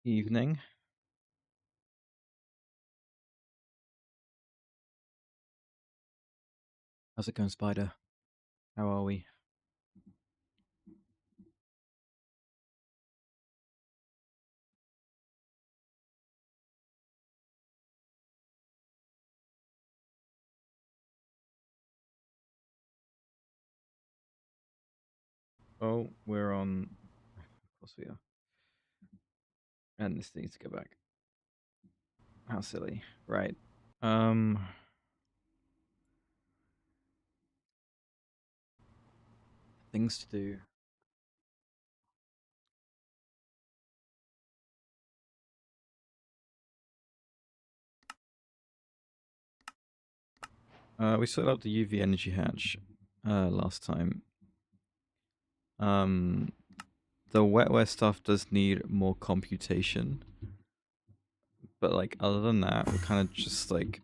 Evening. How's it going, Spider? How are we? Oh, we're on. Of course we are. And this needs to go back. How silly. Right. Um. Things to do. We sorted out the UV energy hatch last time. Um, the wetware stuff does need more computation, but like other than that, we're kind of just like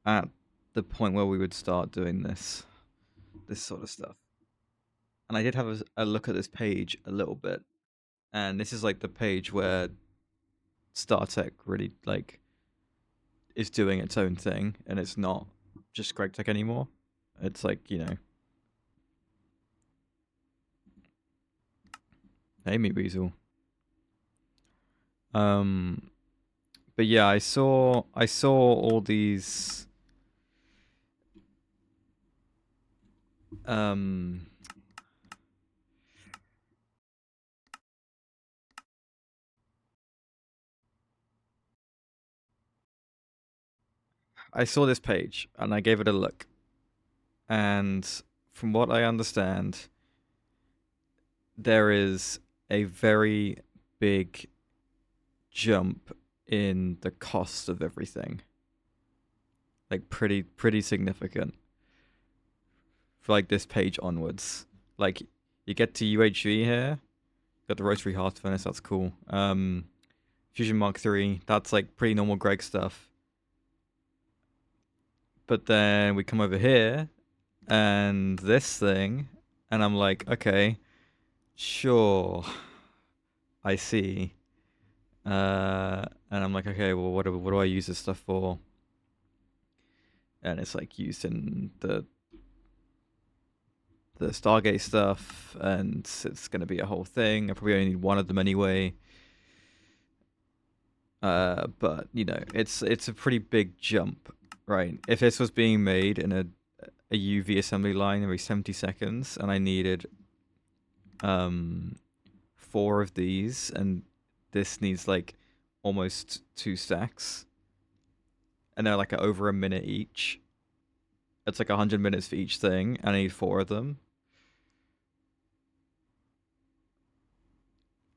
at the point where we would start doing this sort of stuff. And I did have a look at this page a little bit, and this is like the page where StarTech really like is doing its own thing, and it's not just GregTech anymore. It's like, hey, me Weasel. Um, but yeah, I saw all these. Um, I saw this page and I gave it a look, and from what I understand, there is a very big jump in the cost of everything, like pretty significant for like this page onwards. Like you get to UHV here, got the rotary hearth furnace, that's cool. Fusion Mark 3, that's like pretty normal Greg stuff. But then we come over here and this thing, and I'm like, okay, sure, I see. And I'm like, okay, well, what do I use this stuff for? And it's like used in the Stargate stuff, and it's gonna be a whole thing. I probably only need one of them anyway. But it's a pretty big jump, right? If this was being made in a UV assembly line every 70 seconds, and I needed um 4 of these, and this needs like almost 2 stacks, and they're like over a minute each. It's like 100 minutes for each thing, and I need 4 of them.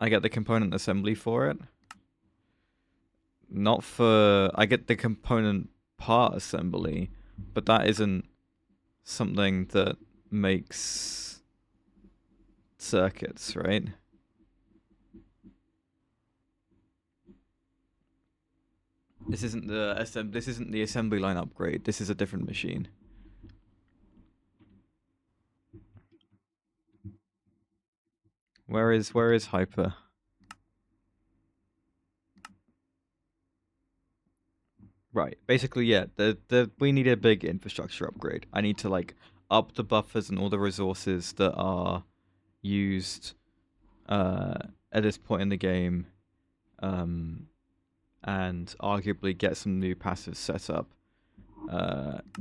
I get the component assembly for it. Not for I get the component part assembly, but that isn't something that makes circuits, right? This isn't the assembly line upgrade. This is a different machine. Where is Hyper? Right. Basically, yeah. The we need a big infrastructure upgrade. I need to like up the buffers and all the resources that are used uh at this point in the game, um, and arguably get some new passives set up.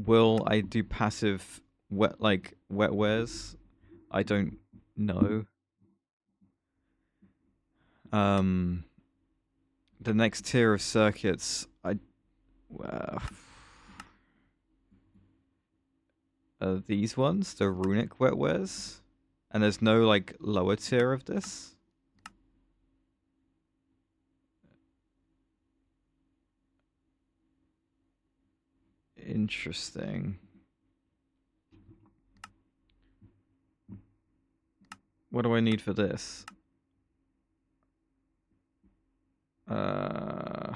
Will I do passive wetwares? I don't know. Um, the next tier of circuits, uh, these ones, the runic wetwares, and there's no like lower tier of this. Interesting. What do I need for this? Uh,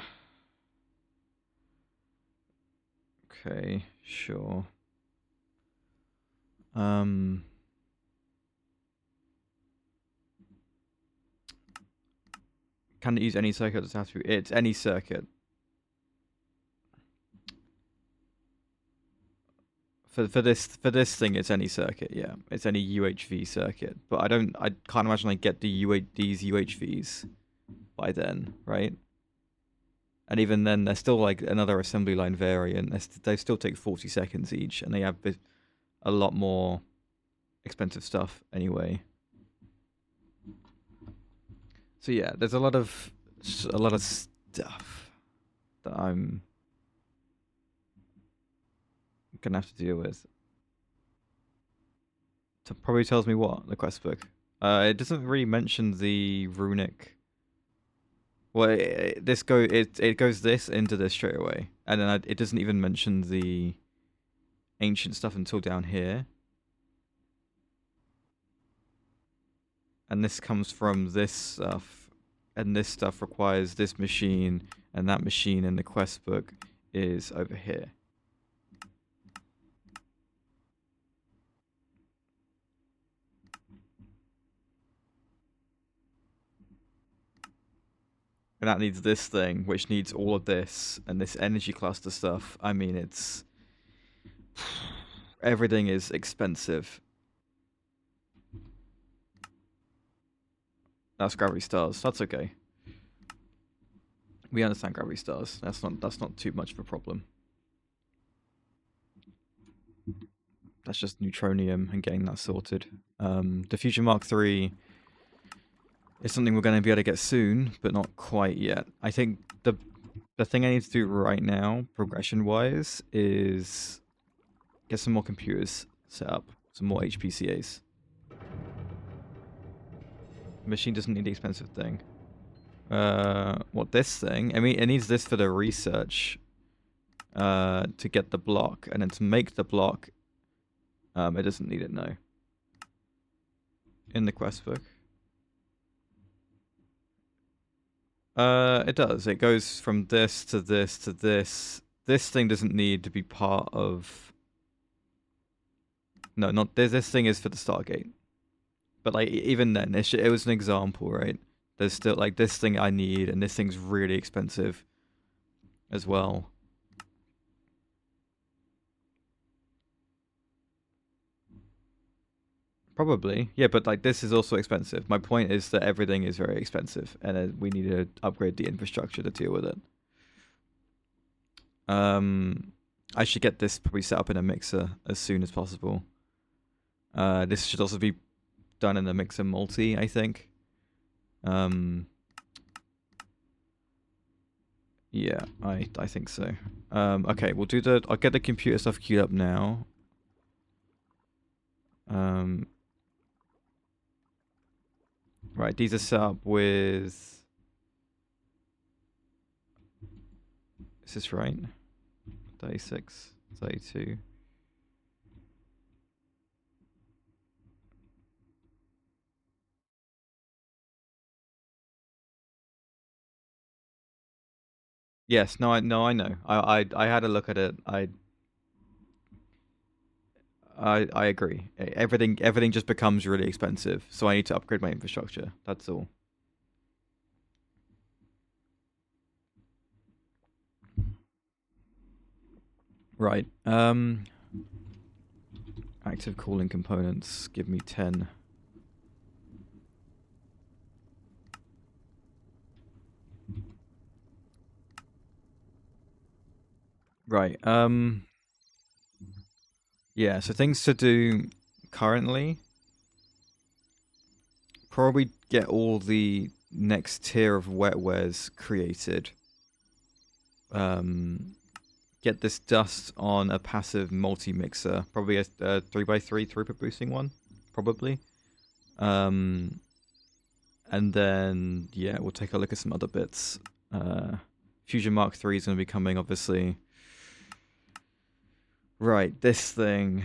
okay, sure. Um, Can it use any circuit? Does it have to be? It's any circuit. For this thing, it's any circuit. Yeah, it's any UHV circuit. But I can't imagine I get these UHVs by then, right? And even then, they're still like another assembly line variant. They still take 40 seconds each, and they have a lot more expensive stuff anyway. So yeah, there's a lot of stuff that I'm gonna have to deal with. Probably tells me what the quest book. It doesn't really mention the runic. Well, it goes this into this straight away, and then it doesn't even mention the ancient stuff until down here. And this comes from this stuff, and this stuff requires this machine, and that machine in the quest book is over here. And that needs this thing, which needs all of this, and this energy cluster stuff. I mean, it's... everything is expensive. That's gravity stars. That's okay. We understand gravity stars. That's not too much of a problem. That's just neutronium and getting that sorted. The Fusion Mark III is something we're going to be able to get soon, but not quite yet. I think the thing I need to do right now, progression-wise, is get some more computers set up, some more HPCAs. The machine doesn't need the expensive thing. What, this thing? I mean, it needs this for the research to get the block, and then to make the block, it doesn't need it, no. In the quest book. It does. It goes from this to this to this. This thing doesn't need to be part of... No, not this. This thing is for the Stargate. But like, even then, it was an example, right? There's still like this thing I need, and this thing's really expensive as well. Probably, yeah, but like this is also expensive. My point is that everything is very expensive, and we need to upgrade the infrastructure to deal with it. I should get this probably set up in a mixer as soon as possible. This should also be done in a mixer multi, I think. Yeah, I think so. Okay, we'll do I'll get the computer stuff queued up now. Right, these are set up with... Is this right? 36, 32. Yes, no, I know. I had a look at it. I agree. Everything just becomes really expensive, so I need to upgrade my infrastructure. That's all. Right. Active cooling components. Give me 10. Right. Yeah, so things to do currently. Probably get all the next tier of wetwares created. Get this dust on a passive multi-mixer. Probably a 3x3 throughput boosting one. Probably. And then, yeah, we'll take a look at some other bits. Fusion Mark III is going to be coming, obviously. Right, this thing.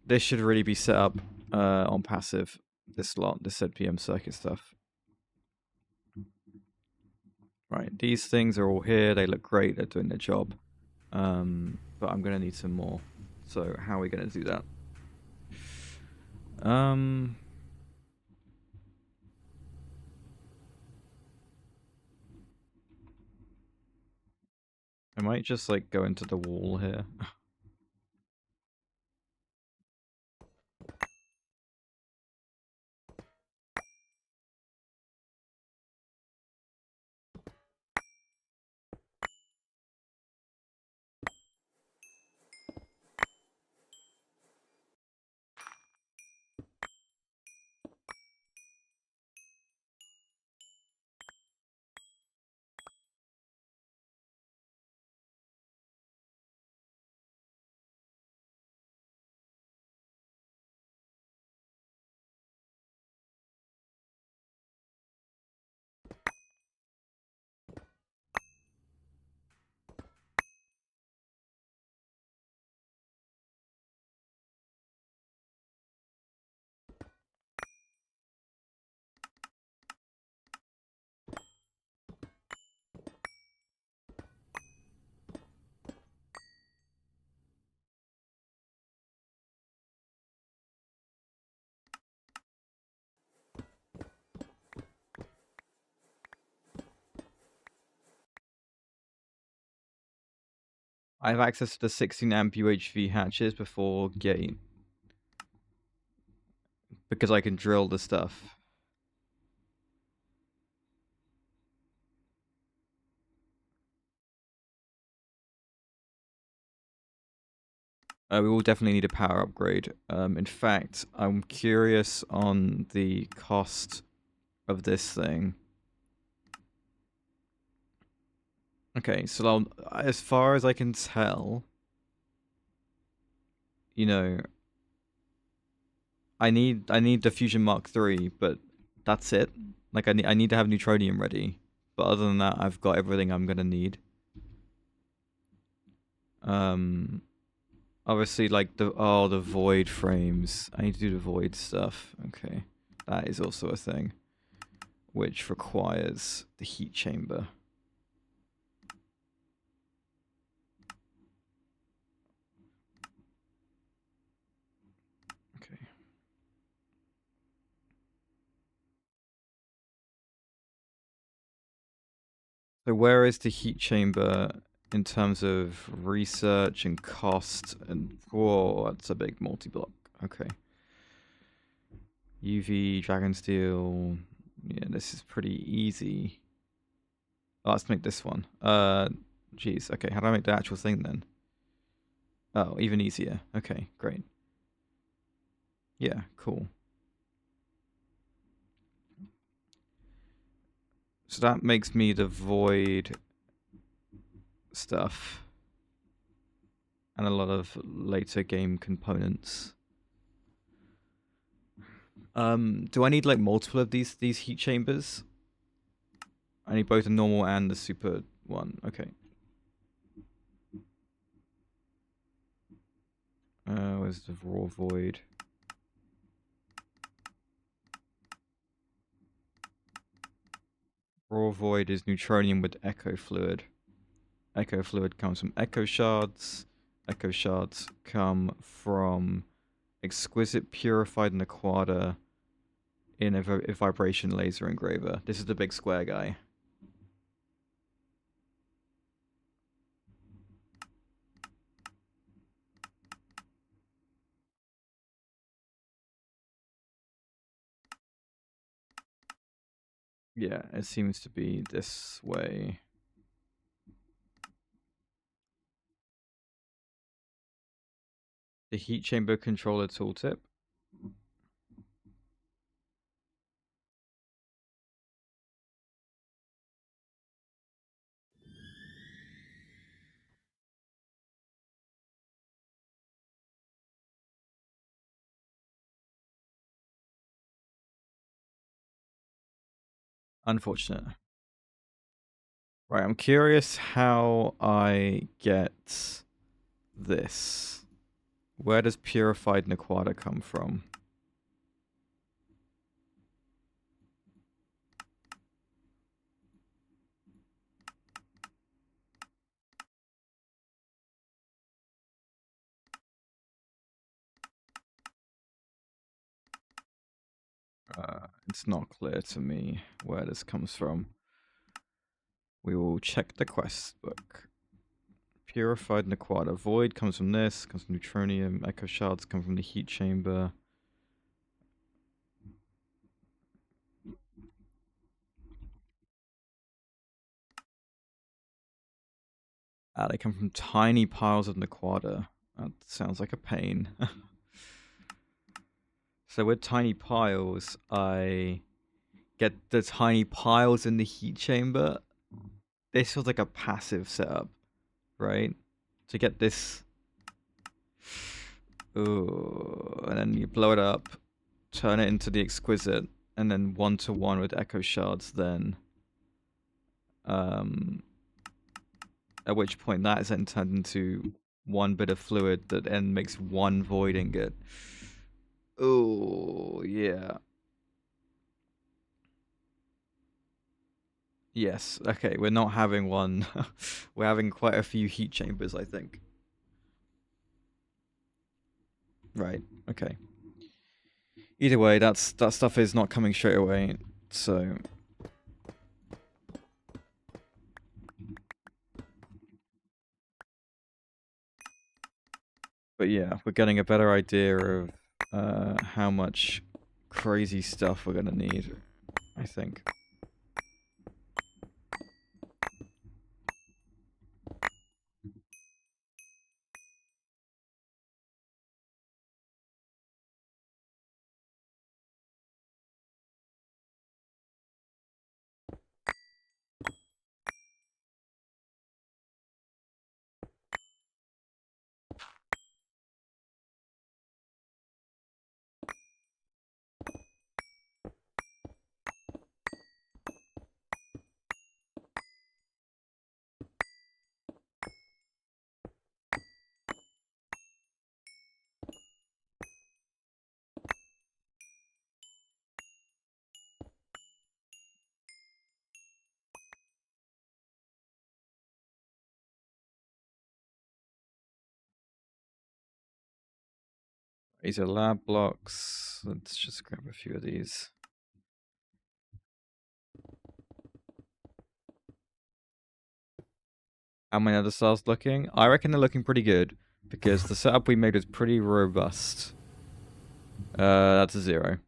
This should really be set up on passive. This lot, this ZPM circuit stuff. Right, these things are all here. They look great. They're doing their job. But I'm going to need some more. So how are we going to do that? I might just like go into the wall here. I have access to the 16 amp UHV hatches before gate because I can drill the stuff. We will definitely need a power upgrade. In fact, I'm curious on the cost of this thing. Okay, so as far as I can tell, you know, I need the Fusion Mark III, but that's it. Like I need to have Neutronium ready. But other than that, I've got everything I'm gonna need. Obviously, like the void frames. I need to do the void stuff. Okay, that is also a thing, which requires the heat chamber. Okay. So where is the heat chamber in terms of research and cost? And whoa, that's a big multi-block. Okay. UV, Dragon Steel. Yeah, this is pretty easy. Oh, let's make this one. Geez. Okay, how do I make the actual thing then? Oh, even easier. Okay, great. Yeah, cool. So that makes me the void stuff and a lot of later game components. Do I need like multiple of these heat chambers? I need both the normal and the super one. Okay. Where's the raw void? Raw void is neutronium with echo fluid. Echo fluid comes from echo shards. Echo shards come from exquisite purified naquada in a vibration laser engraver. This is the big square guy. Yeah, it seems to be this way. The heat chamber controller tooltip. Unfortunate. Right, I'm curious how I get this. Where does purified naquada come from? It's not clear to me where this comes from. We will check the quest book. Purified Naquata. Void comes from this, comes from neutronium. Echo shards come from the heat chamber. They come from tiny piles of Naquata. That sounds like a pain. So with tiny piles, I get the tiny piles in the heat chamber. This feels like a passive setup, right? To get this... Ooh, and then you blow it up, turn it into the exquisite, and then 1-to-1 with echo shards then. At which point that is then turned into one bit of fluid that then makes one void ingot. Oh, yeah. Yes, okay, we're not having one. We're having quite a few heat chambers, I think. Right, okay. Either way, that stuff is not coming straight away, so... But yeah, we're getting a better idea of how much crazy stuff we're gonna need, I think. These are lab blocks. Let's just grab a few of these. How many other stars looking? I reckon they're looking pretty good, because the setup we made was pretty robust. That's a 0.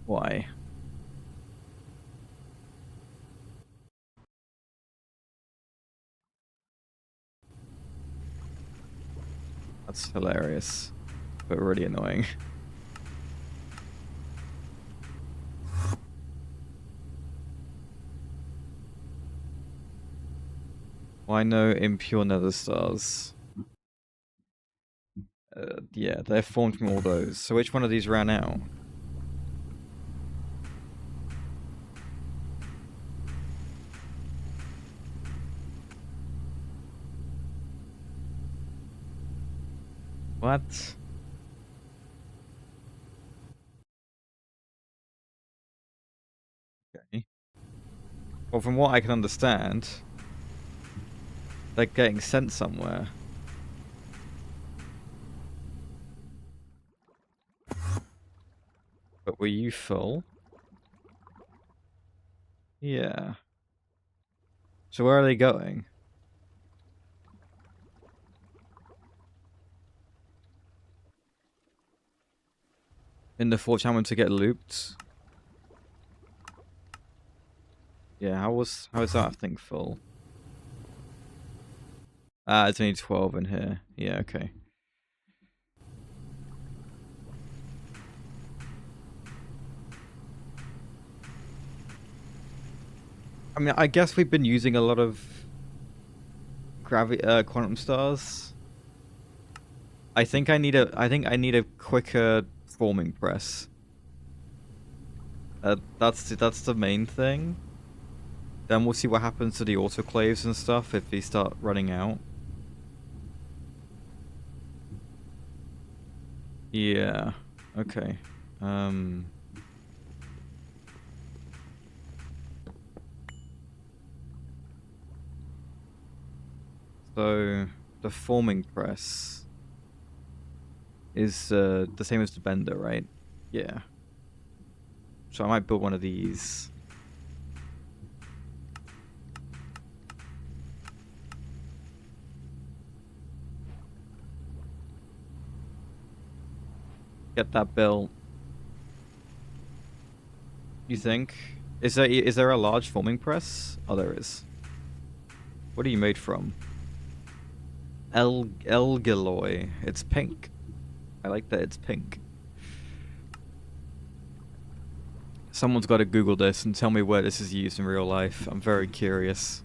Why? That's hilarious, but really annoying. Why no impure nether stars? Yeah, they're formed from all those. So which one of these ran out? What? Okay. Well, from what I can understand, they're getting sent somewhere. But were you full? Yeah. So where are they going? In the fourth channel to get looped? Yeah, how is that thing full? It's only 12 in here. Yeah, okay. I mean, I guess we've been using a lot of quantum stars. I think I need a quicker forming press. That's the main thing. Then we'll see what happens to the autoclaves and stuff if they start running out. Yeah. Okay. So the forming press is the same as the bender, right? Yeah. So I might build one of these. Get that built. You think? Is there a large forming press? Oh, there is. What are you made from? Elgiloy. It's pink. I like that it's pink. Someone's got to Google this and tell me where this is used in real life. I'm very curious.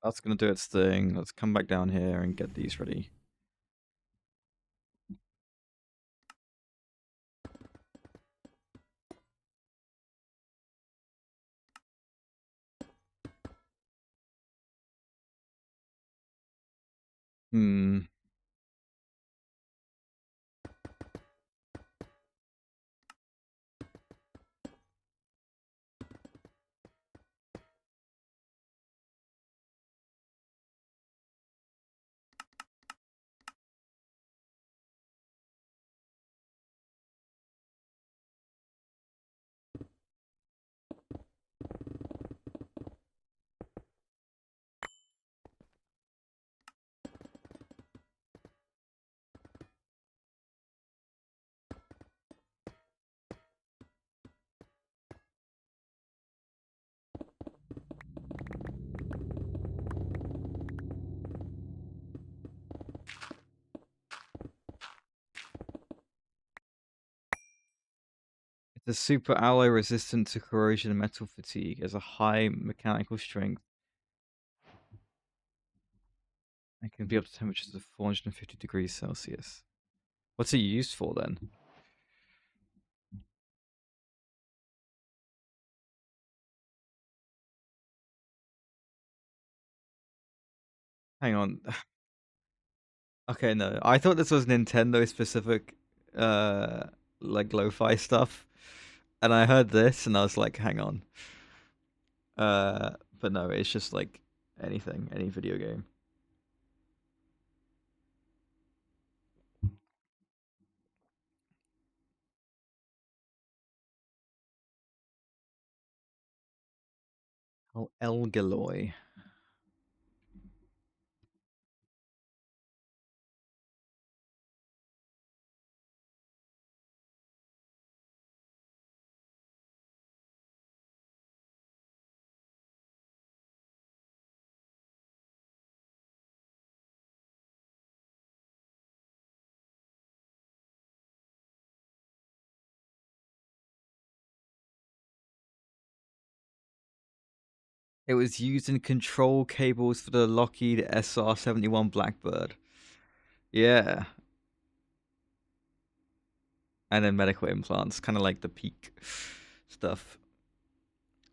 That's gonna do its thing. Let's come back down here and get these ready. Hmm. It's a super alloy resistant to corrosion and metal fatigue. Has a high mechanical strength. It can be up to temperatures of 450 degrees Celsius. What's it used for then? Hang on. Okay, no. I thought this was Nintendo specific like lo-fi stuff. And I heard this and I was like, hang on. But no, it's just like anything, any video game. Oh, Elgaloy. It was used in control cables for the Lockheed SR-71 Blackbird. Yeah. And then medical implants, kind of like the peak stuff.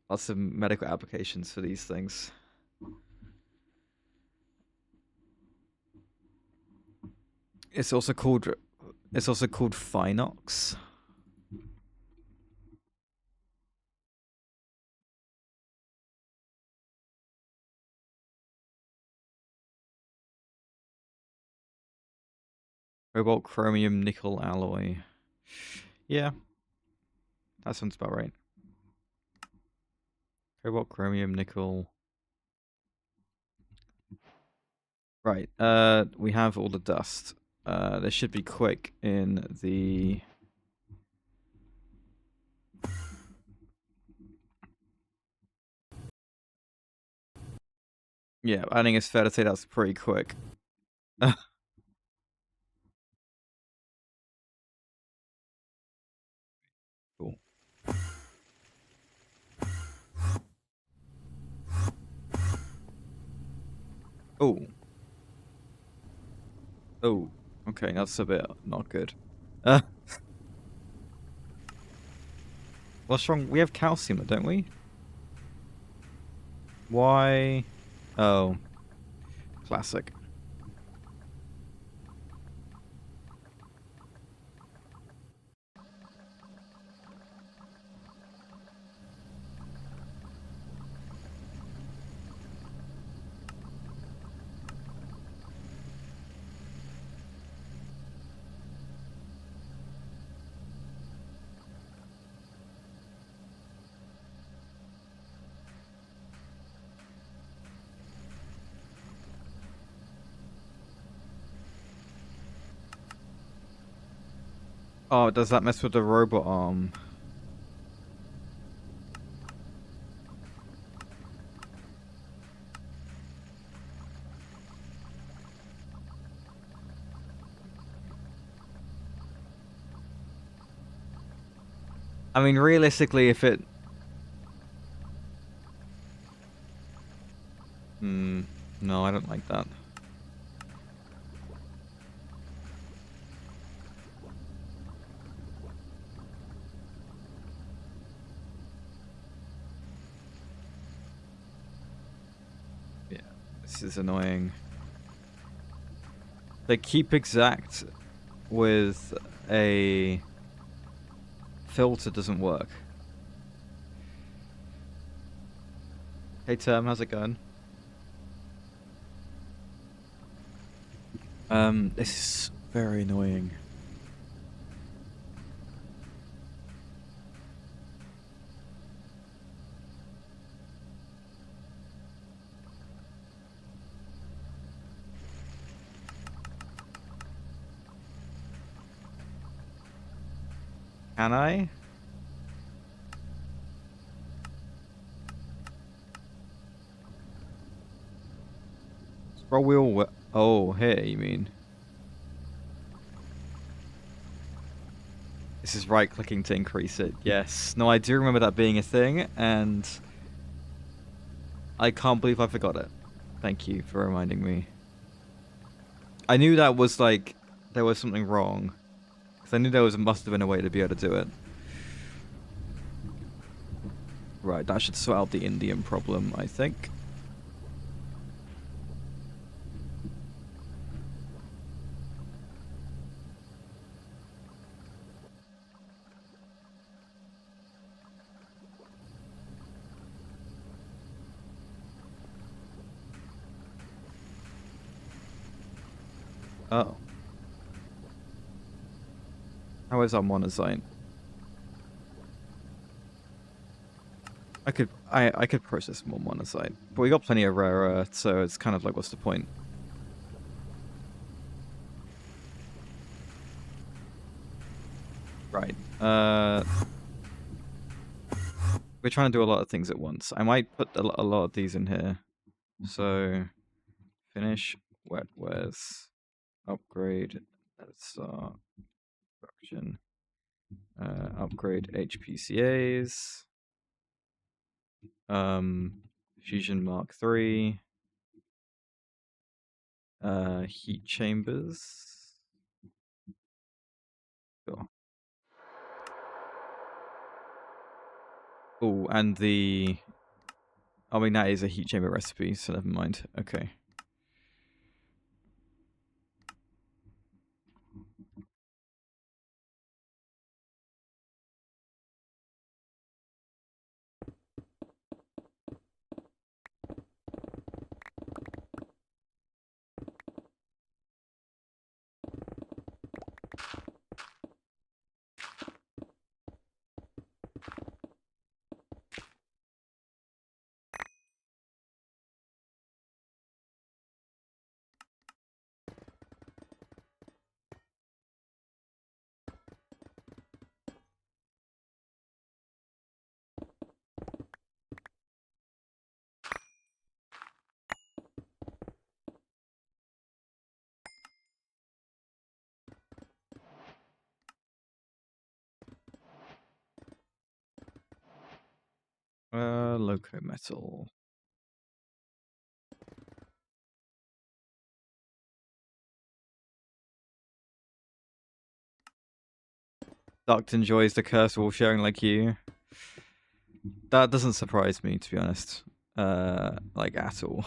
Lots of medical applications for these things. It's also called Phinox. Cobalt chromium nickel alloy. Yeah, that sounds about right. Cobalt chromium nickel. Right. We have all the dust. This should be quick in the. Yeah, I think it's fair to say that's pretty quick. Cool. Oh. Oh. Okay, that's a bit not good. Uh, what's wrong? We have calcium, don't we? Why? Oh. Classic. Oh, does that mess with the robot arm? I mean, realistically, if it... No, I don't like that. Yeah, this is annoying. They keep exact with a filter doesn't work. Hey Term, how's it going? This is very annoying. Can I? Scroll wheel. Oh, here you mean? This is right clicking to increase it. Yes. No, I do remember that being a thing, and I can't believe I forgot it. Thank you for reminding me. I knew that was like there was something wrong, because I knew there must have been a way to be able to do it. Right, that should sort out the Indian problem, I think. Oh. How is our monazite? I could process more monazite, but we got plenty of rare earth, so it's kind of like, what's the point? Right. We're trying to do a lot of things at once. I might put a lot of these in here. So, finish wet wares, upgrade. Let's start production. Upgrade HPCAs. Fusion Mark III. Heat chambers. Cool. Oh, and the... I mean, that is a heat chamber recipe, so never mind. Okay. Loco metal. Duct enjoys the curse while sharing like you. That doesn't surprise me, to be honest. Like at all.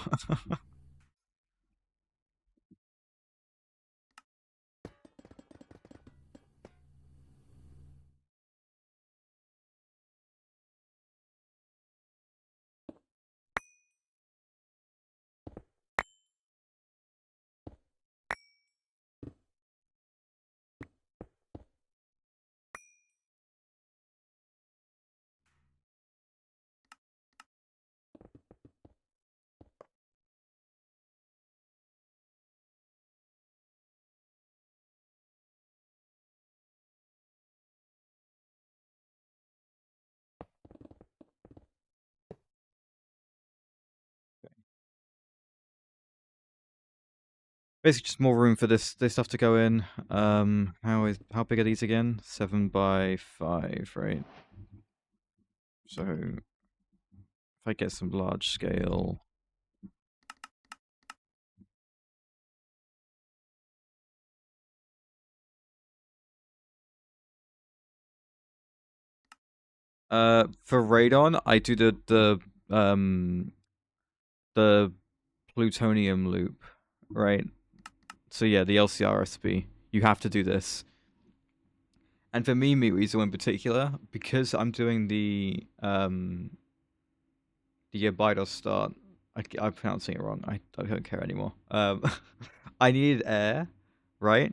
Basically, just more room for this stuff to go in. How big are these again? 7x5, right? So if I get some large scale. For radon, I do the plutonium loop, right? So yeah, the LCRSP. You have to do this. And for me, Meatweasel in particular, because I'm doing the Abydos start. I'm pronouncing it wrong. I don't care anymore. I needed air, right?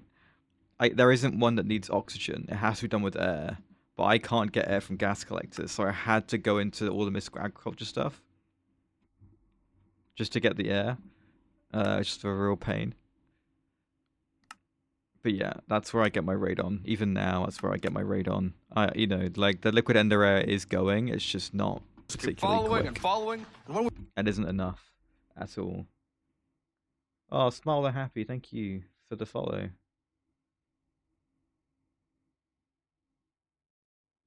There isn't one that needs oxygen. It has to be done with air. But I can't get air from gas collectors, so I had to go into all the mystical agriculture stuff just to get the air. It's just a real pain. But yeah, that's where I get my radon. Even now, that's where I get my radon. Like the liquid ender air is going. It's just not particularly quick. And following. It isn't enough at all. Oh, Smile the Happy, thank you for the follow.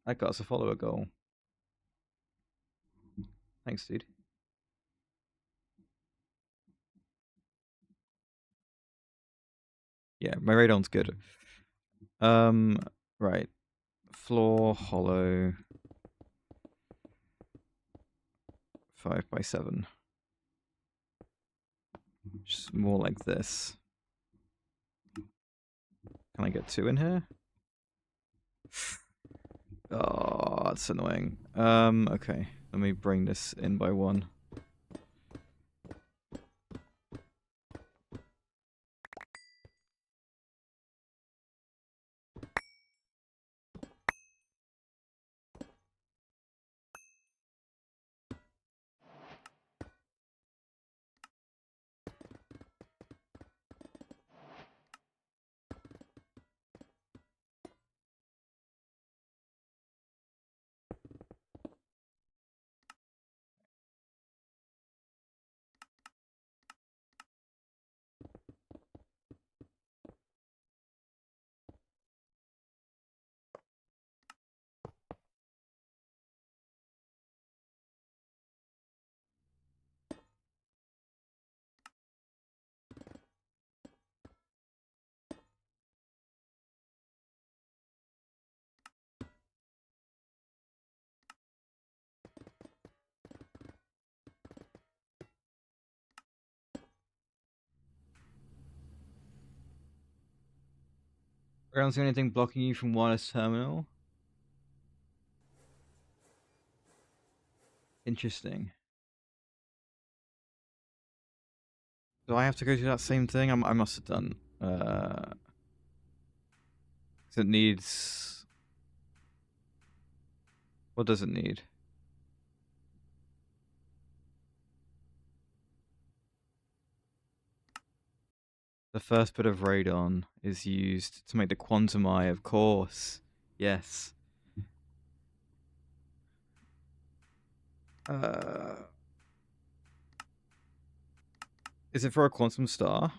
That got us a follower goal. Thanks, dude. Yeah, my radon's good. Right. Floor hollow. 5x7. Just more like this. Can I get 2 in here? Oh, that's annoying. Okay. Let me bring this in by 1. I don't see anything blocking you from wireless terminal. Interesting. Do I have to go do that same thing? I must have done. 'Cause it needs. What does it need? The first bit of radon is used to make the quantum eye, of course. Yes. Is it for a quantum star?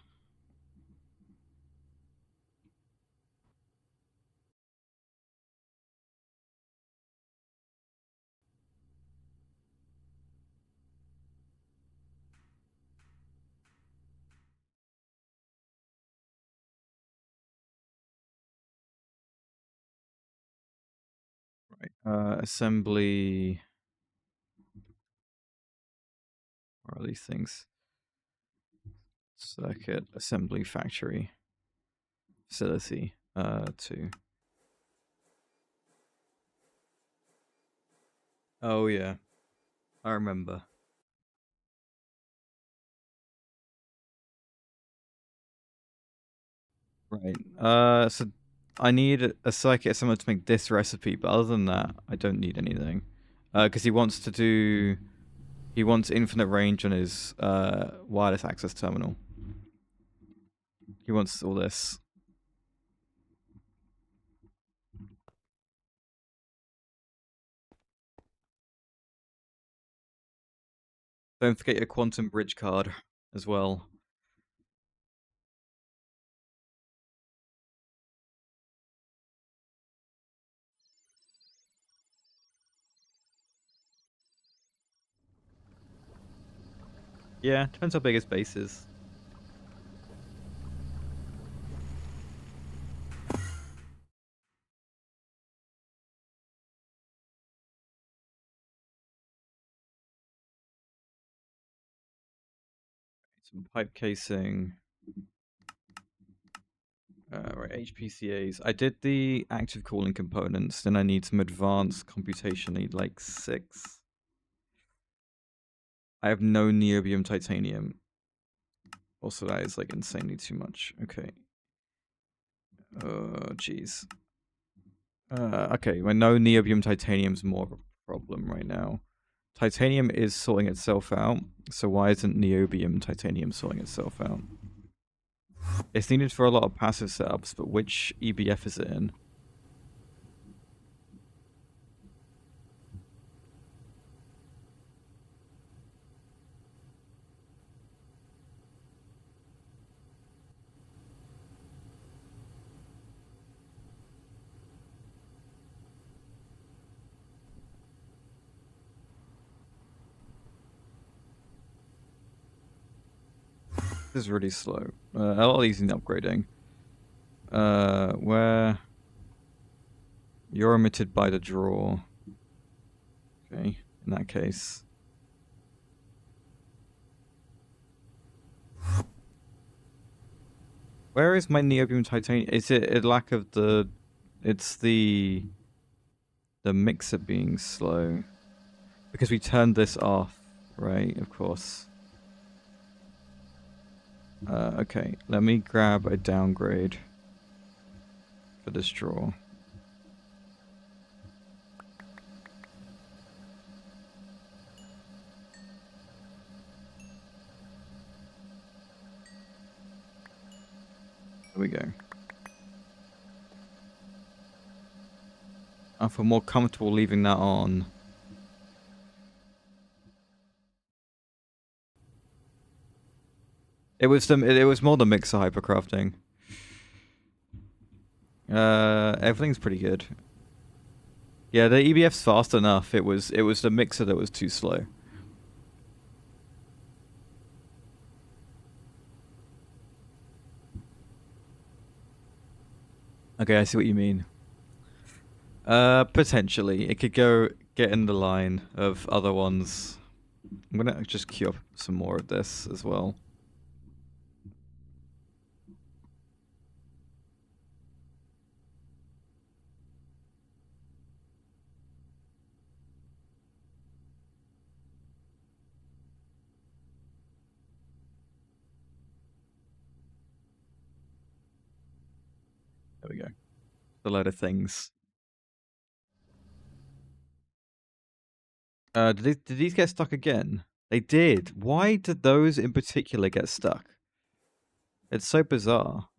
Right. Assembly. What are these things? Circuit assembly factory facility. 2. Oh yeah, I remember. Right. So I need a circuit assembler to make this recipe, but other than that, I don't need anything. Because he wants infinite range on his wireless access terminal. He wants all this. Don't forget your quantum bridge card as well. Yeah, depends how big his base is. Some pipe casing. Right, HPCAs. I did the active cooling components, then I need some advanced computation. I need like 6. I have no niobium titanium. Also, that is like insanely too much. Okay. Oh, jeez. Okay, well, no niobium titanium's more of a problem right now. Titanium is sorting itself out, so why isn't niobium titanium sorting itself out? It's needed for a lot of passive setups, but which EBF is it in? This is really slow. A lot of these need upgrading. Where you're emitted by the draw. Okay, in that case. Where is my niobium titanium? Is it a lack of the... It's the mixer being slow. Because we turned this off, right? Of course. Okay, let me grab a downgrade for this draw. There we go. I feel more comfortable leaving that on. It was more the mixer hypercrafting. Everything's pretty good. Yeah, the EBF's fast enough. It was the mixer that was too slow. Okay, I see what you mean. Potentially. It could get in the line of other ones. I'm gonna just queue up some more of this as well. There we go. A load of things. Did these get stuck again? They did. Why did those in particular get stuck? It's so bizarre.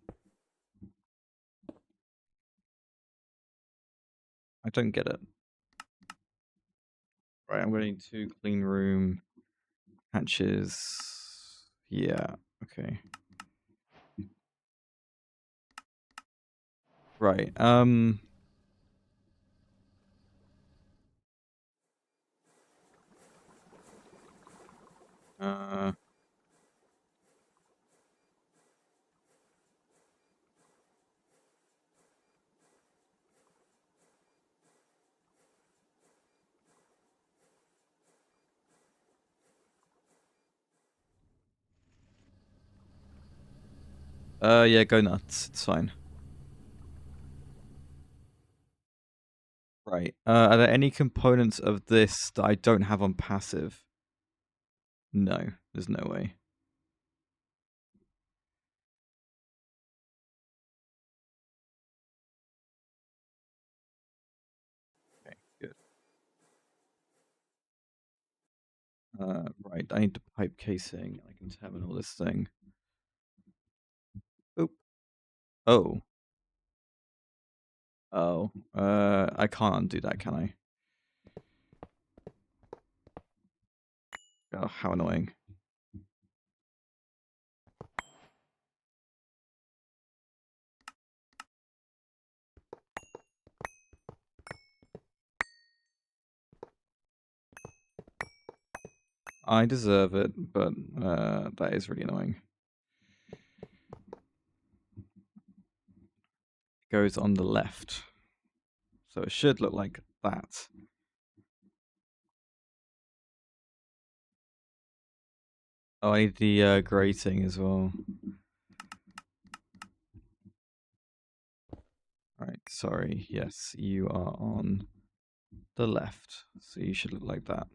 I don't get it. Right, I'm going to clean room hatches. Yeah, okay. Right. Uh Yeah, go nuts. It's fine. Right. Are there any components of this that I don't have on passive? No, there's no way. Okay, good. Right, I need the pipe casing. I can terminal this thing. Oop. Oh. Oh. I can't undo that, can I? Oh, how annoying. I deserve it, but that is really annoying. It goes on the left. So it should look like that. Oh, I need the grating as well. Right, sorry. Yes, you are on the left. So you should look like that.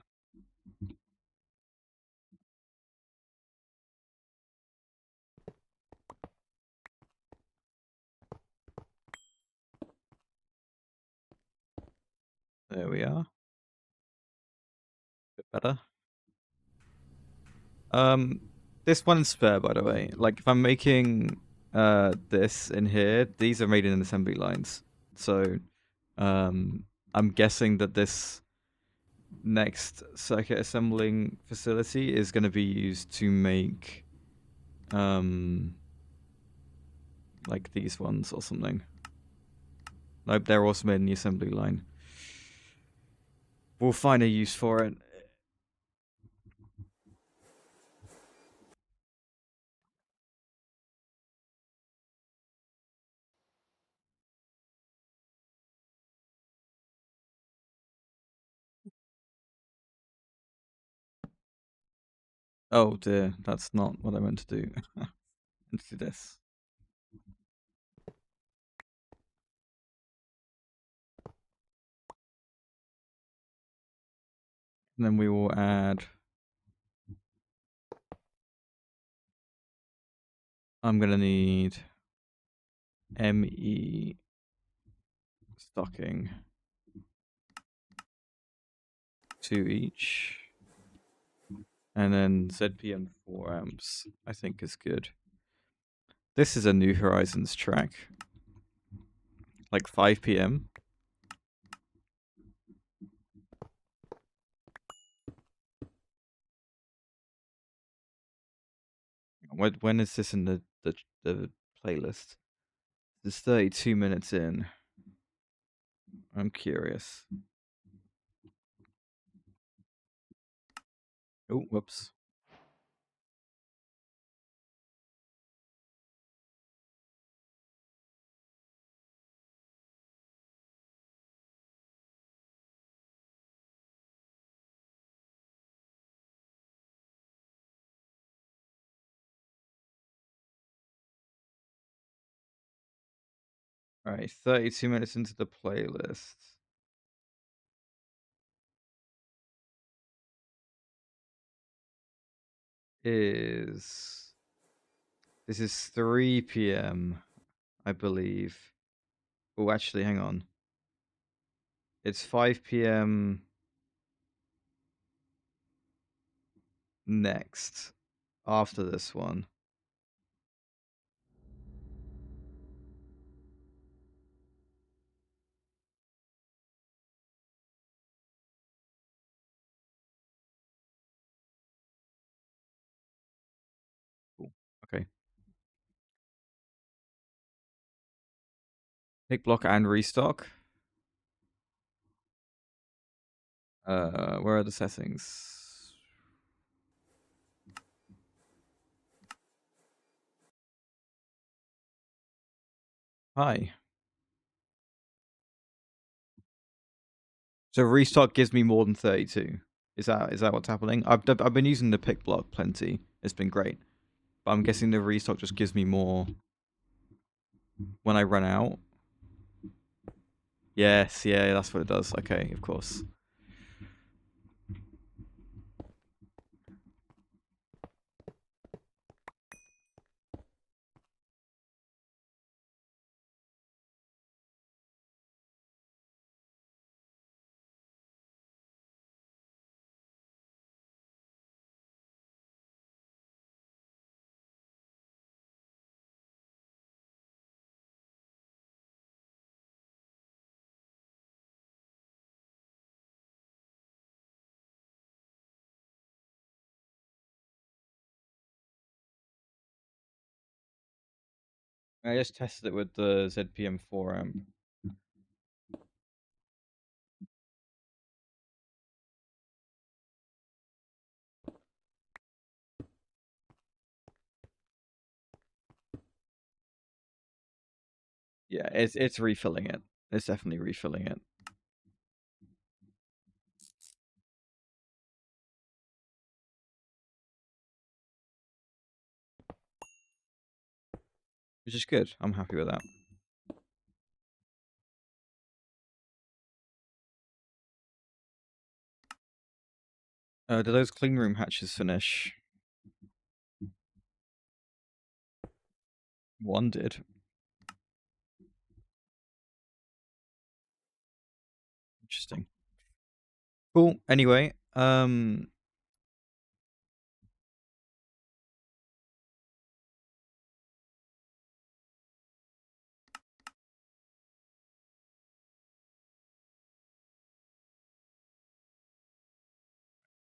There we are. Bit better. This one's spare, by the way. Like, if I'm making this in here, these are made in assembly lines. So, I'm guessing that this next circuit assembling facility is going to be used to make like these ones or something. Like, they're also made in the assembly line. We'll find a use for it. Oh dear, that's not what I meant to do. Let's do this. And then we will add. I'm gonna need ME stocking 2 each. And then ZPM 4 amps, I think is good. This is a New Horizons track. Like 5 p.m. When is this in the playlist? It's 32 minutes in. I'm curious. Oh, whoops. All right, 32 minutes into the playlist. This is 3 p.m., I believe. Oh, actually, hang on. It's 5 p.m. next, after this one. Cool. Okay. Pick block and restock. Where are the settings? Hi. So restock gives me more than 32. Is that what's happening? I've been using the pick block plenty. It's been great. But I'm guessing the restock just gives me more when I run out. Yes, yeah, that's what it does. Okay, of course. I just tested it with the ZPM 4 amp. Yeah, it's refilling it. It's definitely refilling it. Which is good. I'm happy with that. Do those clean room hatches finish? One did. Interesting. Cool. Anyway,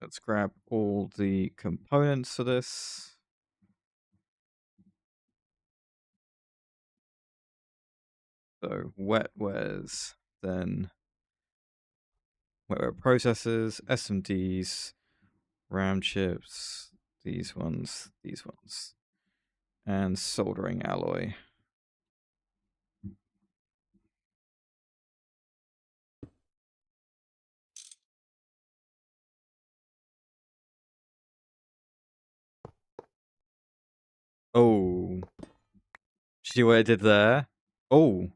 let's grab all the components for this. So wetwares, then wetware processors, SMDs, RAM chips, these ones, and soldering alloy. Oh, see what I did there? Oh,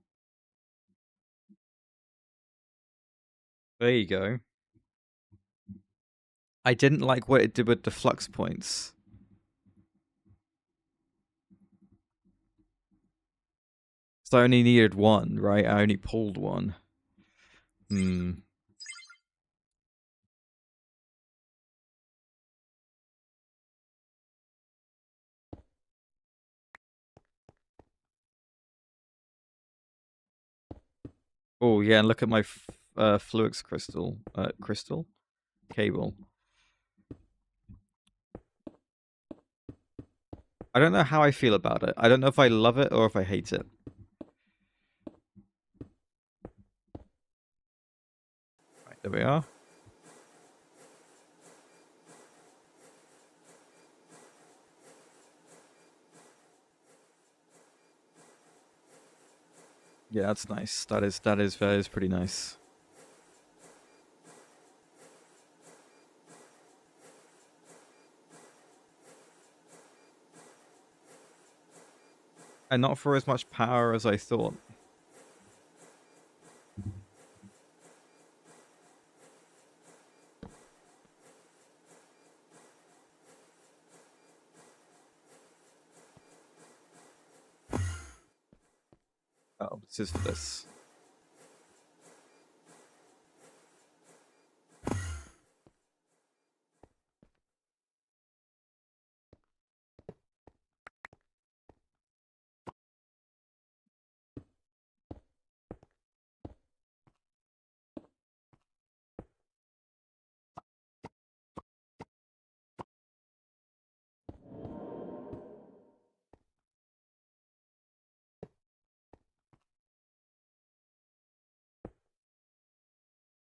there you go. I didn't like what it did with the flux points. So I only needed one, right? I only pulled one. Hmm. Oh yeah, and look at my Fluix crystal cable. I don't know how I feel about it. I don't know if I love it or if I hate it. Right, there we are. Yeah, that's nice. That is pretty nice. And not for as much power as I thought. Oh, this is for this.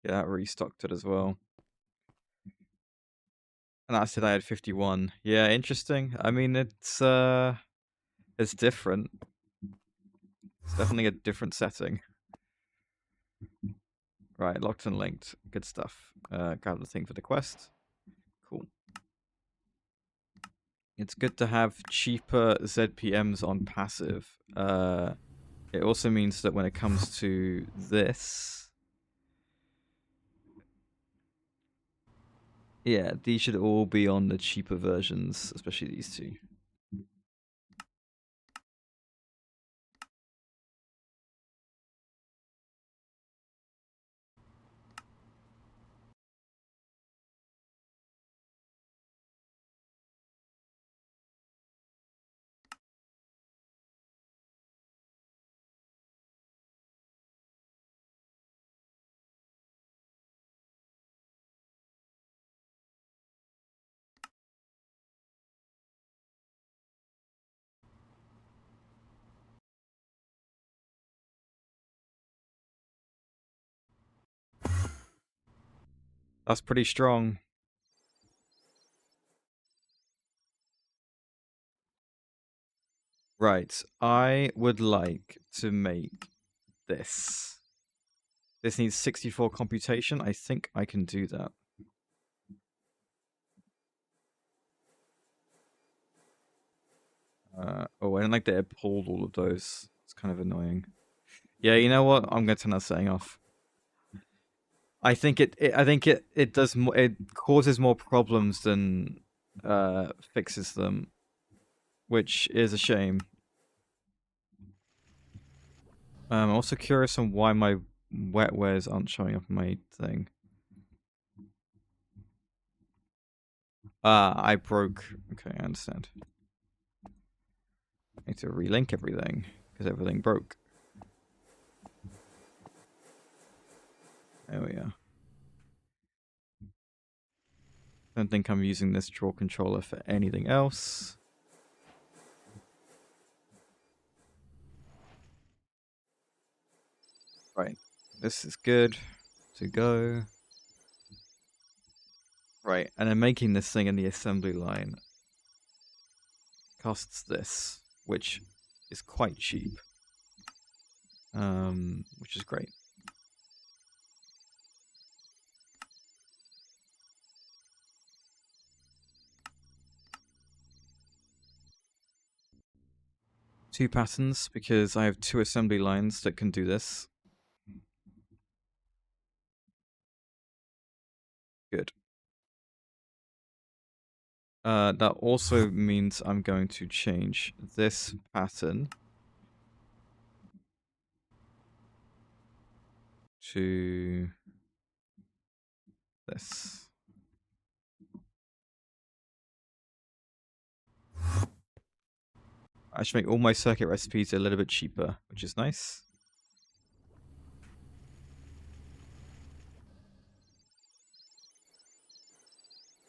Yeah, that restocked it as well. And that said I had 51. Yeah, interesting. I mean, it's different. It's definitely a different setting. Right, locked and linked. Good stuff. Grab the thing for the quest. Cool. It's good to have cheaper ZPMs on passive. it also means that when it comes to this, yeah, these should all be on the cheaper versions, especially these two. That's pretty strong. Right, I would like to make this. This needs 64 computation. I think I can do that. Oh, I don't like that it pulled all of those. It's kind of annoying. Yeah, you know what? I'm going to turn that setting off. I think it does more, it causes more problems than fixes them, which is a shame. I'm also curious on why my wetwares aren't showing up in my thing. I broke. Okay, I understand. I need to relink everything because everything broke. There we are. Don't think I'm using this draw controller for anything else. Right, this is good to go. Right, and then making this thing in the assembly line costs this, which is quite cheap, which is great. Two patterns because I have two assembly lines that can do this. Good. That also means I'm going to change this pattern to this. I should make all my circuit recipes a little bit cheaper, which is nice.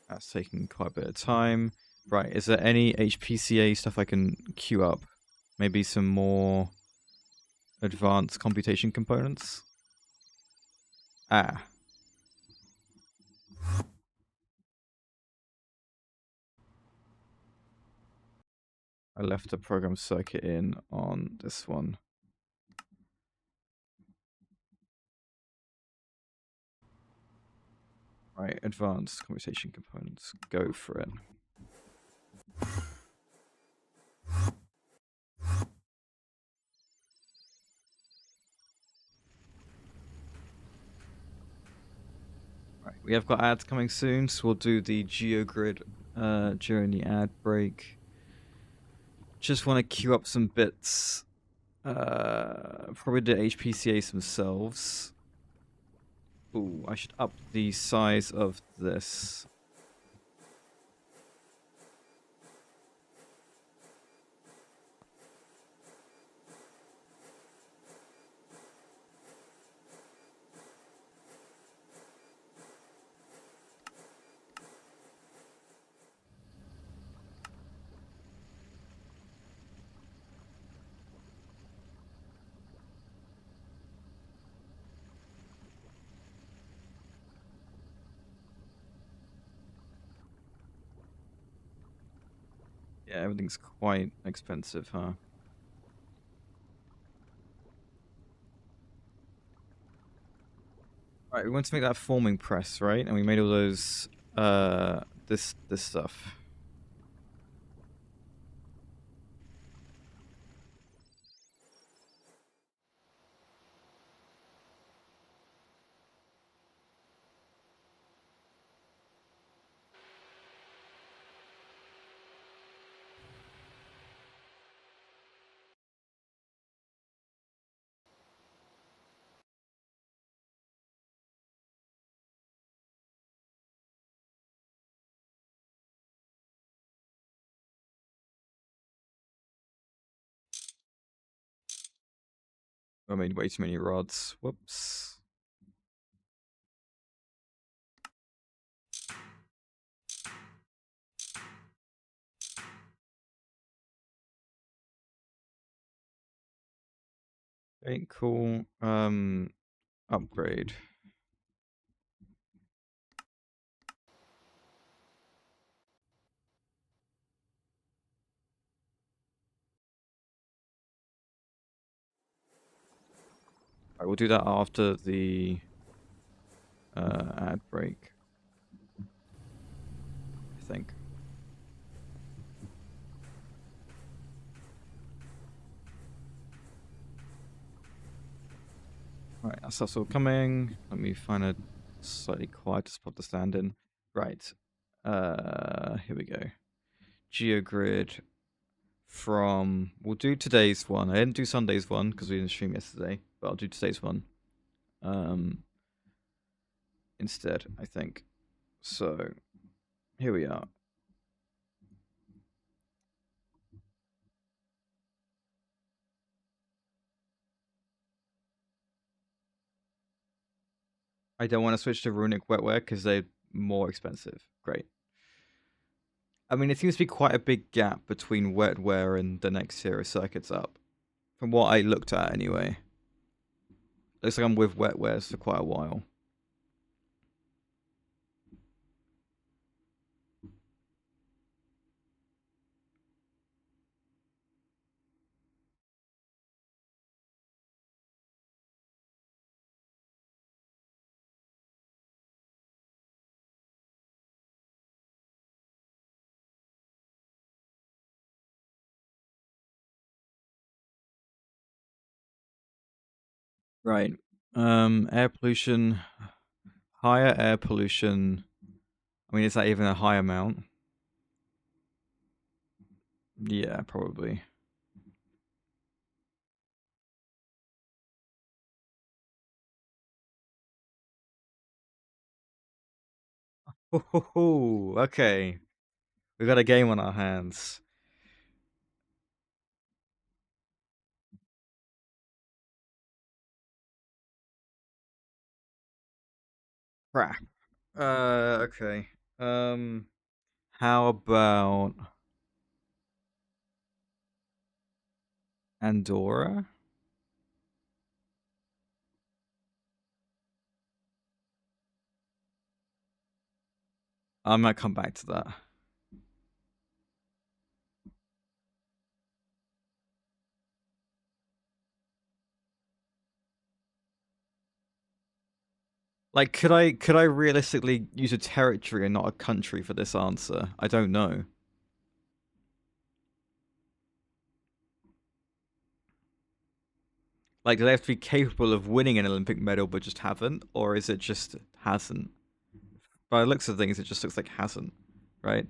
That's taking quite a bit of time. Right, is there any HPCA stuff I can queue up? Maybe some more advanced computation components? Ah. I left a program circuit in on this one. Right, advanced computation components. Go for it. Right, we have got ads coming soon, so we'll do the GeoGrid during the ad break. Just want to queue up some bits. Probably the HPCAs themselves. Ooh, I should up the size of this. Yeah, everything's quite expensive, huh? Right, we want to make that forming press, right? And we made all those, this stuff. I mean, way too many rods. Whoops. Okay, cool. Upgrade. Alright, we'll do that after the ad break, I think. Right, that's all coming. Let me find a slightly quieter spot to stand in. Right. Here we go. GeoGrid from... We'll do today's one. I didn't do Sunday's one because we didn't stream yesterday, but I'll do today's one instead, I think. So, here we are. I don't want to switch to Runic Wetware because they're more expensive. Great. I mean, it seems to be quite a big gap between wetware and the next tier of circuits up. From what I looked at, anyway. Looks like I'm with wetwares for quite a while. Right. Air pollution. Higher air pollution. I mean, is that even a high amount? Yeah, probably. Oh, okay. We got a game on our hands. Crap. Okay. How about Andorra? I might come back to that. Like, could I realistically use a territory and not a country for this answer? I don't know. Like, do they have to be capable of winning an Olympic medal but just haven't, or is it just hasn't? By the looks of things, it just looks like hasn't, right?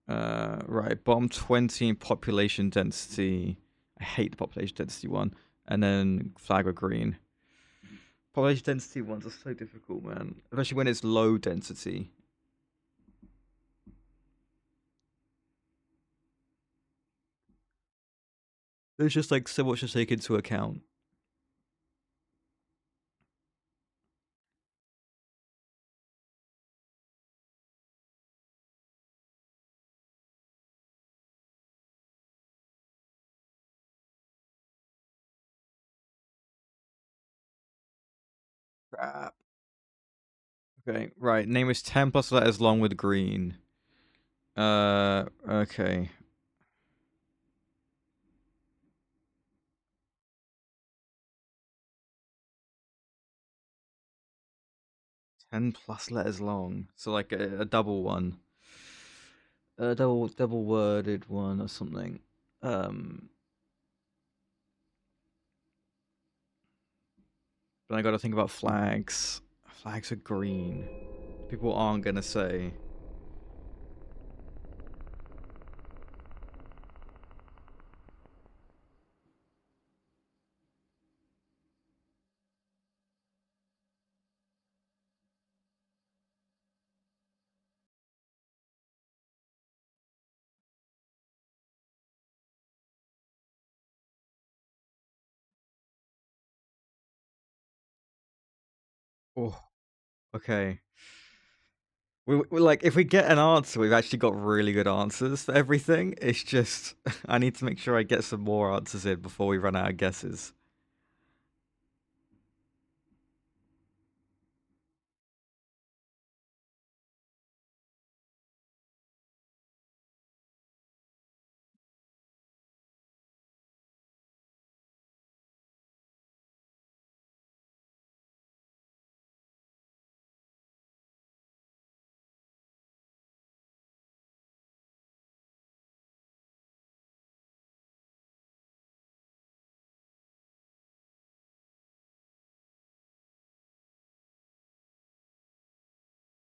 Right. Bottom 20 in population density. I hate the population density one, and then flag or green. Population density ones are so difficult, man. Especially when it's low density. There's just like so much to take into account. Crap. Okay, right. Name is 10 plus letters long with green. Okay. 10 plus letters long. So like a double one. A double worded one or something. But I gotta think about flags. Flags are green. People aren't gonna say. Oh, okay. We like if we get an answer, we've actually got really good answers for everything. It's just I need to make sure I get some more answers in before we run out of guesses.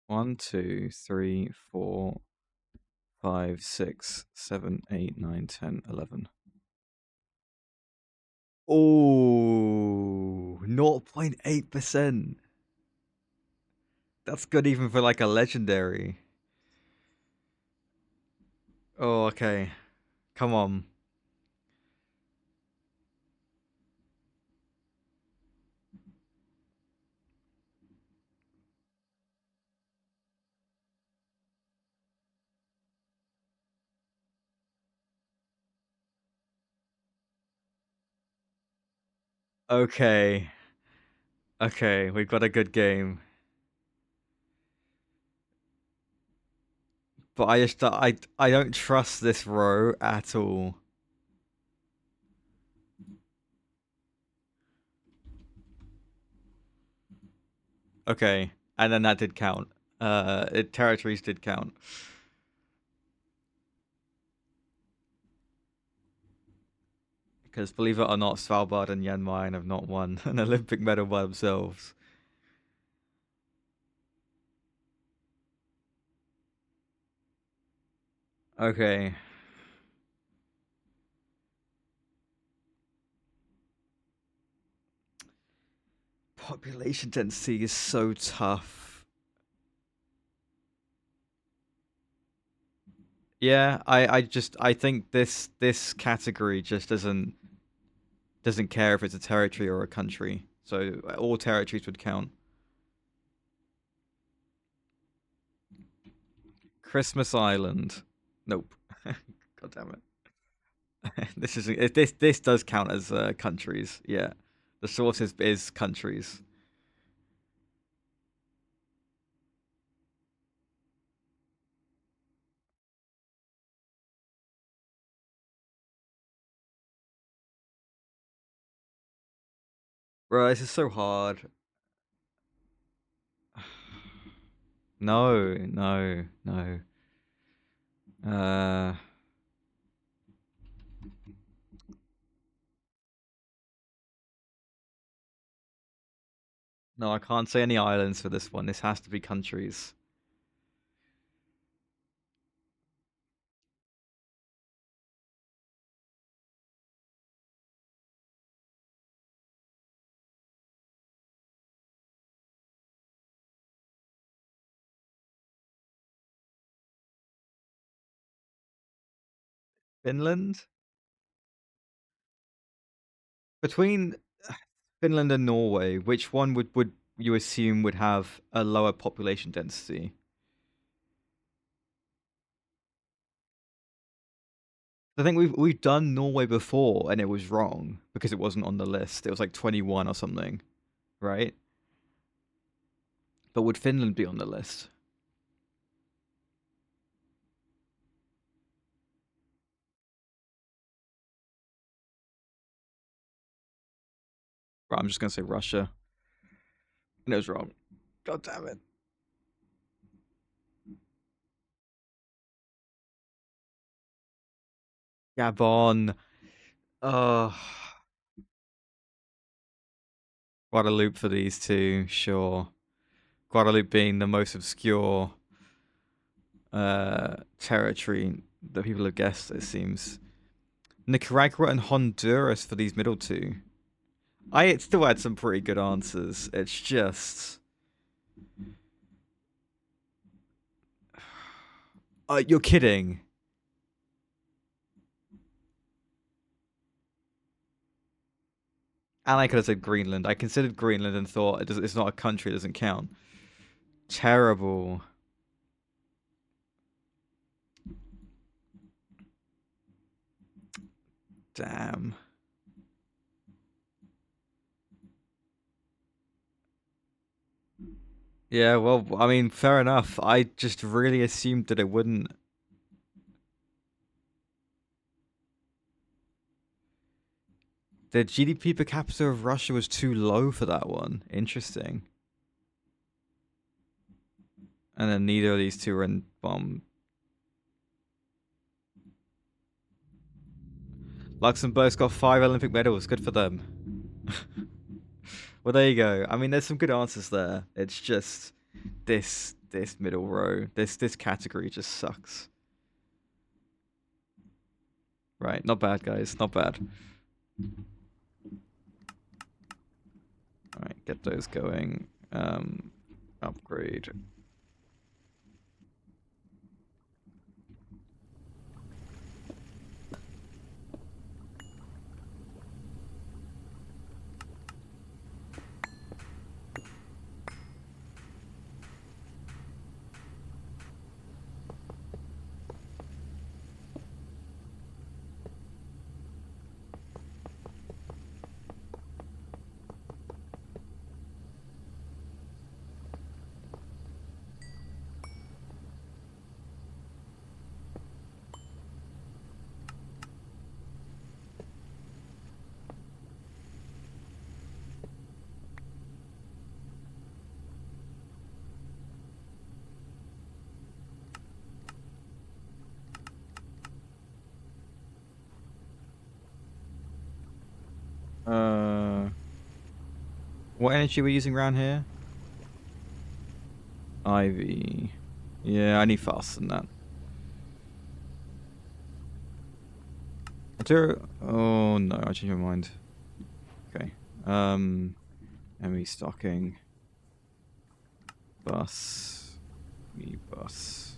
One, two, three, 4, 5, 6, 7, 8, 9, 10, 11. Oh, 0.8%. That's good even for like a legendary. Oh, okay. Come on. Okay. Okay, we've got a good game. But I don't trust this row at all. Okay. And then that did count. Territories did count. Because believe it or not, Svalbard and Jan Mayen have not won an Olympic medal by themselves. Okay. Population density is so tough. Yeah, I think this category just doesn't care if it's a territory or a country. So all territories would count. Christmas Island. Nope. God damn it. This does count as countries. Yeah. The source is countries. Bro, this is so hard. No, no, no. Uh no, I can't say any islands for this one. This has to be countries. Finland? Between Finland and Norway, which one would you assume would have a lower population density? I think we've done Norway before and it was wrong because it wasn't on the list. It was like 21 or something, right? But would Finland be on the list? Right, I'm just gonna say Russia. And it was wrong. God damn it. Gabon. Oh, Guadeloupe for these two, sure. Guadeloupe being the most obscure territory that people have guessed, it seems. Nicaragua and Honduras for these middle two. I still had some pretty good answers. It's just. You're kidding. And I could have said Greenland. I considered Greenland and thought it's not a country, it doesn't count. Terrible. Damn. Yeah, well, I mean, fair enough. I just really assumed that it wouldn't. The GDP per capita of Russia was too low for that one. Interesting. And then neither of these two were in bomb. Luxembourg's got 5 Olympic medals. Good for them. Well, there you go. I mean, there's some good answers there. It's just this middle row, this category just sucks. Right, not bad, guys. Not bad. All right, get those going. Upgrade. What energy are we using around here? Ivy. Yeah, I need faster than that. Oh no, I changed my mind. Okay. ME stocking. Bus. Me bus.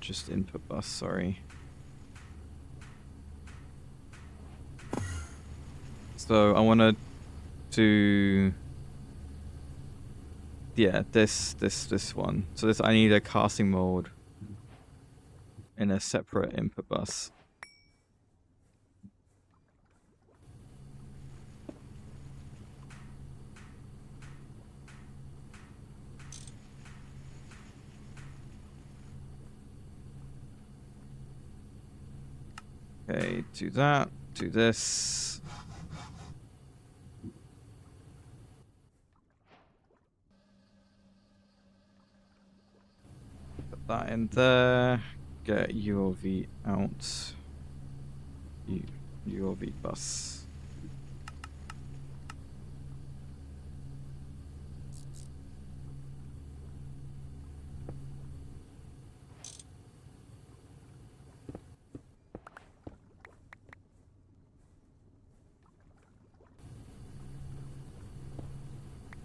Just input bus, sorry. So I want to do, yeah, this one. So this, I need a casting mold in a separate input bus. Okay, do that, do this. Put that in there. Get UOV out. UOV bus.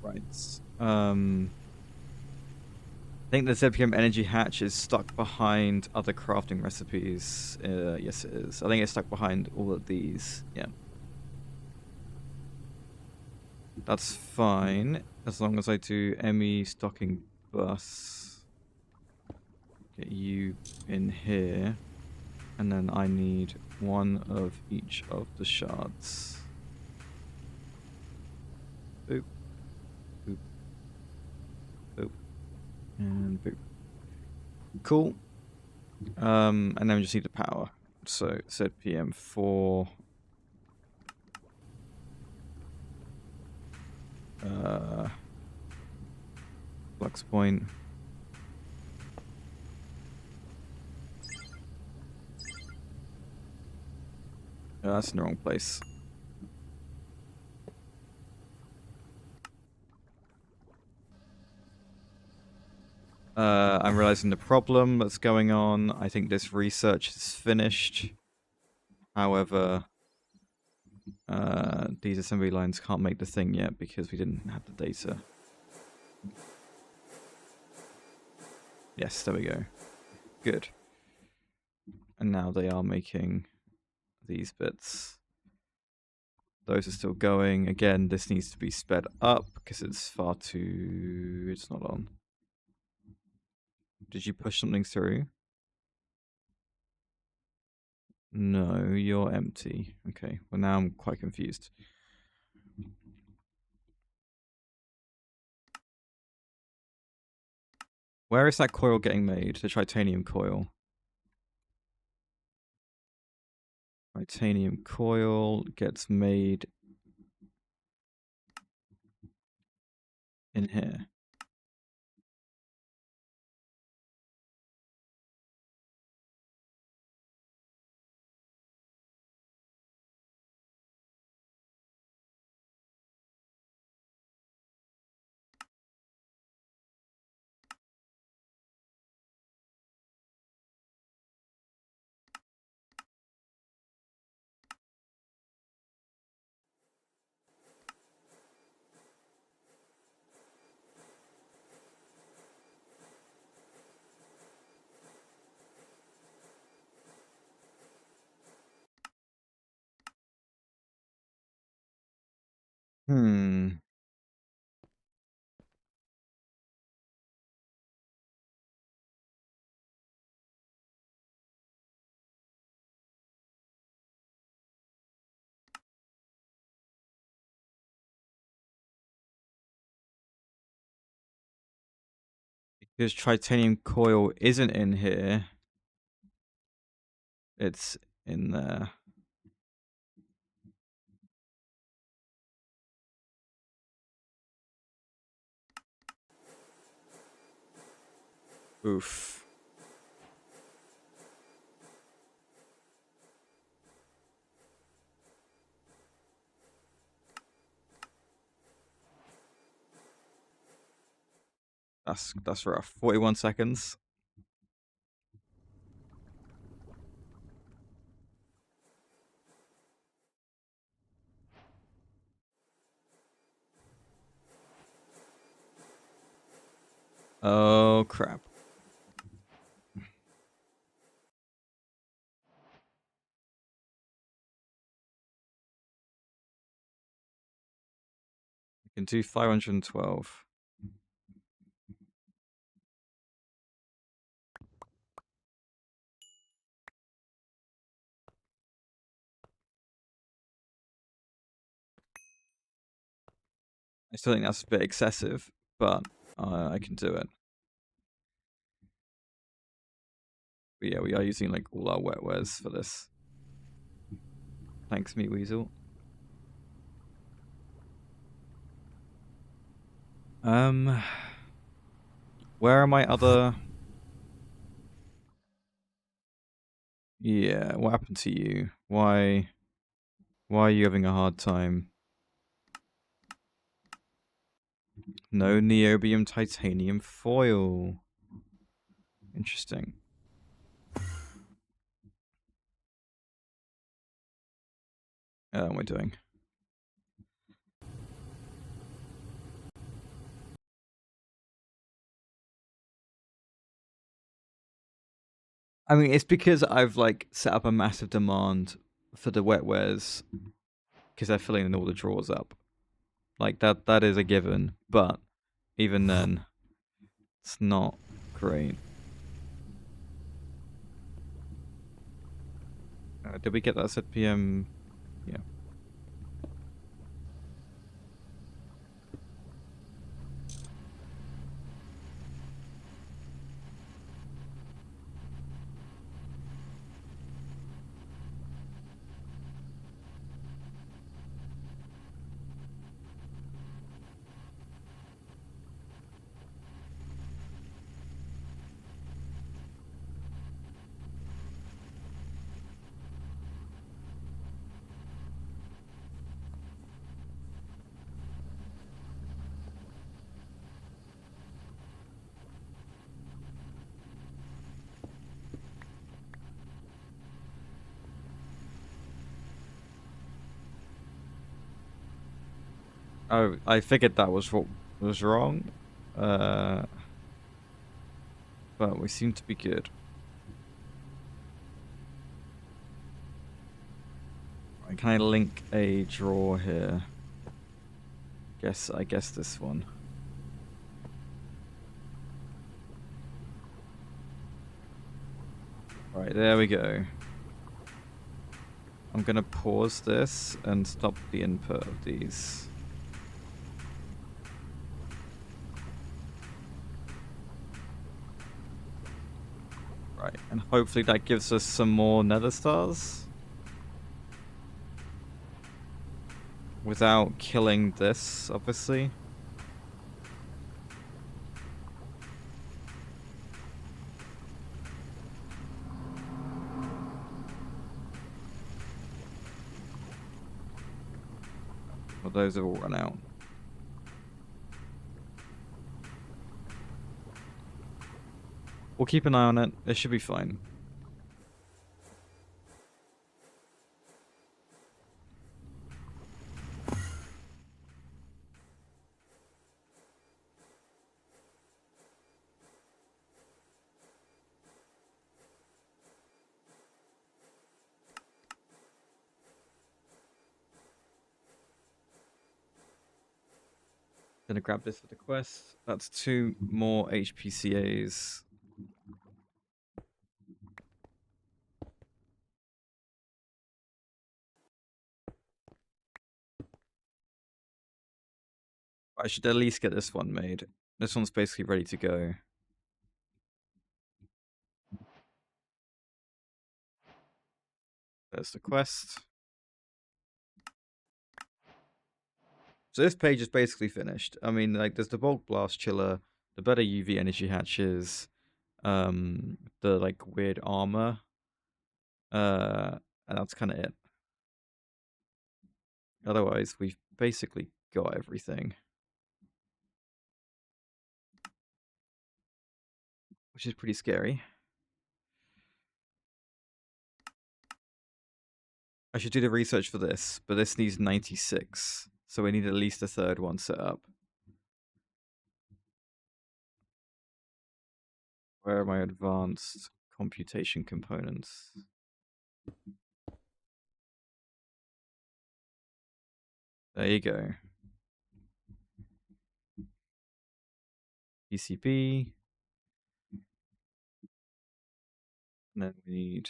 Right. I think the ZPM energy hatch is stuck behind other crafting recipes. Yes, it is. I think it's stuck behind all of these. Yeah. That's fine, as long as I do ME stocking bus. Get you in here. And then I need one of each of the shards. Boop. Boop. Boop. And boop. Cool. And then we just need the power. So ZPM 4. Flux point. That's in the wrong place. I'm realizing the problem that's going on. I think this research is finished. However, these assembly lines can't make the thing yet because we didn't have the data. Yes, there we go. Good. And now they are making these bits. Those are still going. Again, this needs to be sped up because it's far too... It's not on. Did you push something through? No, you're empty. Okay, well now I'm quite confused. Where is that coil getting made? The titanium coil. Titanium coil gets made in here. Because titanium coil isn't in here. It's in there. Oof. That's rough. 41 seconds. Oh crap. I can do 512. I still think that's a bit excessive, but I can do it. But yeah, we are using like all our wet wares for this. Thanks, Meat Weasel. Where are my other... Yeah, what happened to you? Why are you having a hard time? No niobium titanium foil. Interesting. What am I doing? I mean, it's because I've like set up a massive demand for the wet wares because they're filling all the drawers up. Like that is a given, but even then, it's not great. Did we get that set PM? Yeah. Oh, I figured that was what was wrong. But we seem to be good. Can I link a drawer here? I guess this one. Right, there we go. I'm gonna pause this and stop the input of these. Right, and hopefully that gives us some more nether stars. Without killing this, obviously. Well, those have all run out. We'll keep an eye on it. It should be fine. Gonna grab this for the quest. That's 2 more HPCAs. I should at least get this one made. This one's basically ready to go. There's the quest. So this page is basically finished. I mean, like, there's the bulk blast chiller, the better UV energy hatches, the like weird armor, and that's kind of it. Otherwise, we've basically got everything, which is pretty scary. I should do the research for this, but this needs 96, so we need at least a third one set up. Where are my advanced computation components? There you go. PCB. And then we need...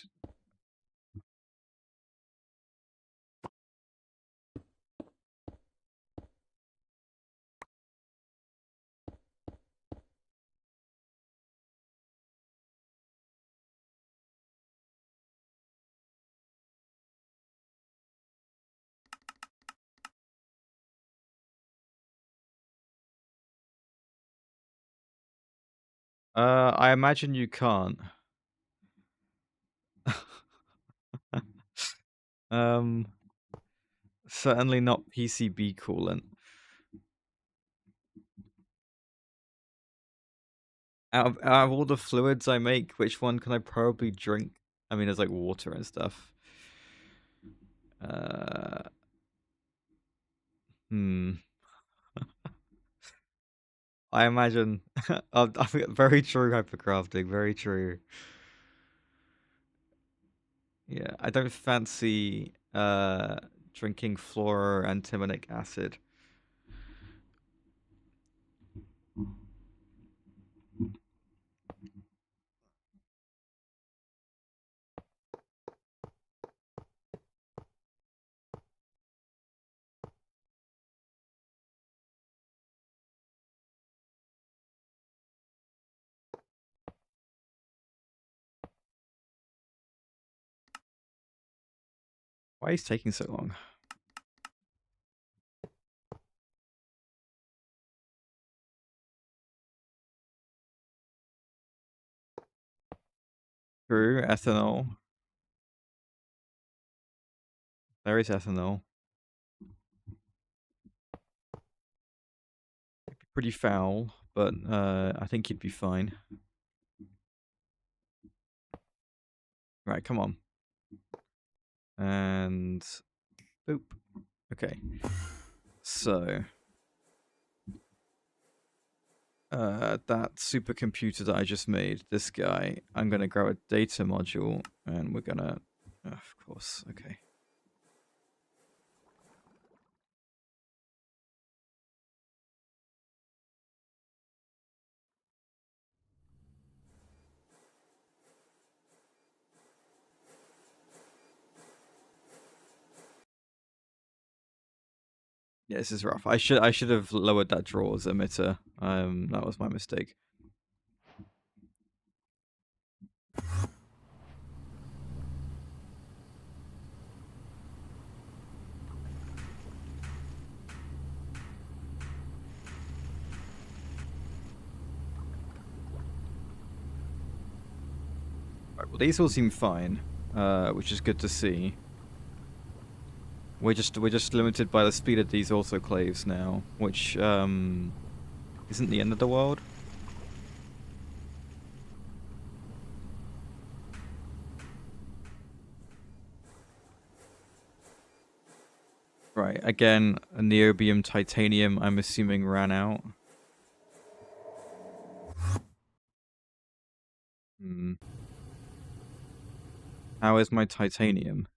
I imagine you can't. Certainly not PCB coolant. Out of all the fluids I make, which one can I probably drink? I mean, there's like water and stuff. I imagine. Very true hypercrafting. Very true. Yeah, I don't fancy drinking fluoroantimonic acid. Why is it taking so long? True, ethanol. There is ethanol. It'd be pretty foul, but I think you'd be fine. Right, come on. And boop. Okay. So that supercomputer that I just made, this guy, I'm gonna grab a data module and we're gonna of course, okay. Yeah, this is rough. I should have lowered that drawers emitter. That was my mistake. Right, well, these all seem fine, which is good to see. We're just limited by the speed of these autoclaves now, which isn't the end of the world. Right, again, a niobium titanium, I'm assuming, ran out. How is my titanium?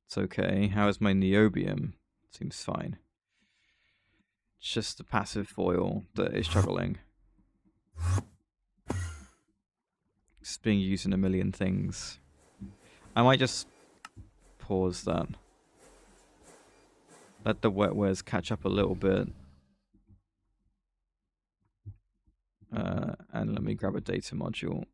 It's okay. How is my niobium? Seems fine. It's just the passive foil that is struggling. It's being used in a million things. I might just pause that. Let the wetwares catch up a little bit. And let me grab a data module.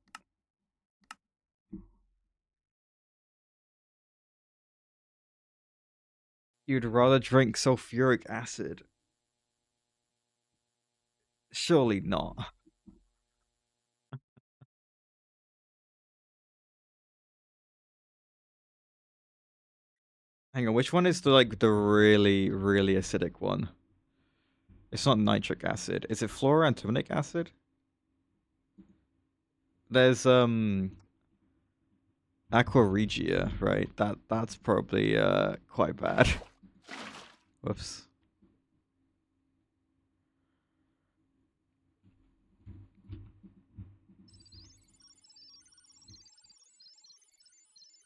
You'd rather drink sulfuric acid? Surely not. Hang on, which one is the really, really acidic one? It's not nitric acid. Is it fluoroantimonic acid? There's Aqua Regia, right? That's probably quite bad. Whoops.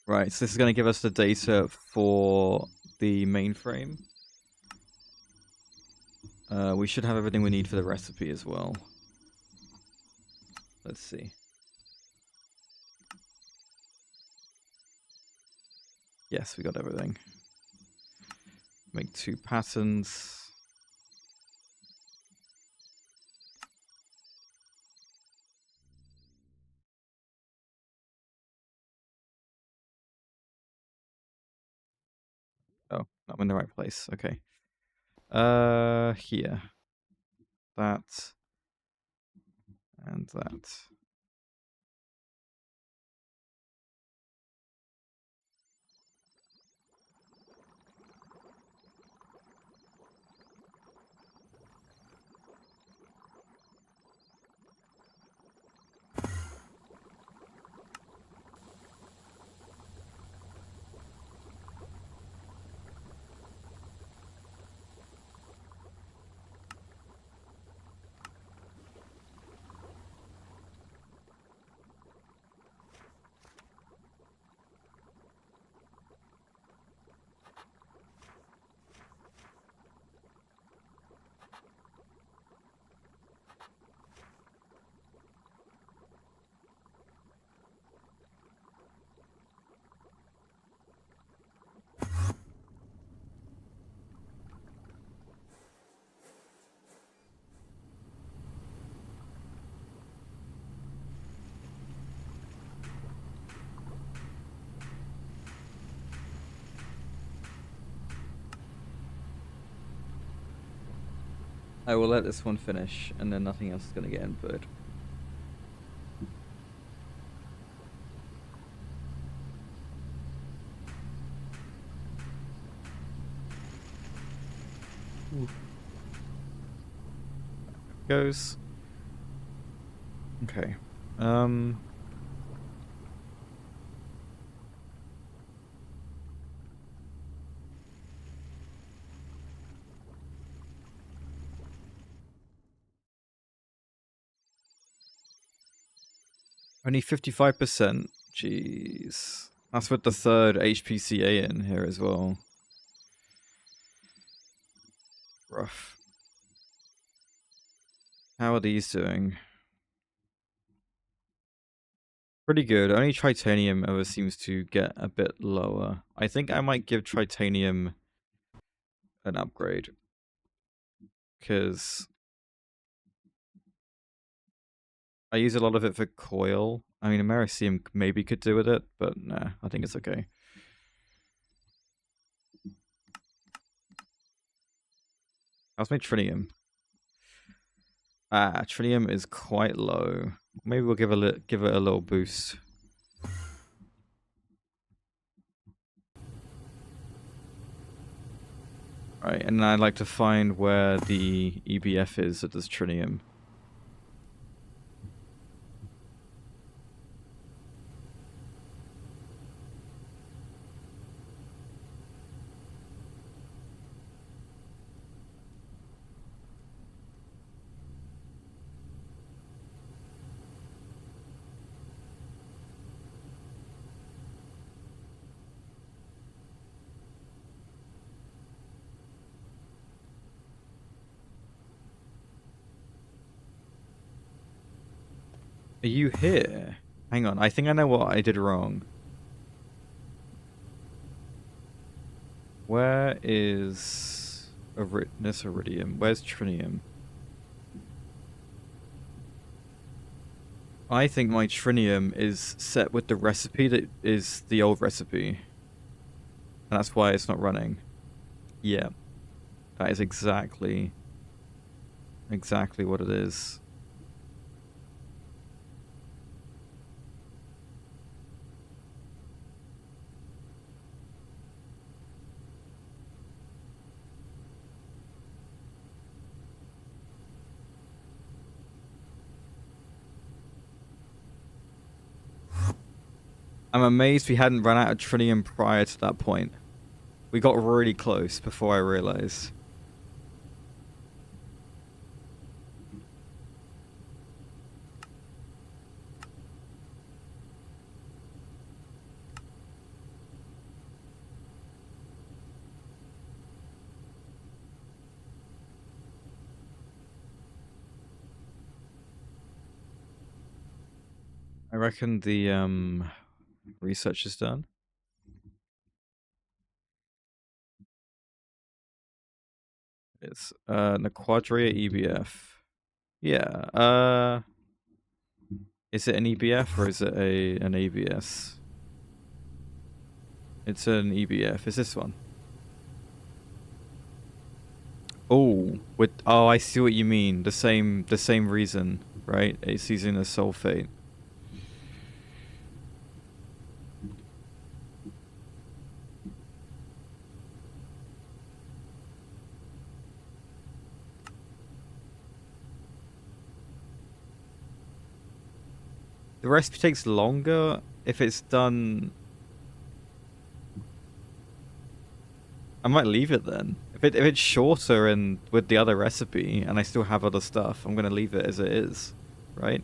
Right, so this is going to give us the data for the mainframe. We should have everything we need for the recipe as well. Let's see. Yes, we got everything. Make 2 patterns. Oh, I'm in the right place. Okay. Here. That. And that. I will let this one finish, and then nothing else is going to get inputted. Goes. Okay. Only 55%. Jeez. That's with the third HPCA in here as well. Rough. How are these doing? Pretty good. Only Tritanium ever seems to get a bit lower. I think I might give Tritanium an upgrade. Because I use a lot of it for coil. I mean, Americium maybe could do with it, but nah, I think it's okay. How's my tritium? Tritium is quite low. Maybe we'll give it a little boost. Right, and I'd like to find where the EBF is at this tritium. Are you here? Hang on, I think I know what I did wrong. Where is this iridium? Where's tritium? I think my tritium is set with the recipe that is the old recipe. And that's why it's not running. Yeah. That is exactly what it is. I'm amazed we hadn't run out of tritium prior to that point. We got really close before I realized. I reckon the research is done. It's Nequadria EBF. Yeah. Is it an EBF or is it an ABS? It's an EBF. Is this one? Oh, I see what you mean. The same reason, right? It's using a sulfate. The recipe takes longer if it's done. I might leave it then. If it's shorter and with the other recipe and I still have other stuff, I'm gonna leave it as it is, right?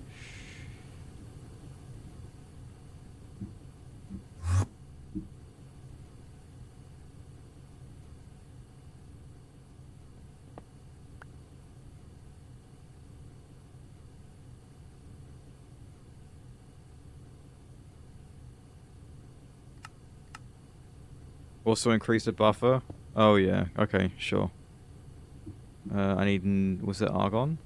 Also increase the buffer. Oh yeah. Okay, sure. I need. Was it argon?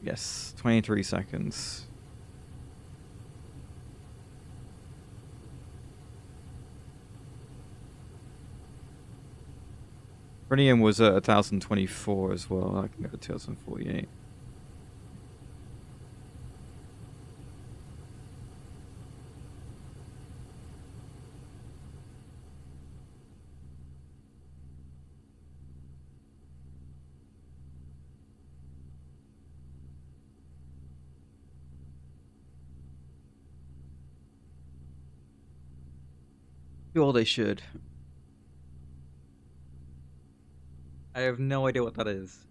Yes. 23 seconds. Rhenium was at 1024 as well. I can go to 2048. Sure, they should. I have no idea what that is.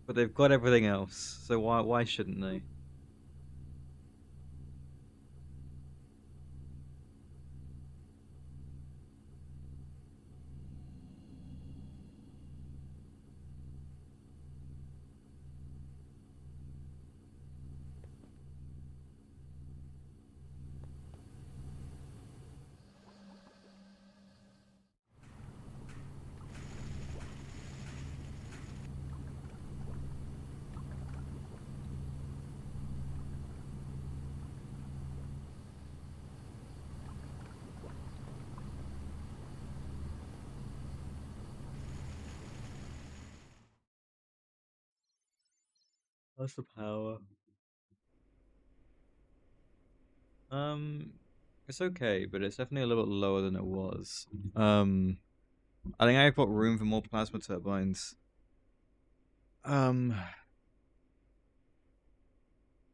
But they've got everything else, so why shouldn't they? That's the power. It's okay, but it's definitely a little bit lower than it was. I think I've got room for more plasma turbines. Um,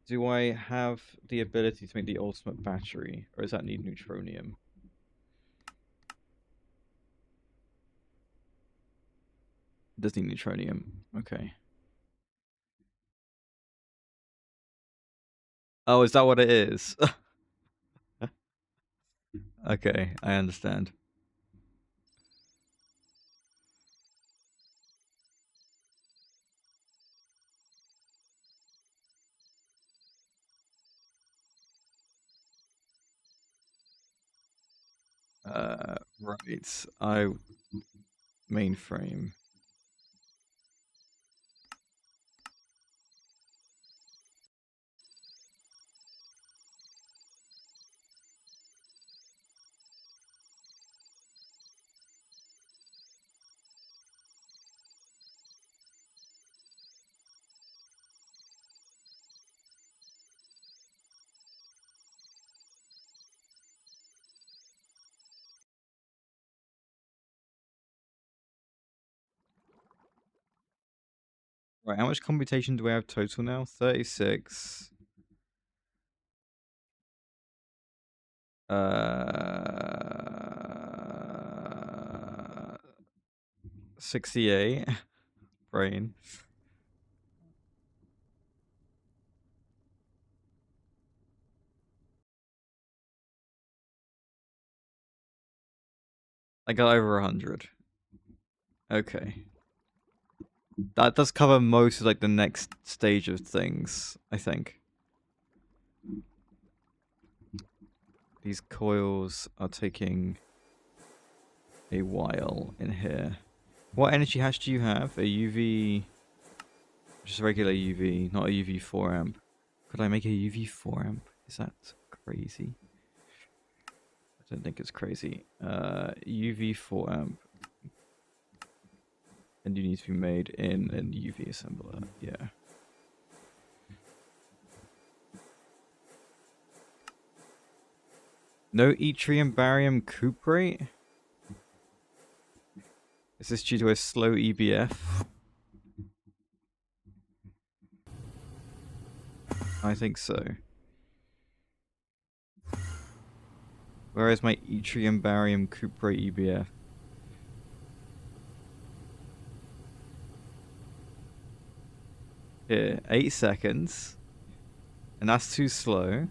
do I have the ability to make the ultimate battery, or does that need neutronium? It does need neutronium. Okay. Oh, is that what it is? Okay, I understand. Right. Mainframe. Right, how much computation do we have total now? 36. 68. Brain. I got over 100. Okay. That does cover most of like the next stage of things, I think. These coils are taking a while in here. What energy hash do you have? A UV, just a regular UV, not a UV 4 amp. Could I make a UV 4 amp? Is that crazy? I don't think it's crazy. UV 4 amp. And you need to be made in an UV assembler. Yeah. No yttrium barium cuprate? Is this due to a slow EBF? I think so. Where is my yttrium barium cuprate EBF? Here, 8 seconds. And that's too slow.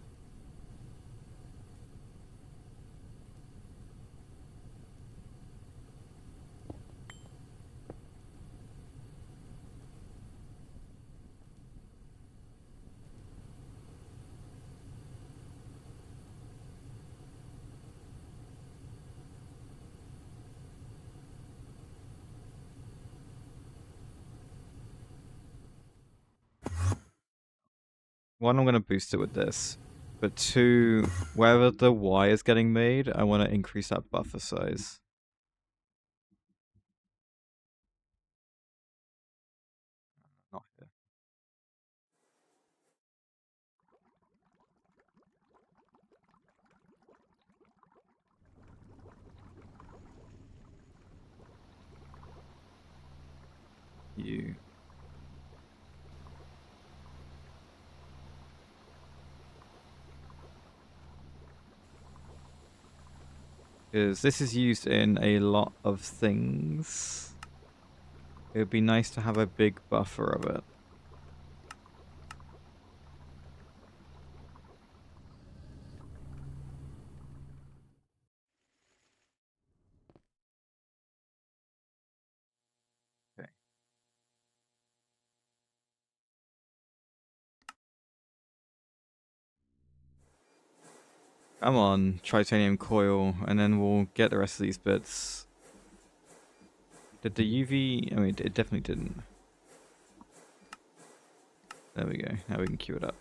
One, I'm going to boost it with this. But two, wherever the Y is getting made, I want to increase that buffer size. Not here. You. Because this is used in a lot of things. It would be nice to have a big buffer of it. Okay. Come on, titanium coil, and then we'll get the rest of these bits. Did the UV... I mean, it definitely didn't. There we go. Now we can queue it up.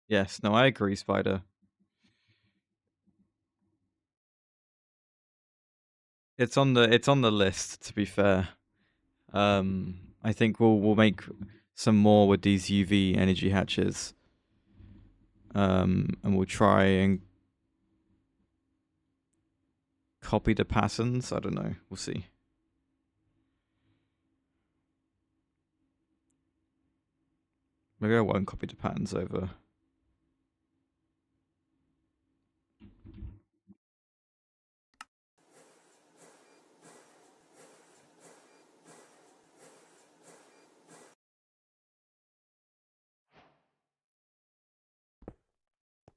Yes, no, I agree, Spider. It's on the list, to be fair. I think we'll make some more with these UV energy hatches. And we'll try and copy the patterns. I don't know. We'll see. Maybe I won't copy the patterns over.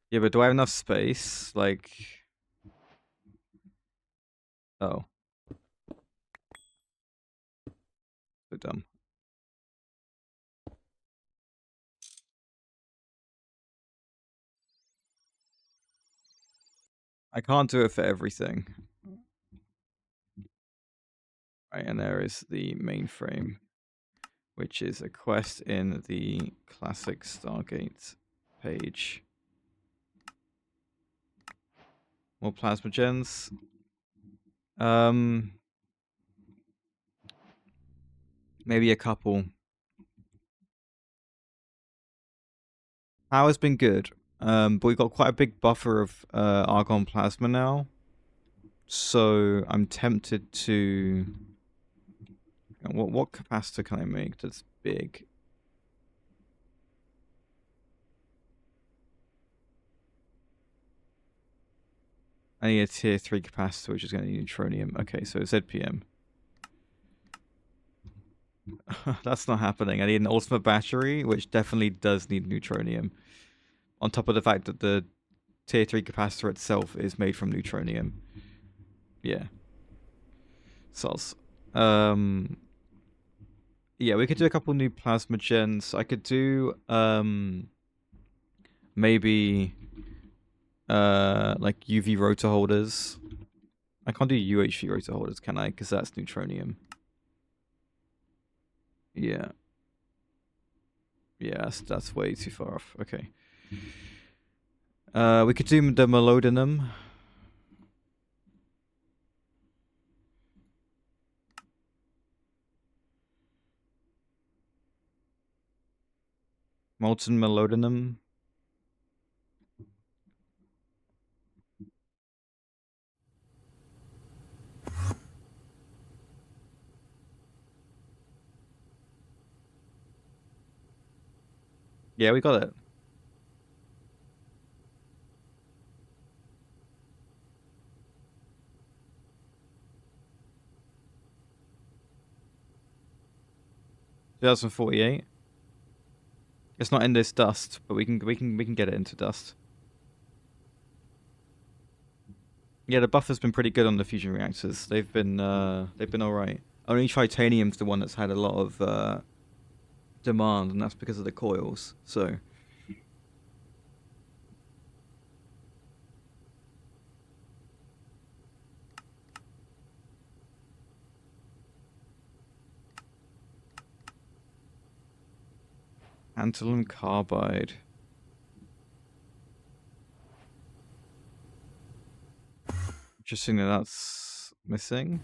Yeah, but do I have enough space? Like, oh, so dumb. I can't do it for everything. Right, and there is the mainframe, which is a quest in the classic Stargate page. More plasma gens. Maybe a couple. Power's been good. But we've got quite a big buffer of argon plasma now. So I'm tempted to. What capacitor can I make that's big? I need a tier 3 capacitor, which is going to need neutronium. Okay, so ZPM. That's not happening. I need an ultimate battery, which definitely does need neutronium. On top of the fact that the tier 3 capacitor itself is made from neutronium. Yeah. Soz. Yeah, we could do a couple new plasma gens. I could do maybe like UV rotor holders. I can't do UHV rotor holders, can I? Because that's neutronium. Yeah. Yeah, that's way too far off. Okay. We could do the molybdenum. Molten molybdenum. Yeah, we got it. $2048. It's not in this dust, but we can get it into dust. Yeah, the buffer's been pretty good on the fusion reactors. They've been all right. Only titanium's the one that's had a lot of demand, and that's because of the coils. So tantalum carbide. Interesting that that's missing.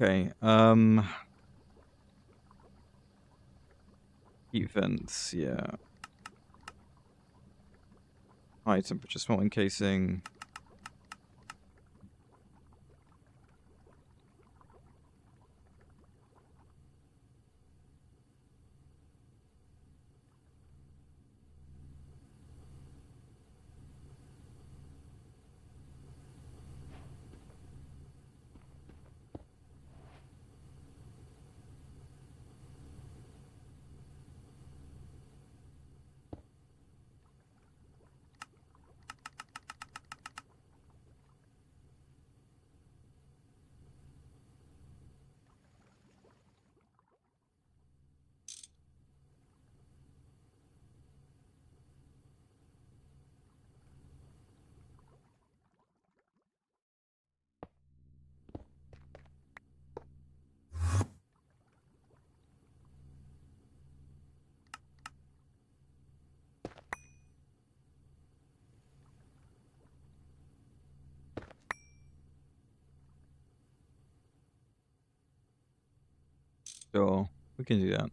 Okay. Heat vents. Yeah. High temperature smelting casing. Sure, we can do that.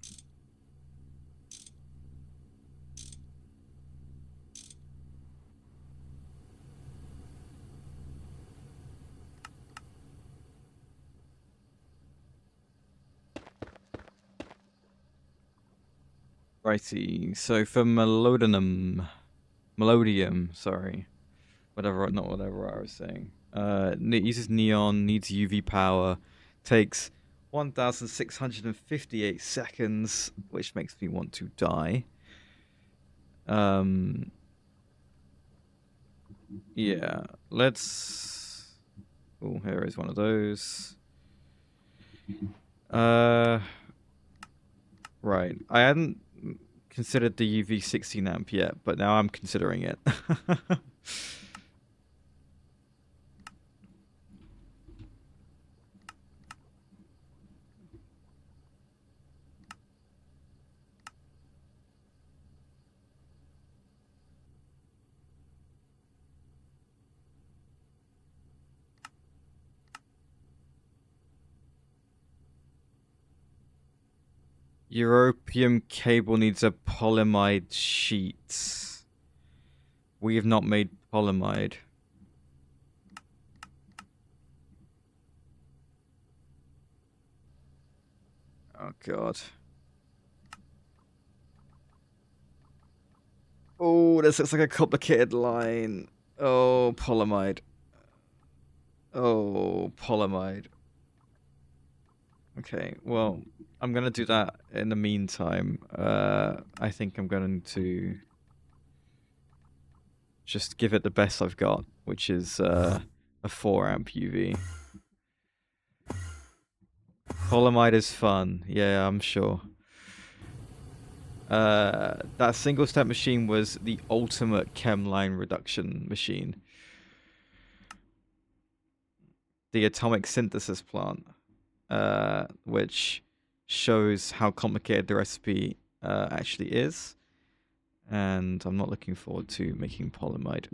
Righty. So for melodium, sorry, not whatever I was saying. It uses neon, needs UV power, takes 1,658 seconds, which makes me want to die. Yeah, let's. Oh, here is one of those. Right. I hadn't considered the UV 16 amp yet, but now I'm considering it. European cable needs a polyamide sheet. We have not made polyamide. Oh god. Oh, this looks like a complicated line. Oh, polyamide. Oh, polyamide. Okay, well, I'm gonna do that in the meantime. I think I'm going to just give it the best I've got, which is a 4 amp UV. Polyamide is fun. Yeah, I'm sure. That single step machine was the ultimate chem line reduction machine. The atomic synthesis plant, which shows how complicated the recipe actually is. And I'm not looking forward to making polyamide.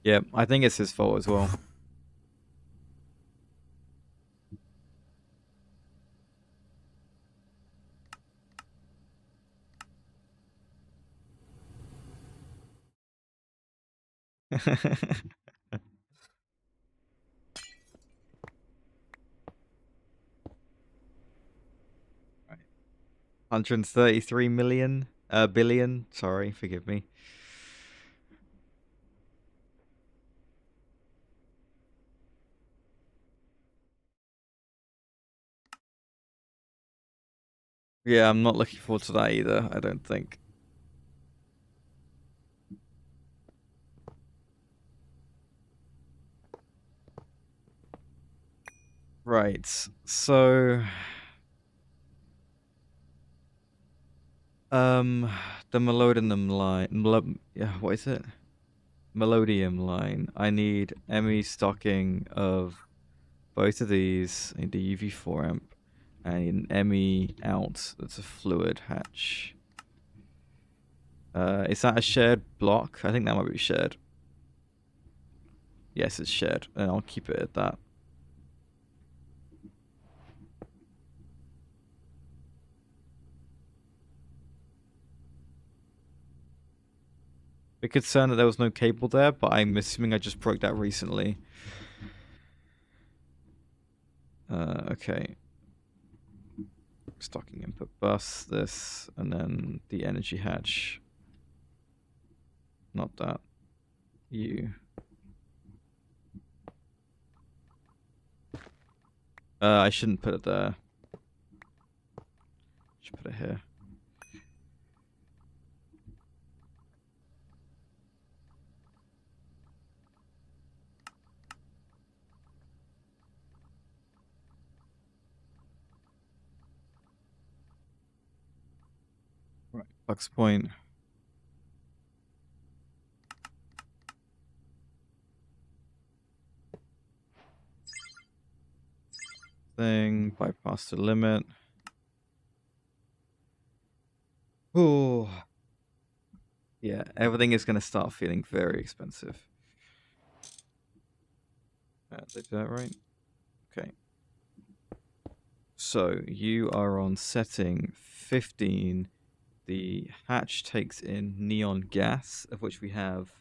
Yeah, I think it's his fault as well. Right. 133 million, billion. Sorry, forgive me. Yeah, I'm not looking forward to that either, I don't think. Right, so... the melodium line... yeah, what is it? Melodium line. I need ME stocking of both of these. I need the UV4 amp. I need an ME out that's a fluid hatch. Is that a shared block? I think that might be shared. Yes, it's shared, and I'll keep it at that. Bit concerned that there was no cable there, but I'm assuming I just broke that recently. Okay. Stocking input bus, this, and then the energy hatch. Not that. You. I shouldn't put it there. Should put it here. Right. Flux point. Thing. Bypass the limit. Oh, Yeah, everything is going to start feeling very expensive. Did I do that right? Okay. So you are on setting 15. The hatch takes in neon gas, of which we have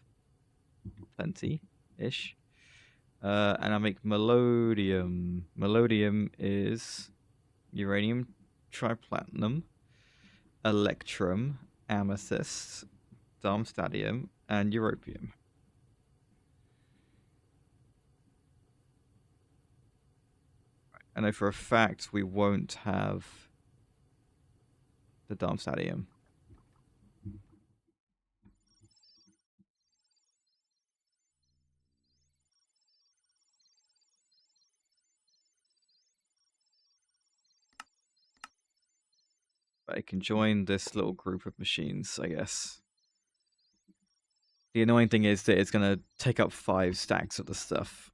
plenty-ish. And I make melodium. Melodium is uranium triplatinum, electrum, amethyst, darmstadium, and europium. I know for a fact we won't have the darmstadium. But I can join this little group of machines, I guess. The annoying thing is that it's going to take up 5 stacks of the stuff.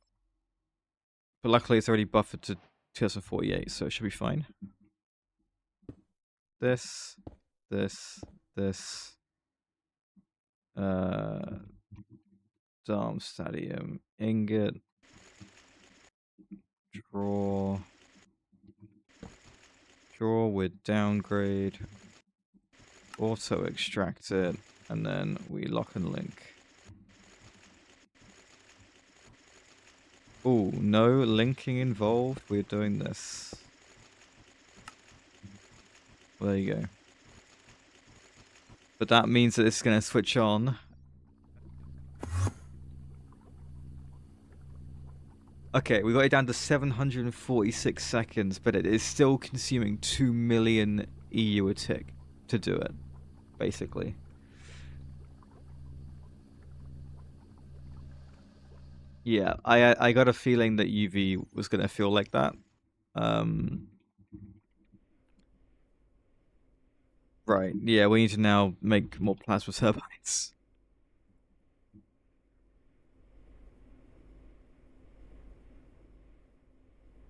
But luckily it's already buffered to 2048, so it should be fine. This, this, this. Darmstadium ingot. Draw with downgrade. Auto extract it, and then we lock and link. Oh, no linking involved. We're doing this. Well, there you go. But that means that it's going to switch on. Okay, we got it down to 746 seconds, but it is still consuming 2 million EU a tick to do it, basically. Yeah, I got a feeling that UV was going to feel like that. Right, yeah, we need to now make more plasma turbines.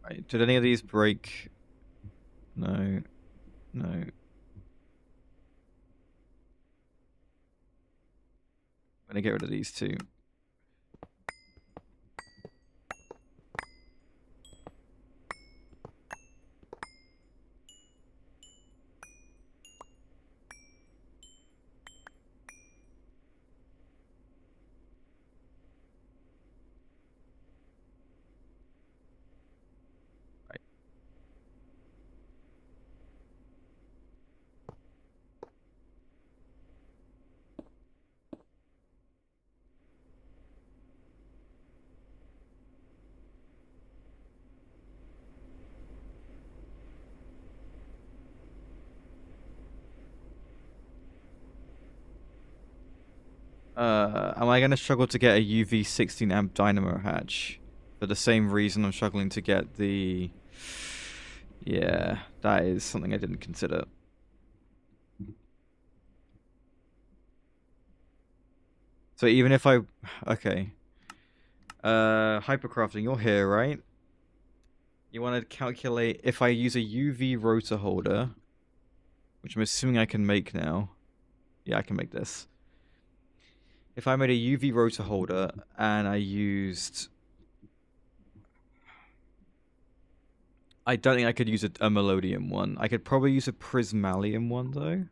Right, did any of these break? No, no. I'm gonna get rid of these two. Right. Am I gonna struggle to get a UV 16 amp dynamo hatch? For the same reason I'm struggling to get the... Yeah, that is something I didn't consider. So even if I... Okay. Hypercrafting, you're here, right? You want to calculate if I use a UV rotor holder, which I'm assuming I can make now. Yeah, I can make this. If I made a UV rotor holder and I used... I don't think I could use a melodium one. I could probably use a prismalium one, though.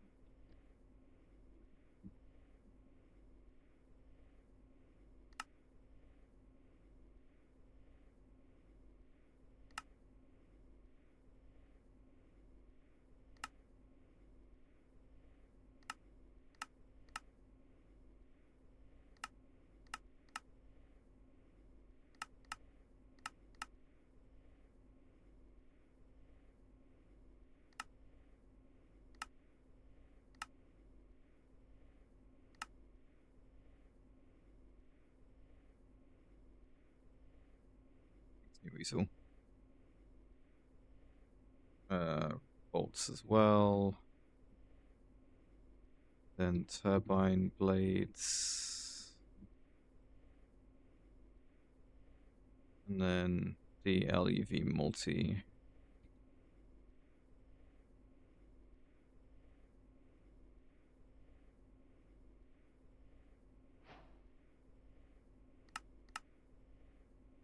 Weasel. Bolts as well. Then turbine blades. And then the LUV multi.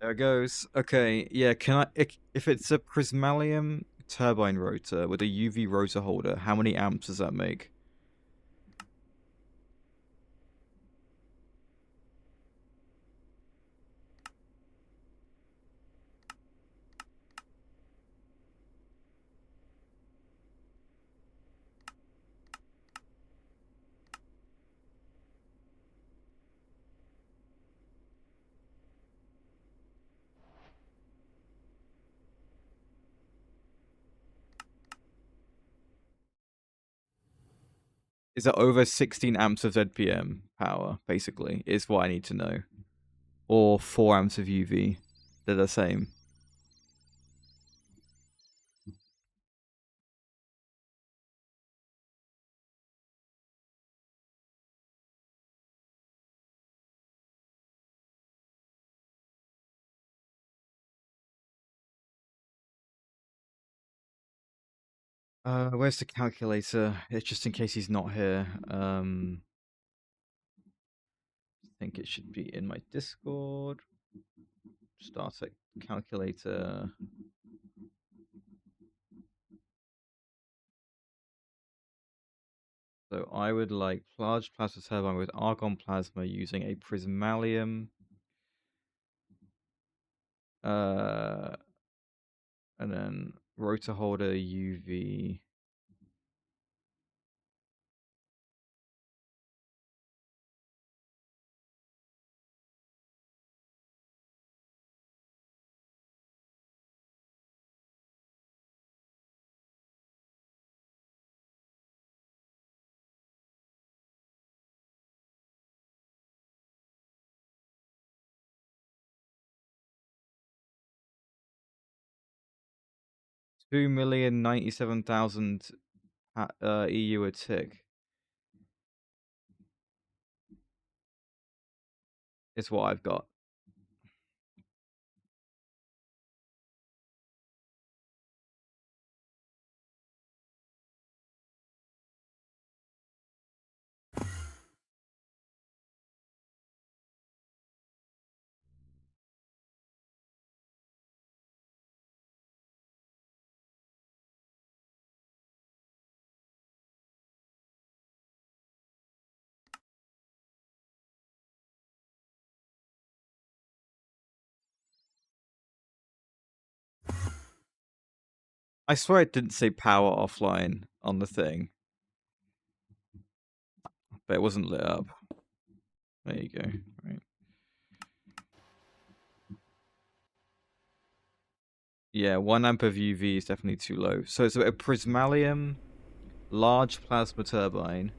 There it goes. Okay, yeah, can if it's a prismalium turbine rotor with a UV rotor holder, how many amps does that make? Is it over 16 amps of ZPM power, basically, is what I need to know. Or 4 amps of UV. They're the same. Where's the calculator? It's just in case he's not here. I think it should be in my Discord. Start a calculator. So I would like large plasma turbine with argon plasma using a prismalium. And then rotor holder UV. $2,097,000 EU a tick is what I've got. I swear it didn't say power offline on the thing, but it wasn't lit up. There you go. Right. Yeah, 1 amp of UV is definitely too low. So it's a prismalium large plasma turbine.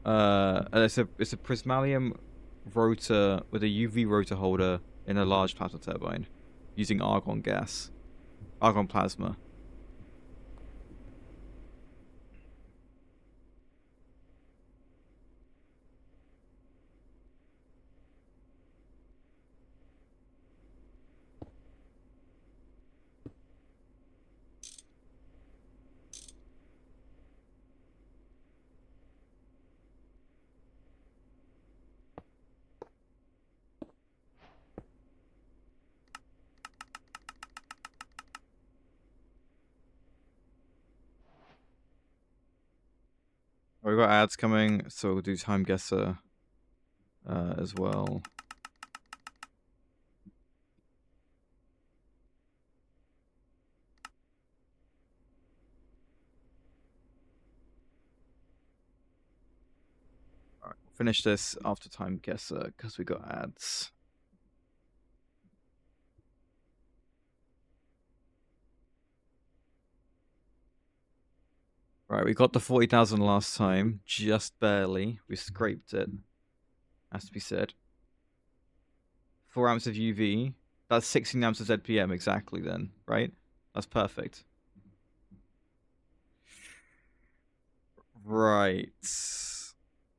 It's a prismalium rotor with a UV rotor holder in a large plasma turbine using argon gas, argon plasma. Oh, we've got ads coming, so we'll do time guesser as well. All right, we'll finish this after time guesser because we got ads. Right, we got the 40,000 last time, just barely. We scraped it, has to be said. 4 amps of UV. That's 16 amps of ZPM exactly then, right? That's perfect. Right.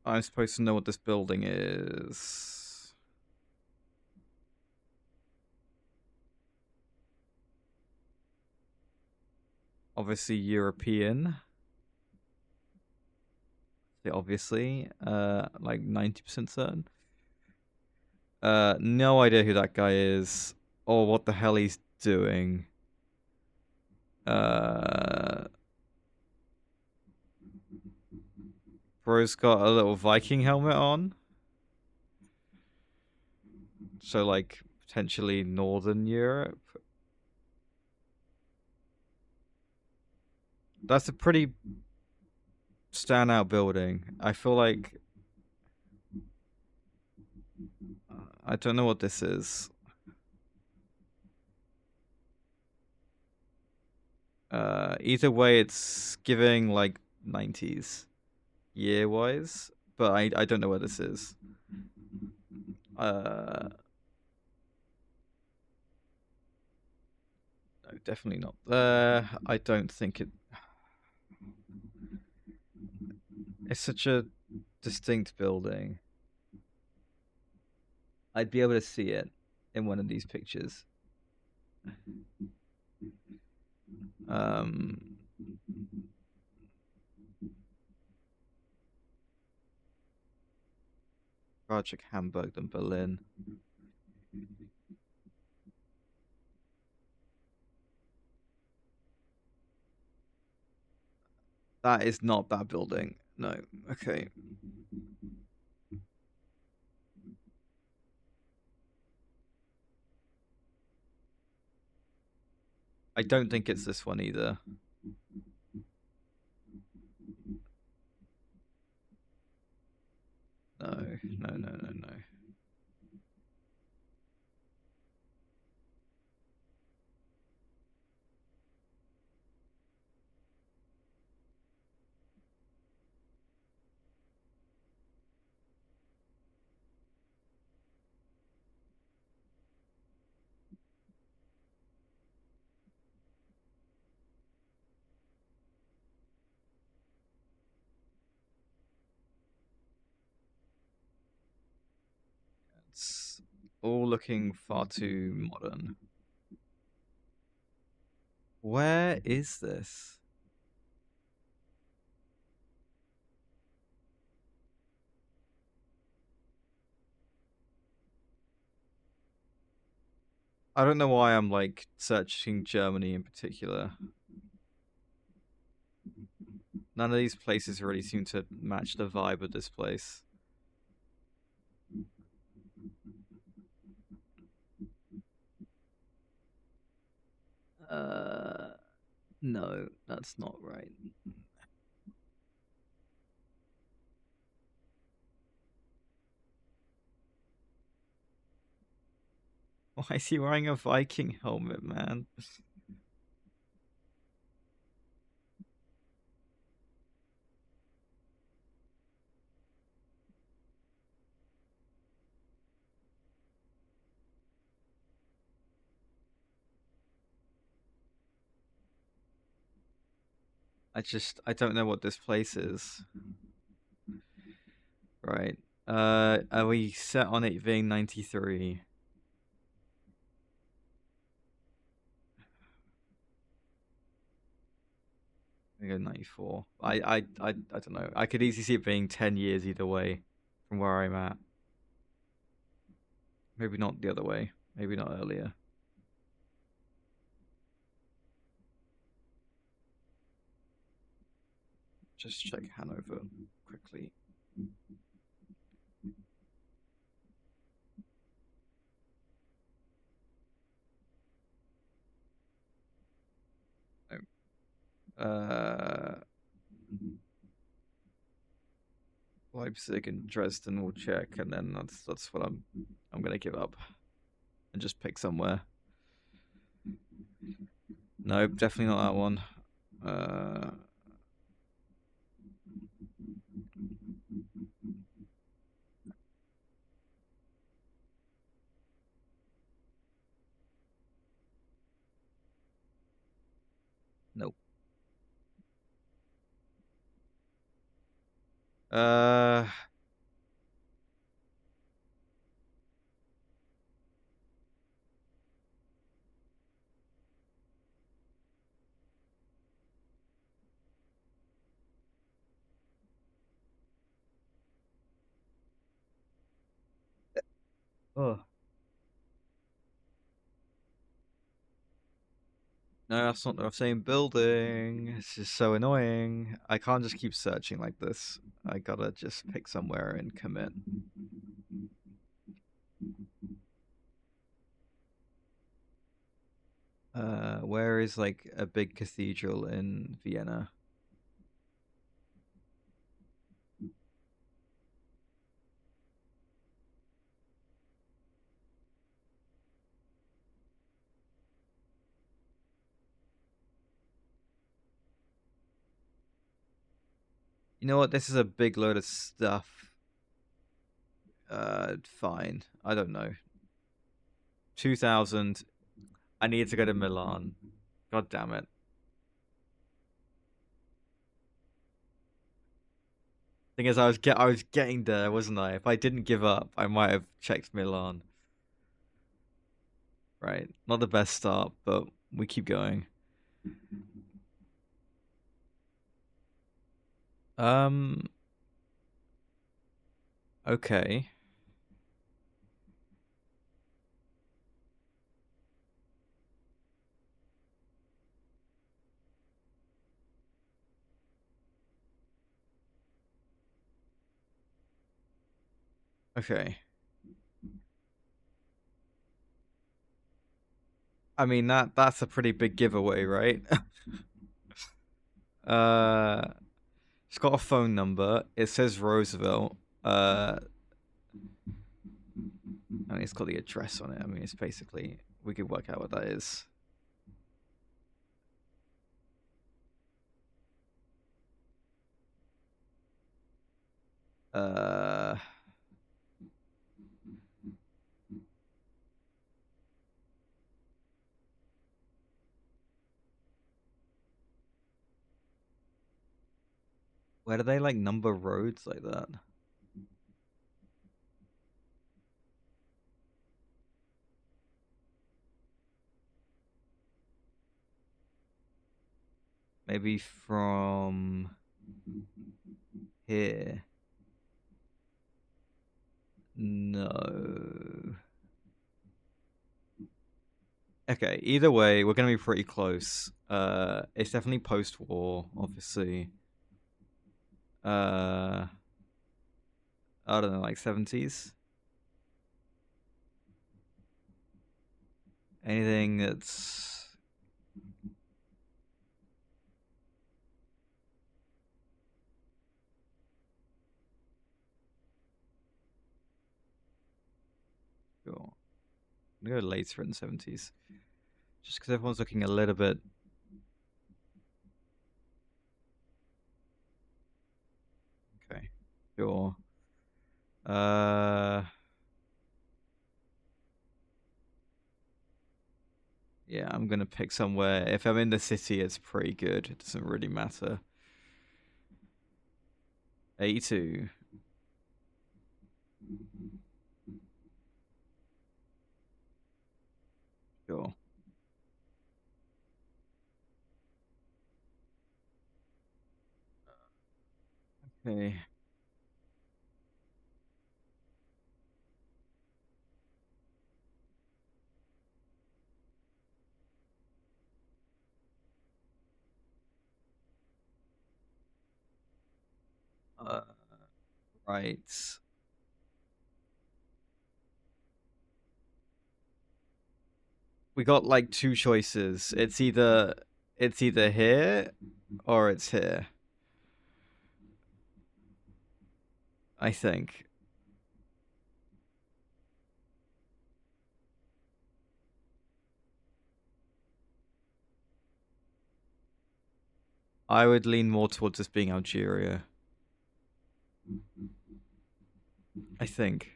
I'm supposed to know what this building is. Obviously European. Obviously, like 90% certain. No idea who that guy is or what the hell he's doing. Bro's got a little Viking helmet on. So, like, potentially Northern Europe. That's a pretty standout building. I feel like... I don't know what this is. Either way, it's giving, like, 90s year-wise. But I don't know where this is. No, definitely not there. I don't think it... It's such a distinct building. I'd be able to see it in one of these pictures. Project Hamburg than Berlin. That is not that building. No. Okay. I don't think it's this one either. No. It's all looking far too modern. Where is this? I don't know why I'm like searching Germany in particular. None of these places really seem to match the vibe of this place. No, that's not right. Why is he wearing a Viking helmet, man? I don't know what this place is. Right. Are we set on it being 93? I go 94. I don't know. I could easily see it being 10 years either way from where I'm at. Maybe not the other way. Maybe not earlier. Just check Hanover quickly. No. Leipzig and Dresden will check, and then that's what I'm gonna give up and just pick somewhere. Nope, definitely not that one. Nope. Uh, Oh. No, that's not the same building. It's just so annoying. I can't just keep searching like this. I gotta just pick somewhere and commit. Where is like a big cathedral in Vienna? You know what? This is a big load of stuff. Fine. I don't know. 2000. I need to go to Milan. God damn it. Thing is, I was getting there, wasn't I? If I didn't give up, I might have checked Milan. Right. Not the best start, but we keep going. Um. Okay. Okay. I mean that's a pretty big giveaway, right? uh, it's got a phone number. It says Roosevelt. I mean, it's got the address on it. I mean, it's basically we could work out what that is. Uh, where do they like number roads like that? Maybe from here. No. Okay, either way, we're gonna be pretty close. It's definitely post-war, obviously. Uh, I don't know, like 70s. Anything that's sure. I'm gonna go later in the 70s. Just because everyone's looking a little bit. Okay, sure. Uh, yeah, I'm gonna pick somewhere. If I'm in the city, it's pretty good. It doesn't really matter. 82. Sure. Okay. Uh, right. We got like two choices. It's either here or it's here. I think. I would lean more towards this being Algeria. I think.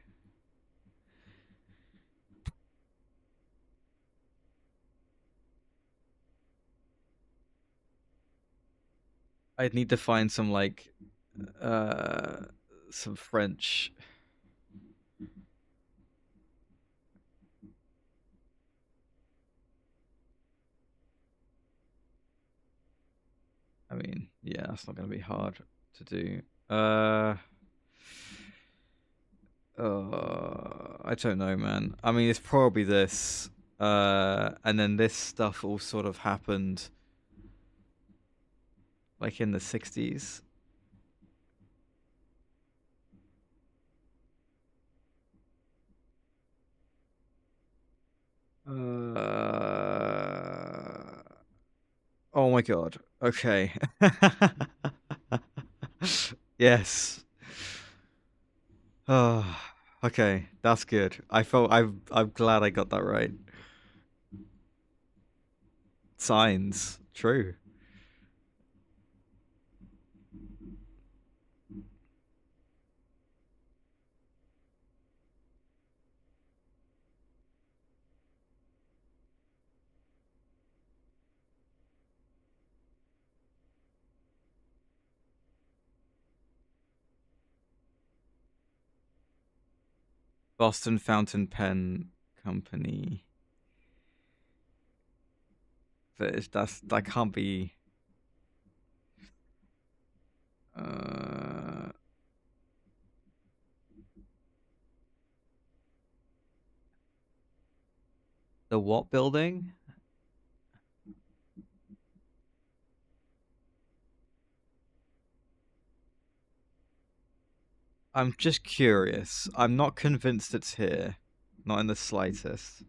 I'd need to find uh some French. I mean, yeah, that's not gonna be hard to do. I don't know, man. I mean, it's probably this. And then this stuff all sort of happened like in the 60s. Oh my god. Okay. Yes. Oh, okay. That's good. I'm glad I got that right. Signs. True. Boston Fountain Pen Company. That can't be. Uh, the what building? I'm just curious. I'm not convinced it's here. Not in the slightest.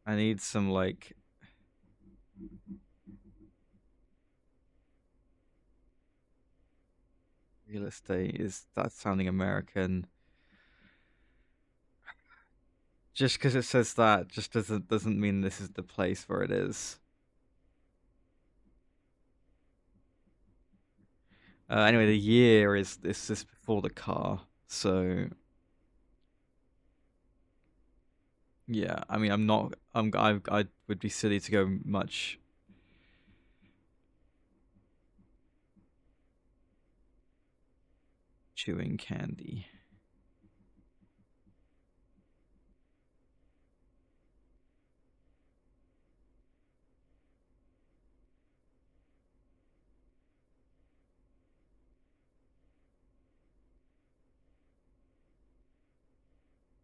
I need some like real estate. Is that sounding American? Just because it says that just doesn't mean this is the place where it is. Anyway, the year is this is before the car, so yeah. I mean, I'm not. I would be silly to go much. Chewing candy.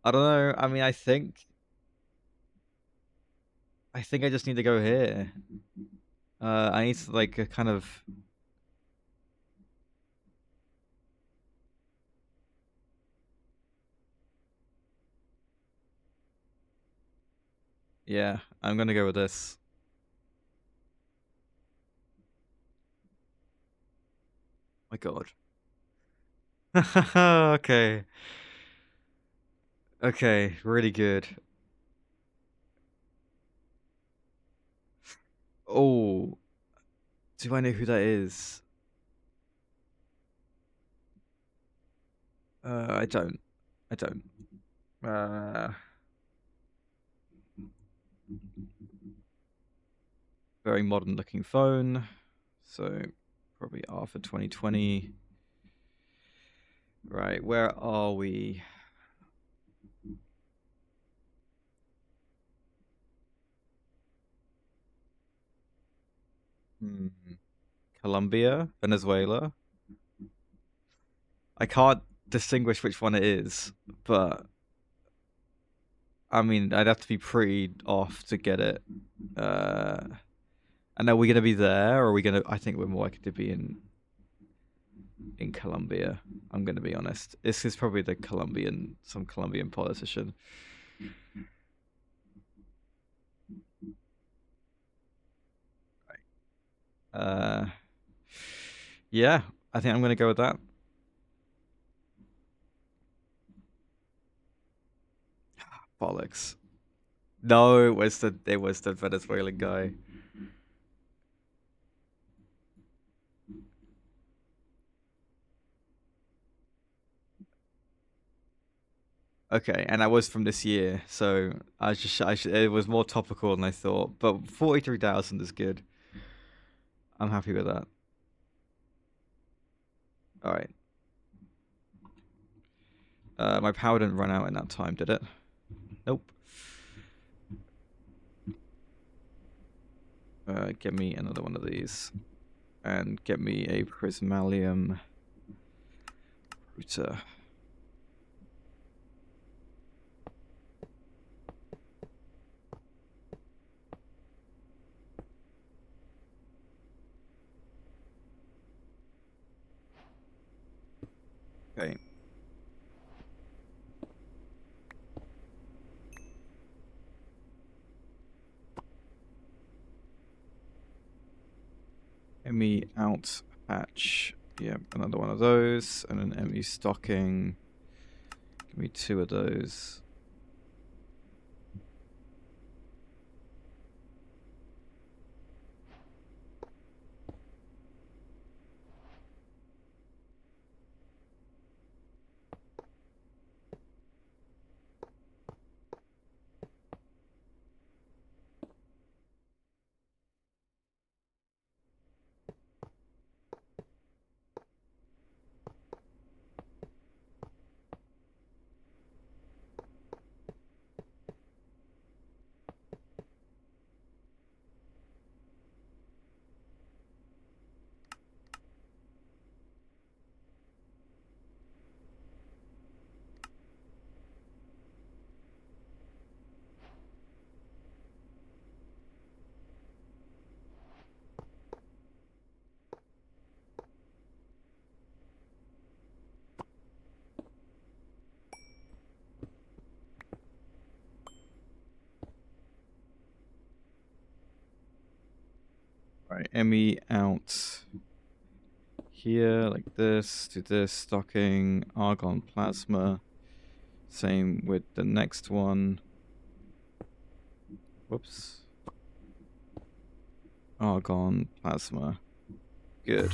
I don't know. I mean, I think I just need to go here. I need to like a kind of yeah. I'm gonna go with this. My God. Okay. Okay. Really good. Oh, do I know who that is? I don't. I don't. Uh, very modern looking phone. So probably R for 2020. Right, where are we? Hmm. Colombia, Venezuela. I can't distinguish which one it is, but I mean, I'd have to be pretty off to get it. Uh, and are we gonna be there, or are we gonna? I think we're more likely to be in Colombia. I'm gonna be honest. This is probably some Colombian politician. Uh, yeah, I think I'm gonna go with that. Bollocks. No, it was the Venezuelan guy. Okay, and that was from this year, so it was more topical than I thought. But 43,000 is good. I'm happy with that. All right. My power didn't run out in that time, did it? Nope. Get me another one of these. And get me a prismalium router. Okay. ME out patch. Yeah, another one of those. And an ME stocking. Give me 2 of those. Right, ME out here, like this, to this, stocking, argon plasma. Same with the next one. Whoops. Argon plasma. Good.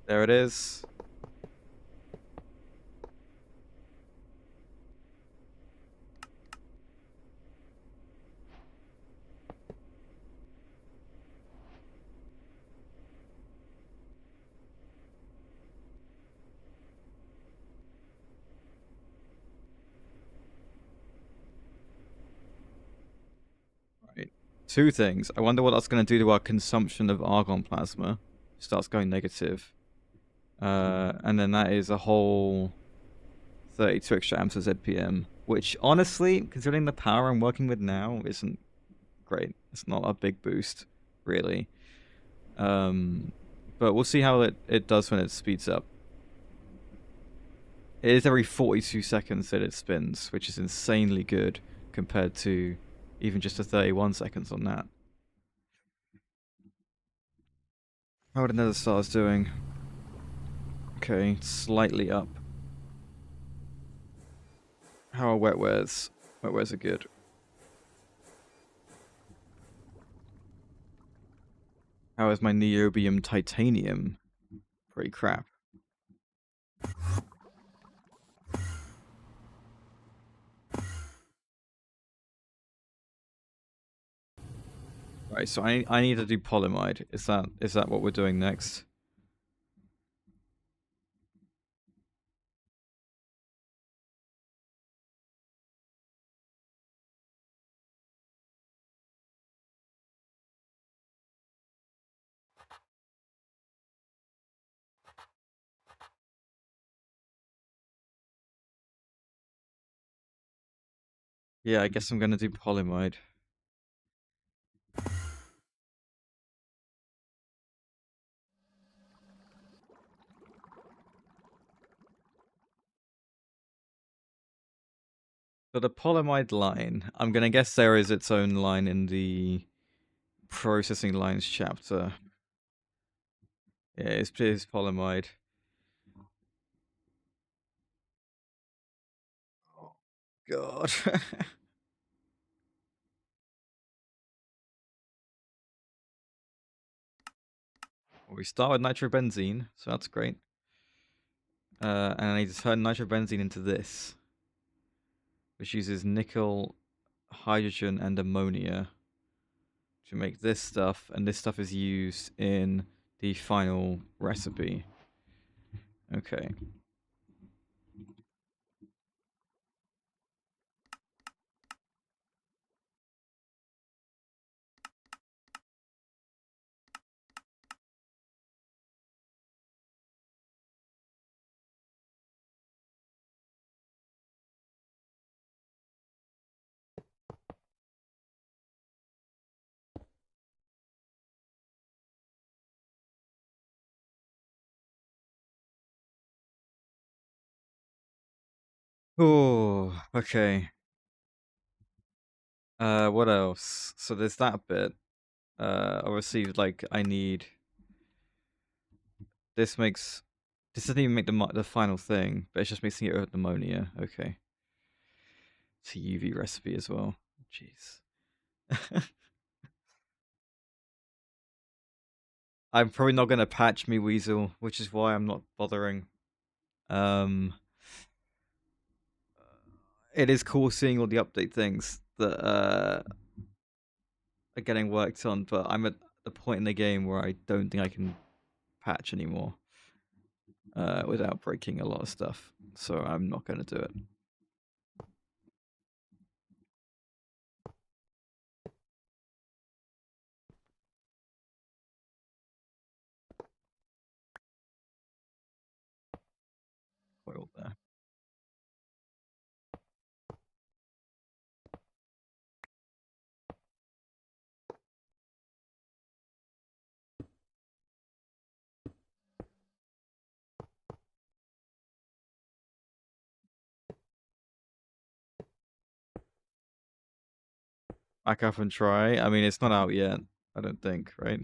There it is. Right. 2 things. I wonder what that's going to do to our consumption of argon plasma. Starts going negative. And then that is a whole 32 extra amps of ZPM, which honestly, considering the power I'm working with now, isn't great. It's not a big boost, really. But we'll see how it does when it speeds up. It is every 42 seconds that it spins, which is insanely good compared to even just a 31 seconds on that. How are the nether stars doing? Okay, slightly up. How are wet wares? Wet wares are good. How is my niobium titanium? Pretty crap. Right, so I need to do polyamide. Is that what we're doing next? Yeah, I guess I'm gonna do polyamide. For the polyamide line, I'm gonna guess there is its own line in the processing lines chapter. Yeah, it's polyamide. Oh God. Well, we start with nitrobenzene, so that's great. And I need to turn nitrobenzene into this. which uses nickel, hydrogen, and ammonia to make this stuff, and this stuff is used in the final recipe. Okay. Oh, okay. What else? So there's that bit. Obviously, like, I need... This doesn't even make the final thing, but it's just mixing it with ammonia. Okay. It's a UV recipe as well. Jeez. I'm probably not gonna patch me Weasel, which is why I'm not bothering. Um, it is cool seeing all the update things that are getting worked on, but I'm at the point in the game where I don't think I can patch anymore without breaking a lot of stuff. So I'm not gonna do it. Oil there. Back up and try. I mean, it's not out yet. I don't think, right?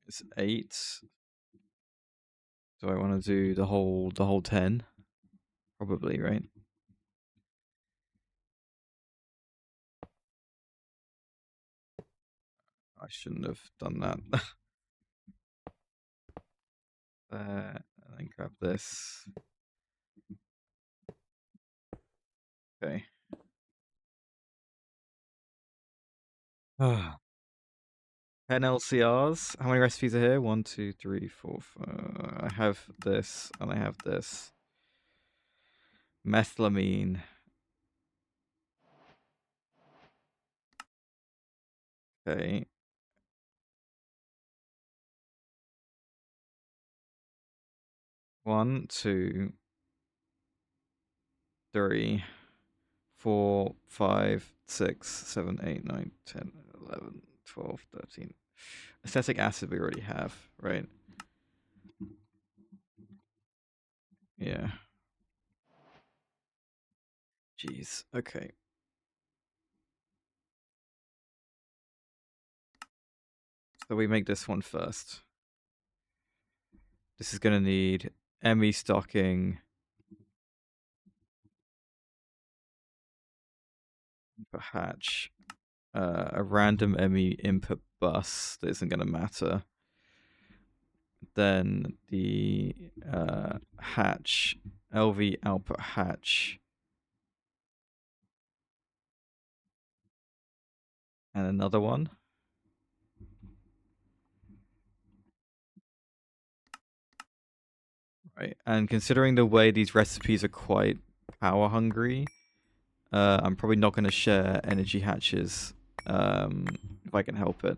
It's 8. Do I want to do the whole 10? Probably, right? I shouldn't have done that. And then grab this. Okay. 10 LCRs. How many recipes are here? 1, 2, 3, 4, 5. I have this, and I have this. Methylamine. Okay. One, 2, 3, 4, 5, 6, 7, 8, 9, 10, 11, 12, 13. Acetic acid we already have, right? Yeah. Jeez. Okay. So we make this one first. This is going to need ME stocking for hatch, a random ME input bus that isn't going to matter. Then the hatch, LV output hatch, and another one. Right, and considering the way these recipes are quite power hungry, I'm probably not going to share energy hatches if I can help it.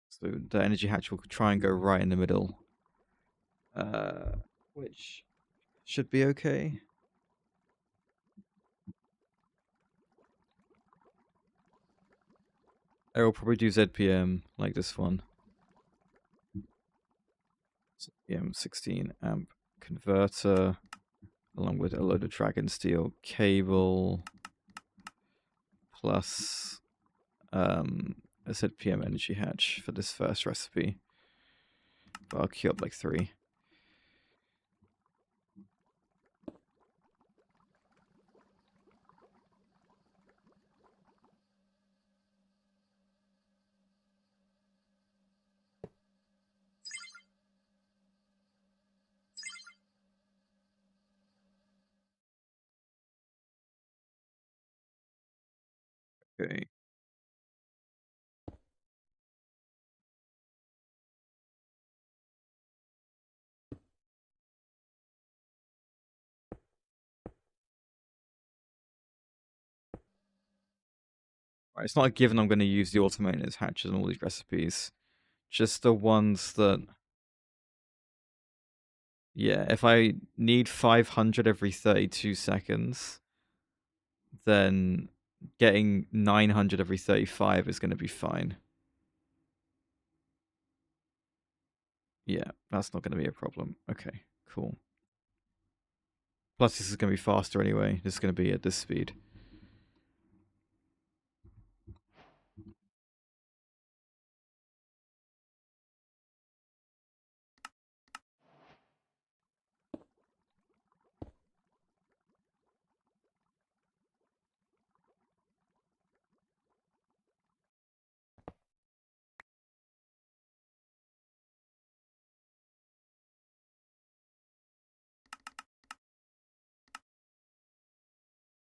So the energy hatch will try and go right in the middle, which should be okay. I will probably do ZPM like this one. ZPM 16 amp converter, along with a load of dragon steel cable, plus a ZPM energy hatch for this first recipe. But I'll queue up like 3. Okay. Right, it's not a given I'm going to use the automated hatches and all these recipes. Just the ones that... Yeah, if I need 500 every 32 seconds, then getting 900 every 35 is going to be fine. Yeah, that's not going to be a problem. Okay, cool. Plus, this is going to be faster anyway. This is going to be at this speed.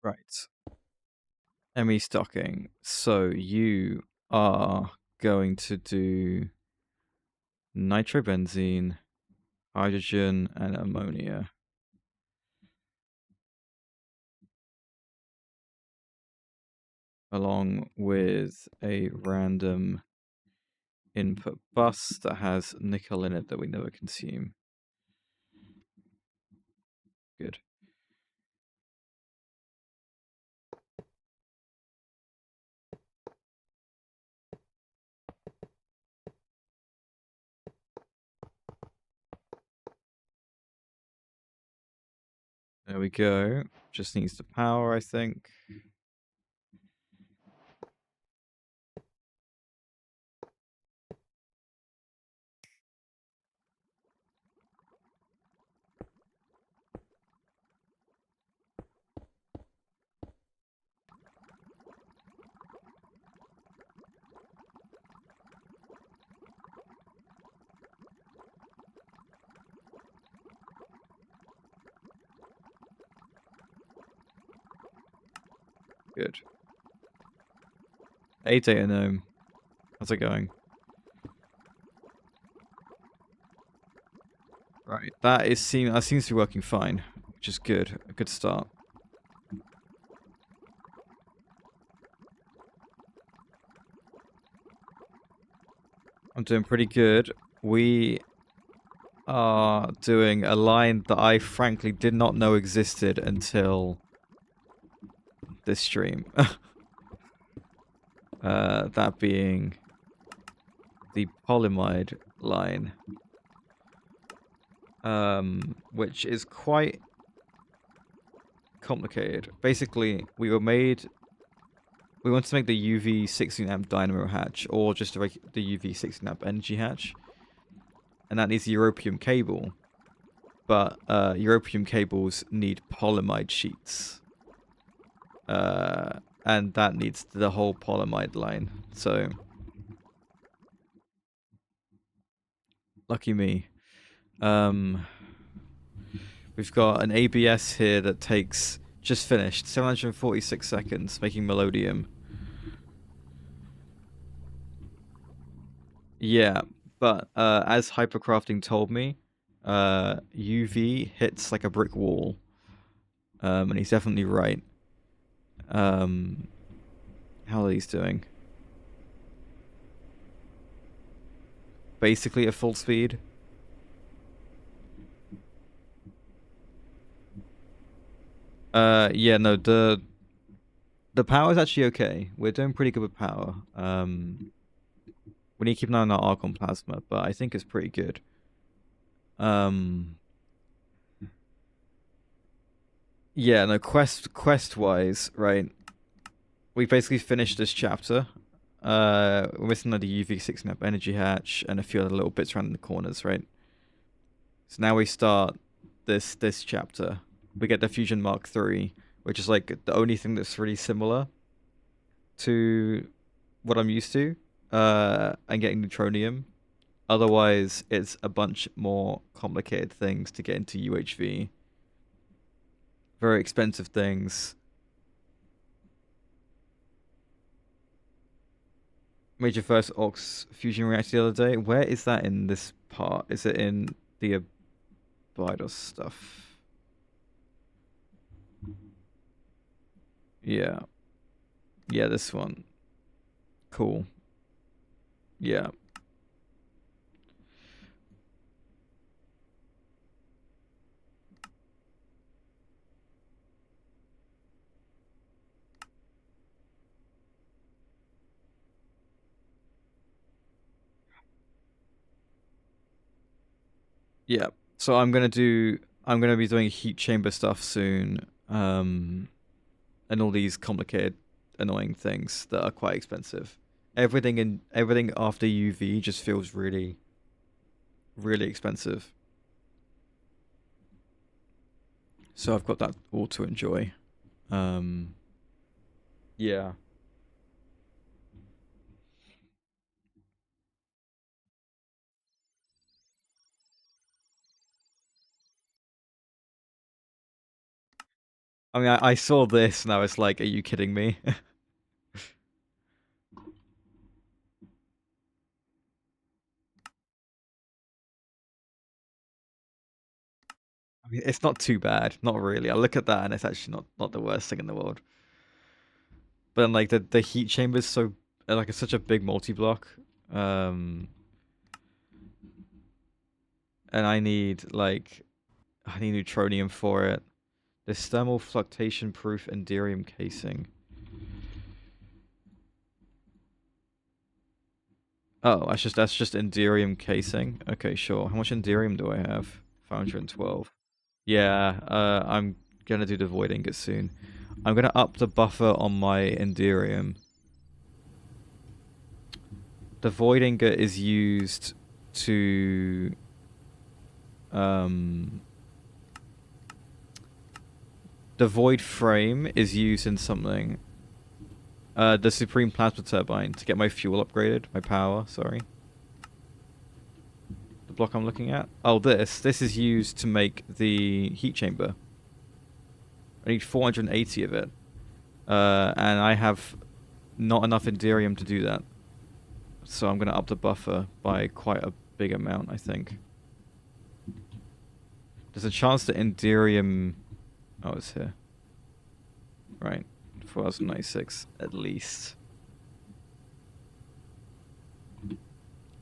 Right. ME stocking. So you are going to do nitrobenzene, hydrogen, and ammonia. Along with a random input bus that has nickel in it that we never consume. Good. There we go. Just needs the power, I think. Good. 8 gnome. How's it going? Right. That seems to be working fine, which is good. A good start. I'm doing pretty good. We are doing a line that I frankly did not know existed until this stream. That being the polyamide line, which is quite complicated. Basically, we wanted to make the UV 16 amp dynamo hatch, or just the UV 16 amp energy hatch, and that needs a europium cable. But europium cables need polyamide sheets, and that needs the whole polyamide line. So, lucky me. We've got an ABS here that takes, just finished, 746 seconds, making melodium. Yeah, but as Hypercrafting told me, UV hits like a brick wall. And he's definitely right. How are these doing? Basically at full speed. Yeah, no, the power is actually okay. We're doing pretty good with power. We need to keep an eye on our Archon plasma, but I think it's pretty good. Yeah, no, quest wise, right? We basically finished this chapter. We're missing the UV 6 map energy hatch and a few other little bits around in the corners, right? So now we start this chapter. We get the Fusion Mark III, which is like the only thing that's really similar to what I'm used to, and getting neutronium. Otherwise, it's a bunch more complicated things to get into UHV. Very expensive things. Made your first Ox fusion reactor the other day. Where is that in this part? Is it in the Abydos stuff? Yeah. Yeah, this one. Cool. Yeah. Yeah. So I'm gonna be doing heat chamber stuff soon. And all these complicated, annoying things that are quite expensive. Everything after UV just feels really, really expensive. So I've got that all to enjoy. Yeah. I mean, I saw this and I was like, "Are you kidding me?" I mean, it's not too bad, not really. I look at that and it's actually not the worst thing in the world. But then, like the heat chamber is so like it's such a big multi-block, um, and I need neutronium for it. This thermal fluctuation proof enderium casing. Oh, that's just enderium casing. Okay, sure. How much enderium do I have? 512. Yeah, I'm gonna do the void ingot soon. I'm gonna up the buffer on my enderium. The void ingot is used to um the void frame is used in something. The supreme plasma turbine to get my fuel upgraded, my power, sorry. The block I'm looking at. Oh, this is used to make the heat chamber. I need 480 of it. And I have not enough enderium to do that. So I'm going to up the buffer by quite a big amount, I think. There's a chance that enderium... Oh, it's here. Right. 4096, at least.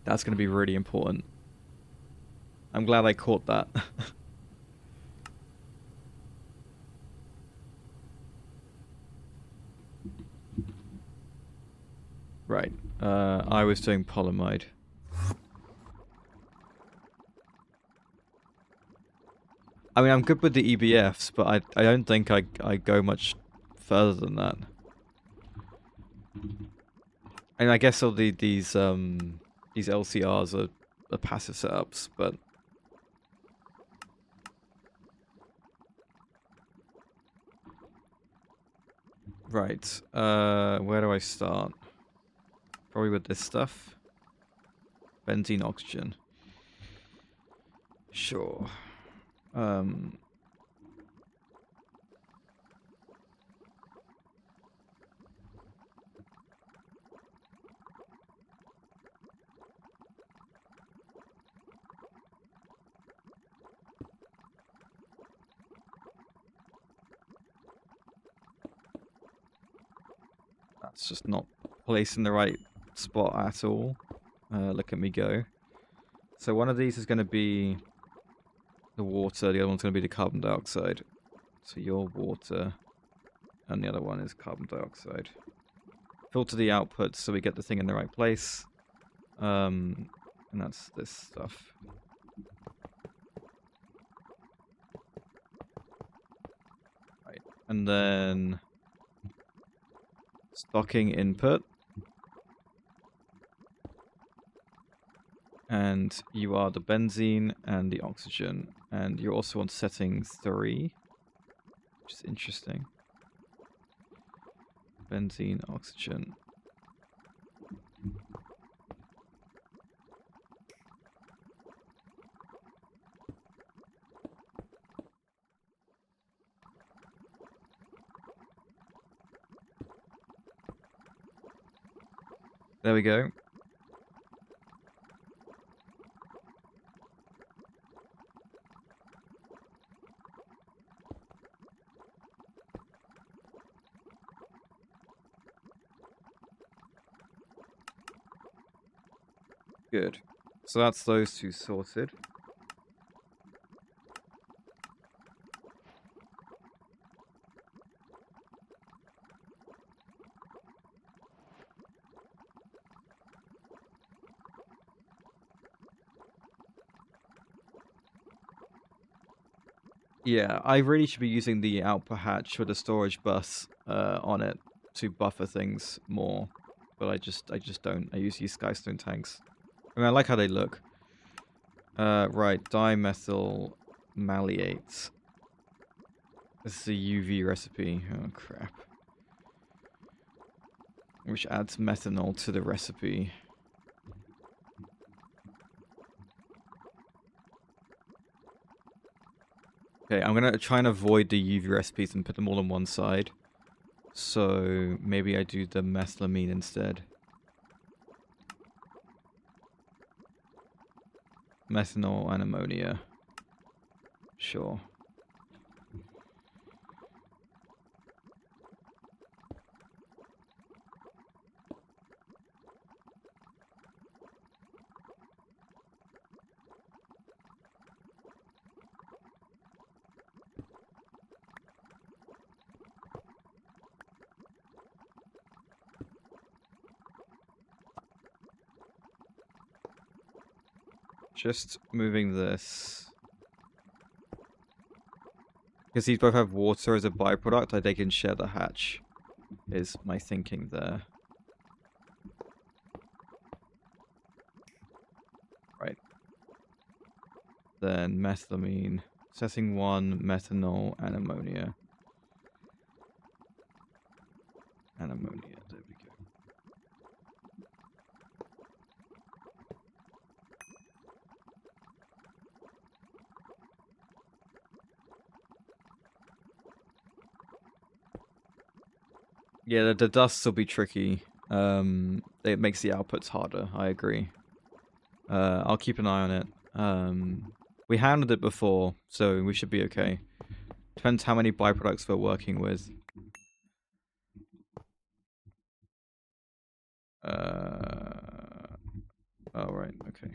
That's going to be really important. I'm glad I caught that. Right. I was doing polyamide. I mean, I'm good with the EBFs, but I don't think I go much further than that. And I guess all these LCRs are passive setups, but right. Where do I start? Probably with this stuff. Benzene, oxygen. Sure. That's just not placed in the right spot at all. Look at me go. So one of these is going to be the water, the other one's going to be the carbon dioxide. So your water, and the other one is carbon dioxide. Filter the output so we get the thing in the right place. And that's this stuff. Right. And then stocking input. And you are the benzene and the oxygen. And you're also on setting 3, which is interesting. Benzene, oxygen. There we go. Good. So that's those two sorted. Yeah, I really should be using the output hatch with the storage bus on it to buffer things more, but I just don't. I use these Skystone tanks. I mean, I like how they look. Right, dimethyl malleate. This is a UV recipe. Oh crap. Which adds methanol to the recipe. Okay, I'm gonna try and avoid the UV recipes and put them all on one side. So maybe I do the methylamine instead. Methanol and ammonia. Sure. Just moving this. Because these both have water as a byproduct, they can share the hatch, is my thinking there. Right. Then methylamine. Setting 1, methanol, and ammonia. And ammonia, there we go. Yeah, the dusts will be tricky. It makes the outputs harder, I agree. I'll keep an eye on it. We handled it before, so we should be okay. Depends how many byproducts we're working with. Oh, right, okay.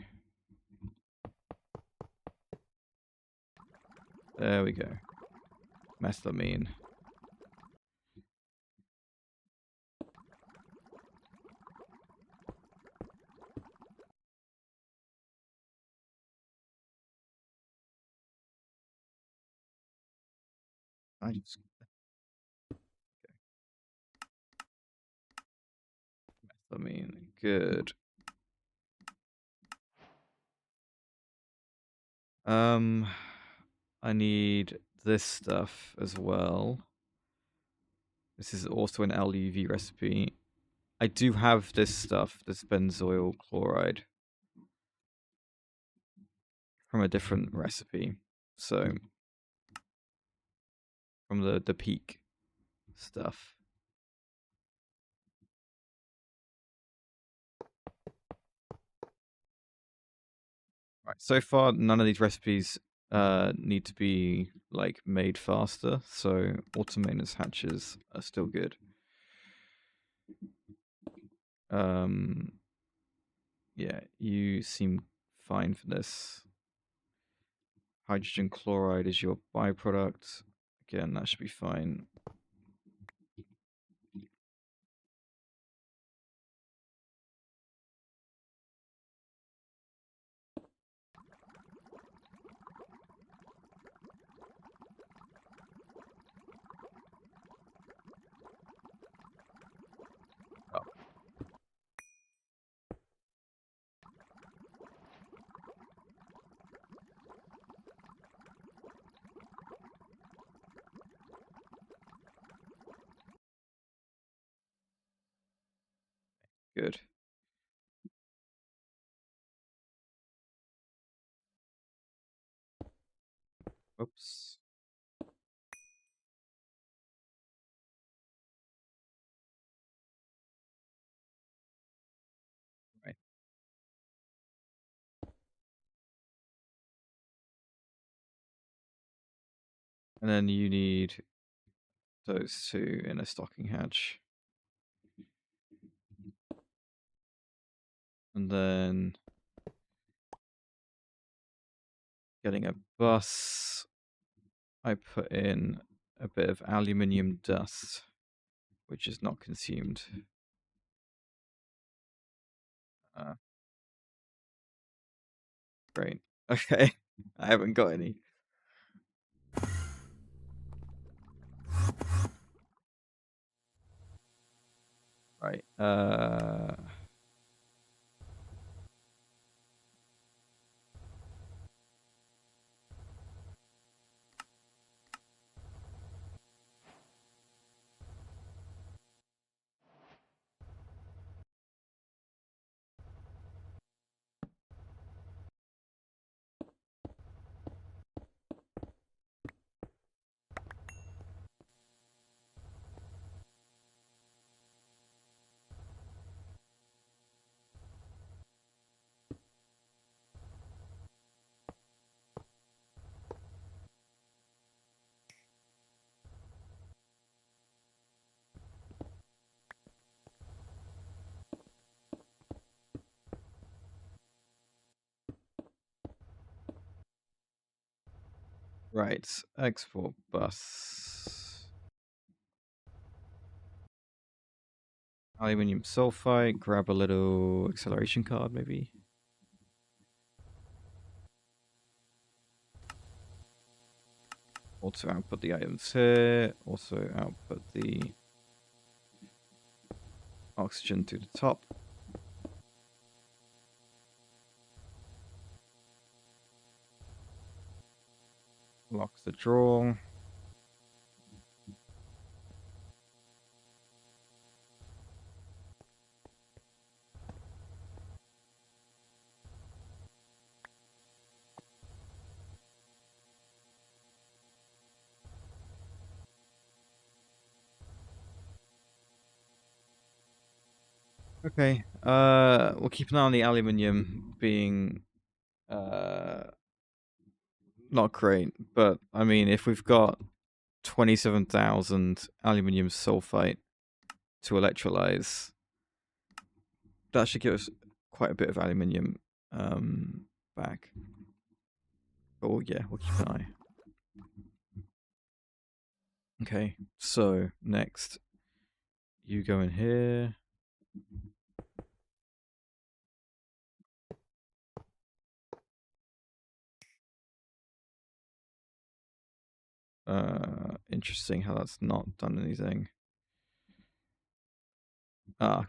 There we go. Methylamine. I just... Methylamine. Good. I need this stuff as well. This is also an LUV recipe. I do have this stuff, this benzoyl chloride, from a different recipe. So, from the peak stuff. Right. So far, none of these recipes need to be like made faster. So, automated hatches are still good. Yeah, you seem fine for this. Hydrogen chloride is your byproduct. Again, that should be fine. Oh, good. Oops. And then you need those two in a stocking hatch. And then getting a bus, I put in a bit of aluminium dust, which is not consumed. Great. Okay. I haven't got any. Right. Right. Export bus. Aluminium sulfite. Grab a little acceleration card, maybe. Also output the items here. Also output the oxygen to the top. Lock the drawer. Okay. We'll keep an eye on the aluminium being not great, but I mean, if we've got 27,000 aluminium sulfite to electrolyze, that should give us quite a bit of aluminium back. Oh yeah, we'll keep an eye. Okay, so next, you go in here. Interesting how that's not done anything.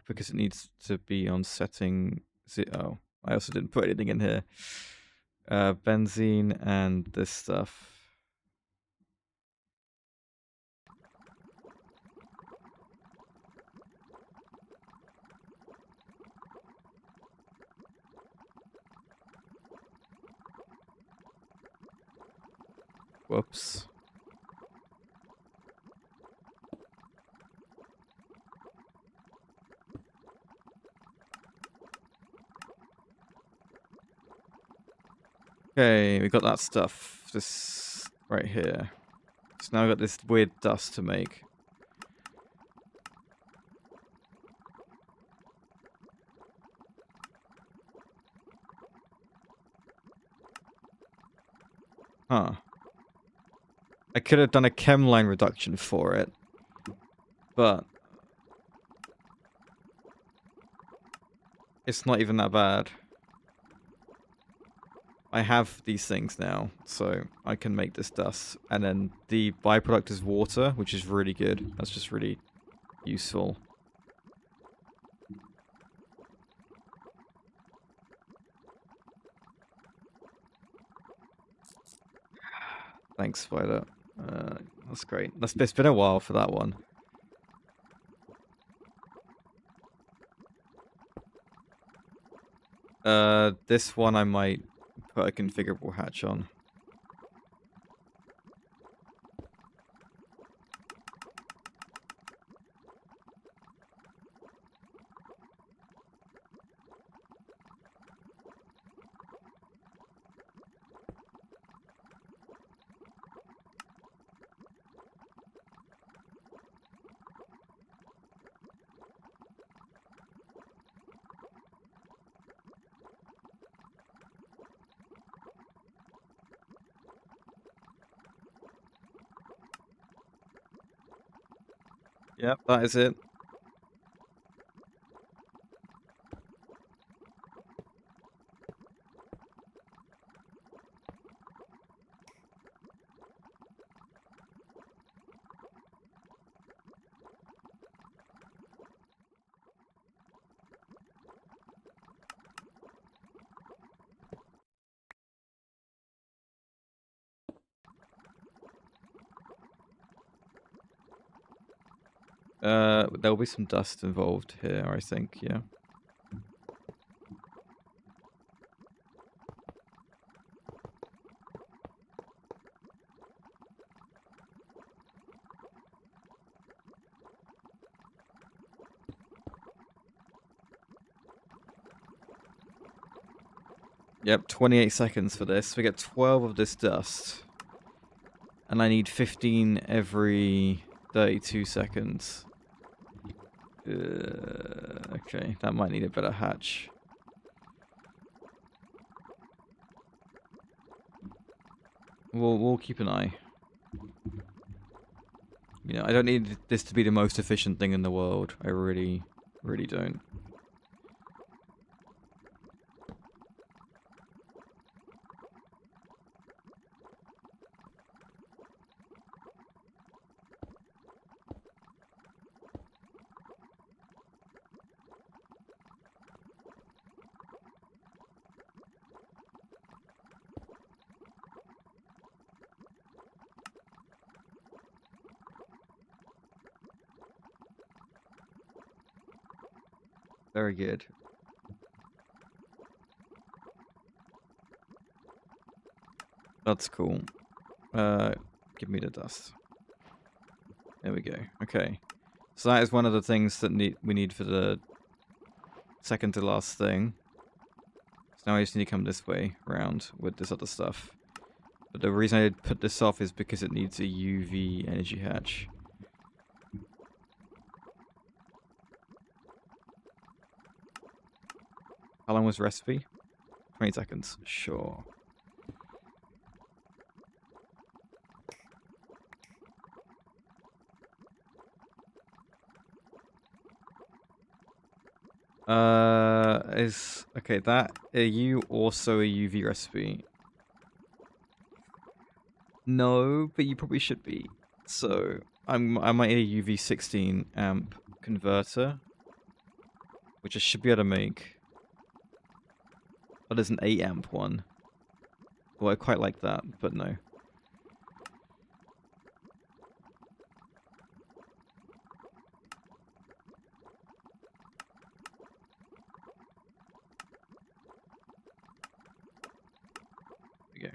Because it needs to be on setting. Oh, I also didn't put anything in here. Benzene and this stuff. Whoops. Okay, we got that stuff. This right here. So now we got this weird dust to make. Huh. I could have done a chem line reduction for it, but it's not even that bad. I have these things now, so I can make this dust. And then the byproduct is water, which is really good. That's just really useful. Thanks, Spider. That's great. It's been a while for that one. This one I might put a configurable hatch on. Yep, that is it. There'll be some dust involved here, I think, yeah. Yep, 28 seconds for this. We get 12 of this dust. And I need 15 every 32 seconds. Okay, that might need a better hatch. We'll keep an eye. You know, I don't need this to be the most efficient thing in the world. I really don't. Very good. That's cool. Give me the dust. There we go. Okay. So that is one of the things that we need for the second to last thing. So now I just need to come this way around with this other stuff. But the reason I put this off is because it needs a UV energy hatch. How long was recipe? 20 seconds. Sure. Okay, that are you also a UV recipe? No, but you probably should be. So I might need a UV 16 amp converter, which I should be able to make. Oh, there's an 8 amp one. Well, I quite like that, but no. There we go.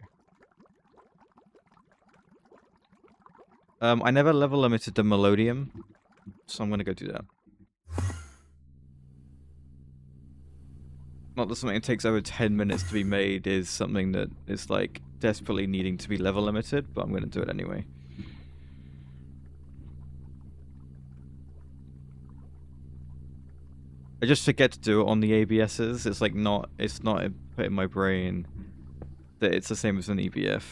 I never level limited the Melodium, so I'm gonna go do that. Not that something that takes over 10 minutes to be made is something that is like desperately needing to be level limited, but I'm gonna do it anyway. I just forget to do it on the ABSs. It's like it's not put in my brain that it's the same as an EBF.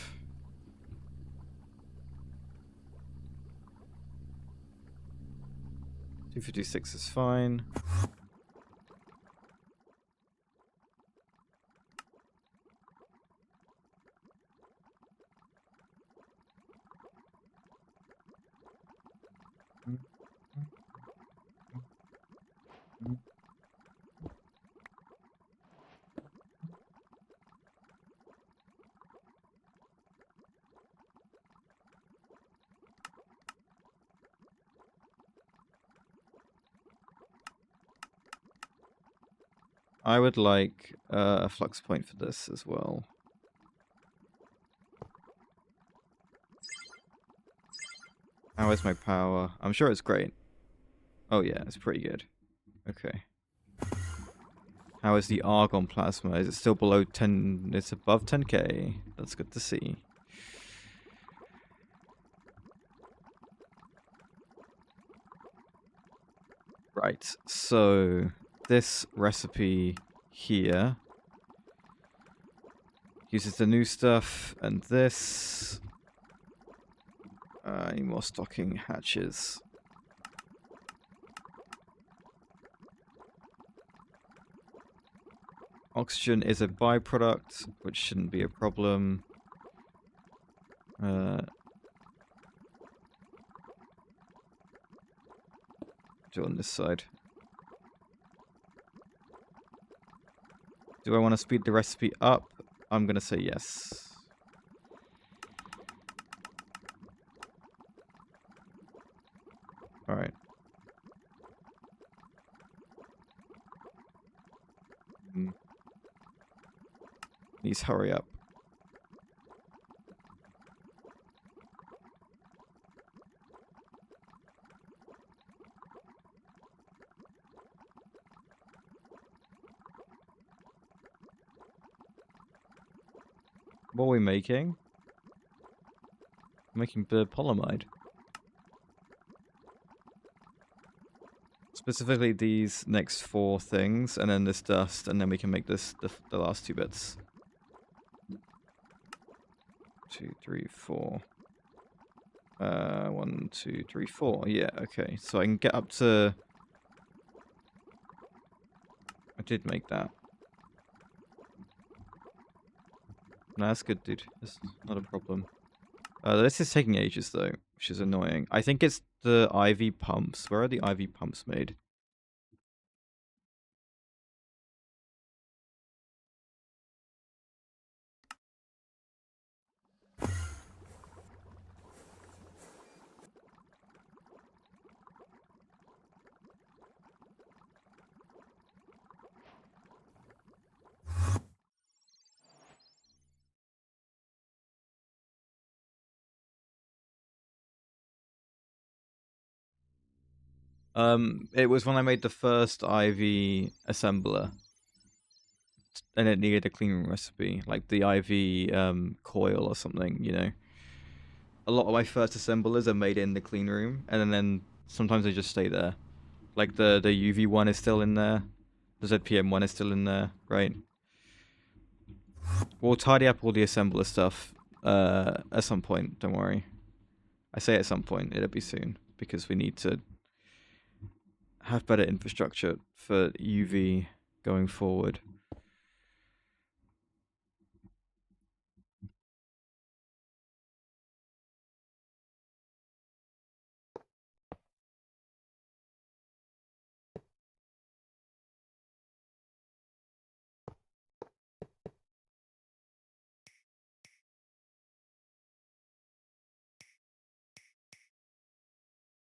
$256 is fine. I would like a flux point for this as well. How is my power? I'm sure it's great. Oh yeah, it's pretty good. Okay. How is the argon plasma? Is it still below 10? It's above 10k. That's good to see. Right, so this recipe here uses the new stuff, and this... I need more stocking hatches. Oxygen is a byproduct, which shouldn't be a problem. Do on this side. Do I want to speed the recipe up? I'm going to say yes. Alright. Please hurry up. What are we making? Making the polyamide. Specifically these next 4 things, and then this dust, and then we can make this the last 2 bits. 2, 3, 4. 1, 2, 3, 4. Yeah, okay. So I can get up to... I did make that. No, that's good, dude. That's not a problem. This is taking ages, though, which is annoying. I think it's the IV pumps. Where are the IV pumps made? It was when I made the first IV assembler. And it needed a clean room recipe, like the IV coil or something, you know. A lot of my first assemblers are made in the clean room, and then sometimes they just stay there. Like the UV one is still in there, the ZPM one is still in there, right? We'll tidy up all the assembler stuff at some point, don't worry. I say at some point, it'll be soon, because we need to have better infrastructure for UV going forward.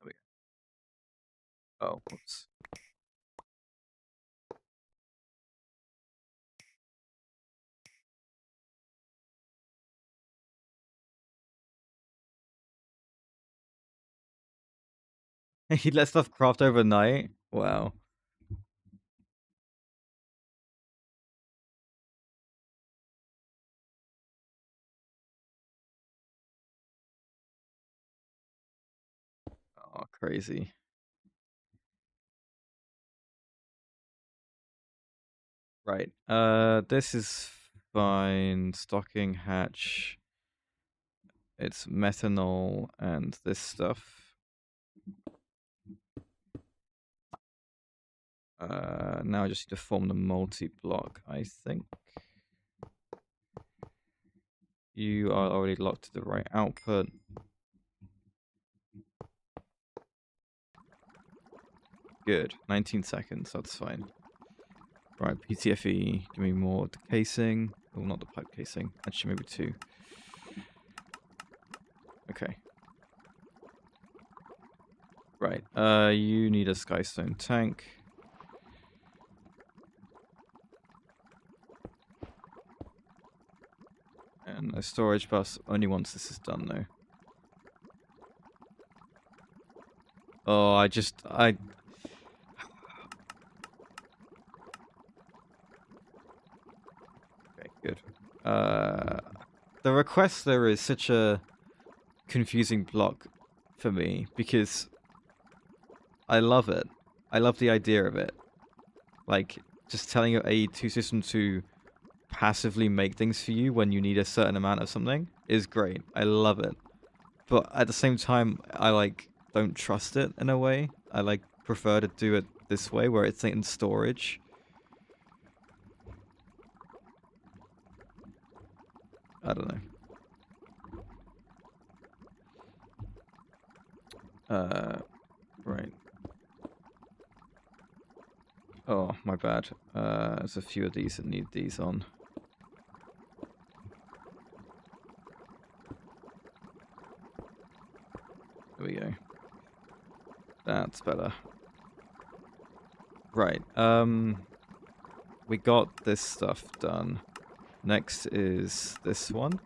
There we go. Oh, whoops. He let stuff craft overnight? Wow. Oh, crazy. Right. This is fine. Stocking hatch. It's methanol and this stuff. Now I just need to form the multi-block, I think. You are already locked to the right output. Good. 19 seconds, that's fine. Right, PTFE, give me more of the casing. Oh, not the pipe casing. Actually, maybe 2. Okay. Right, you need a skystone tank. And a storage bus only once this is done, though. Oh, I... Okay, good. The requester is such a confusing block for me, because I love it. I love the idea of it. Like, just telling your AE2 system to passively make things for you when you need a certain amount of something is great. I love it. But at the same time, I, like, don't trust it in a way. I, like, prefer to do it this way, where it's in storage. I don't know. Right. Oh, my bad. There's a few of these that need these on. There we go. That's better. Right. We got this stuff done. Next is this one.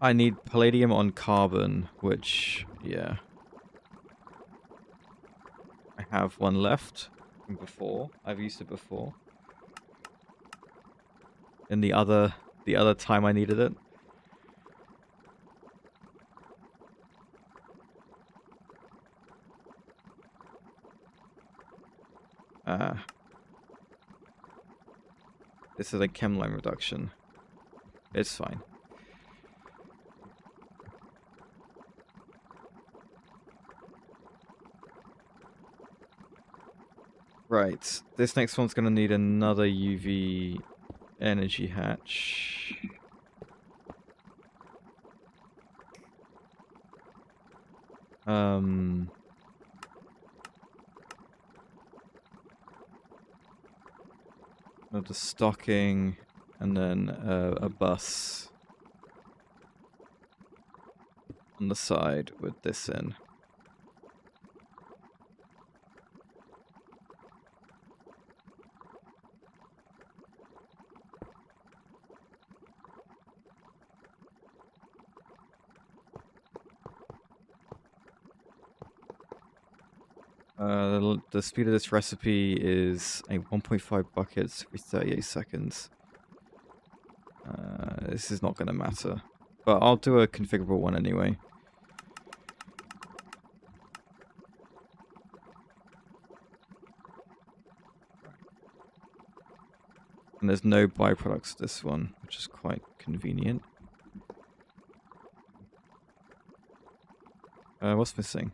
I need palladium on carbon, which, yeah. I have one left from before. I've used it before. In the other time I needed it. This is a chem line reduction. It's fine. Right. This next one's going to need another UV energy hatch. The stocking, and then a bus on the side with this in. The speed of this recipe is a 1.5 buckets every 38 seconds. This is not going to matter, but I'll do a configurable one anyway. And there's no byproducts to this one, which is quite convenient. What's missing?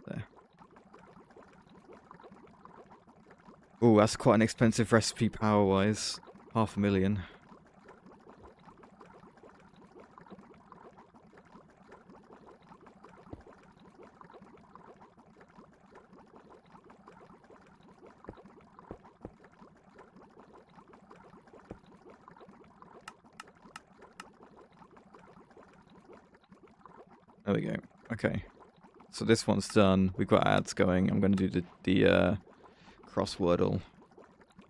There. Oh, that's quite an expensive recipe power-wise. 500,000. There we go. Okay. So this one's done. We've got ads going. I'm going to do the crosswordle.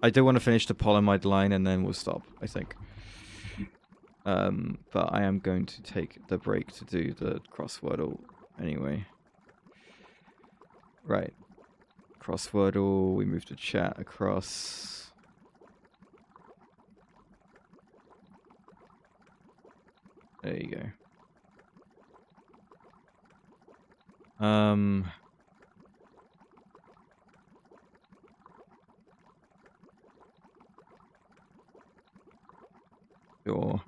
I do want to finish the polyamide line and then we'll stop, I think. But I am going to take the break to do the crosswordle anyway. Right. Crosswordle. We move to chat across. There you go. Sure.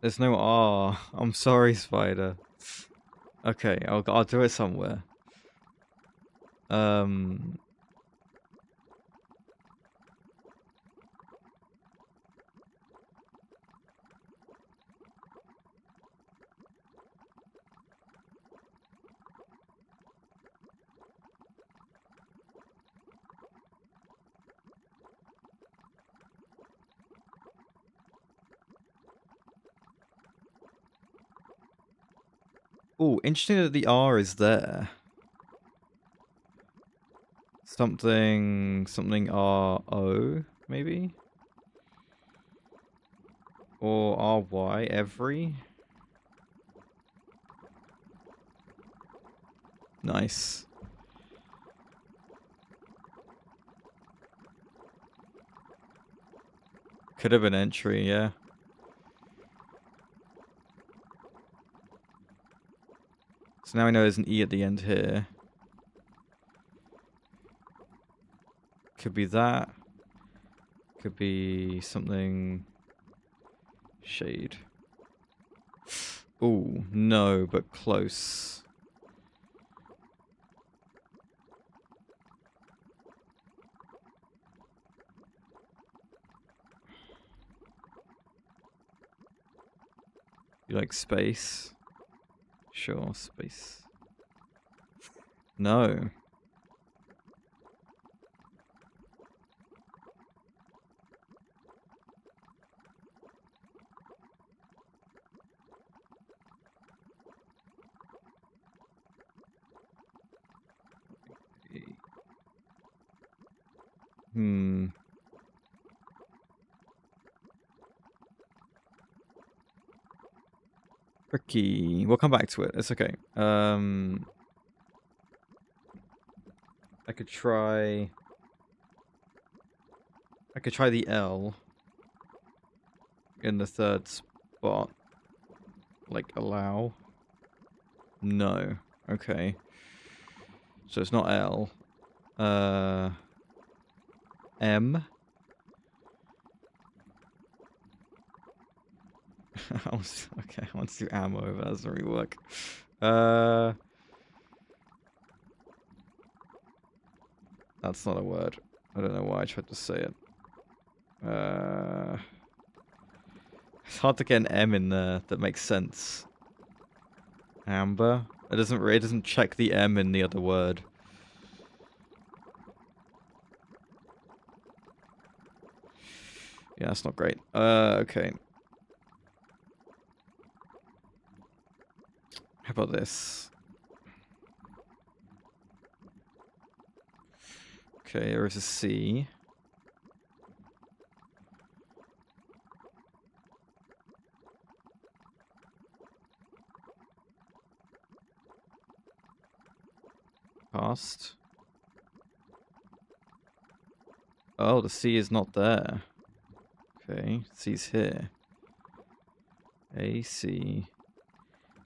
There's no R. I'm sorry, Spider. Okay, I'll do it somewhere. Oh, interesting that the R is there. Something RO, maybe? Or RY, every? Nice. Could have been entry, yeah. So now I know there's an E at the end here. Could be that. Could be something... Shade. Oh, no, but close. You like space? Sure, space. No. Hmm. Tricky. We'll come back to it. It's okay. I could try... I could try the L in the third spot. Like, allow. No. Okay. So it's not L. M. Okay, I want to do ammo, but that doesn't really work. That's not a word. I don't know why I tried to say it. It's hard to get an M in there that makes sense. Amber. It doesn't check the M in the other word. Yeah, that's not great. Okay. How about this? Okay, there is a C. Past. Oh, the C is not there. Okay, C's here. A, C,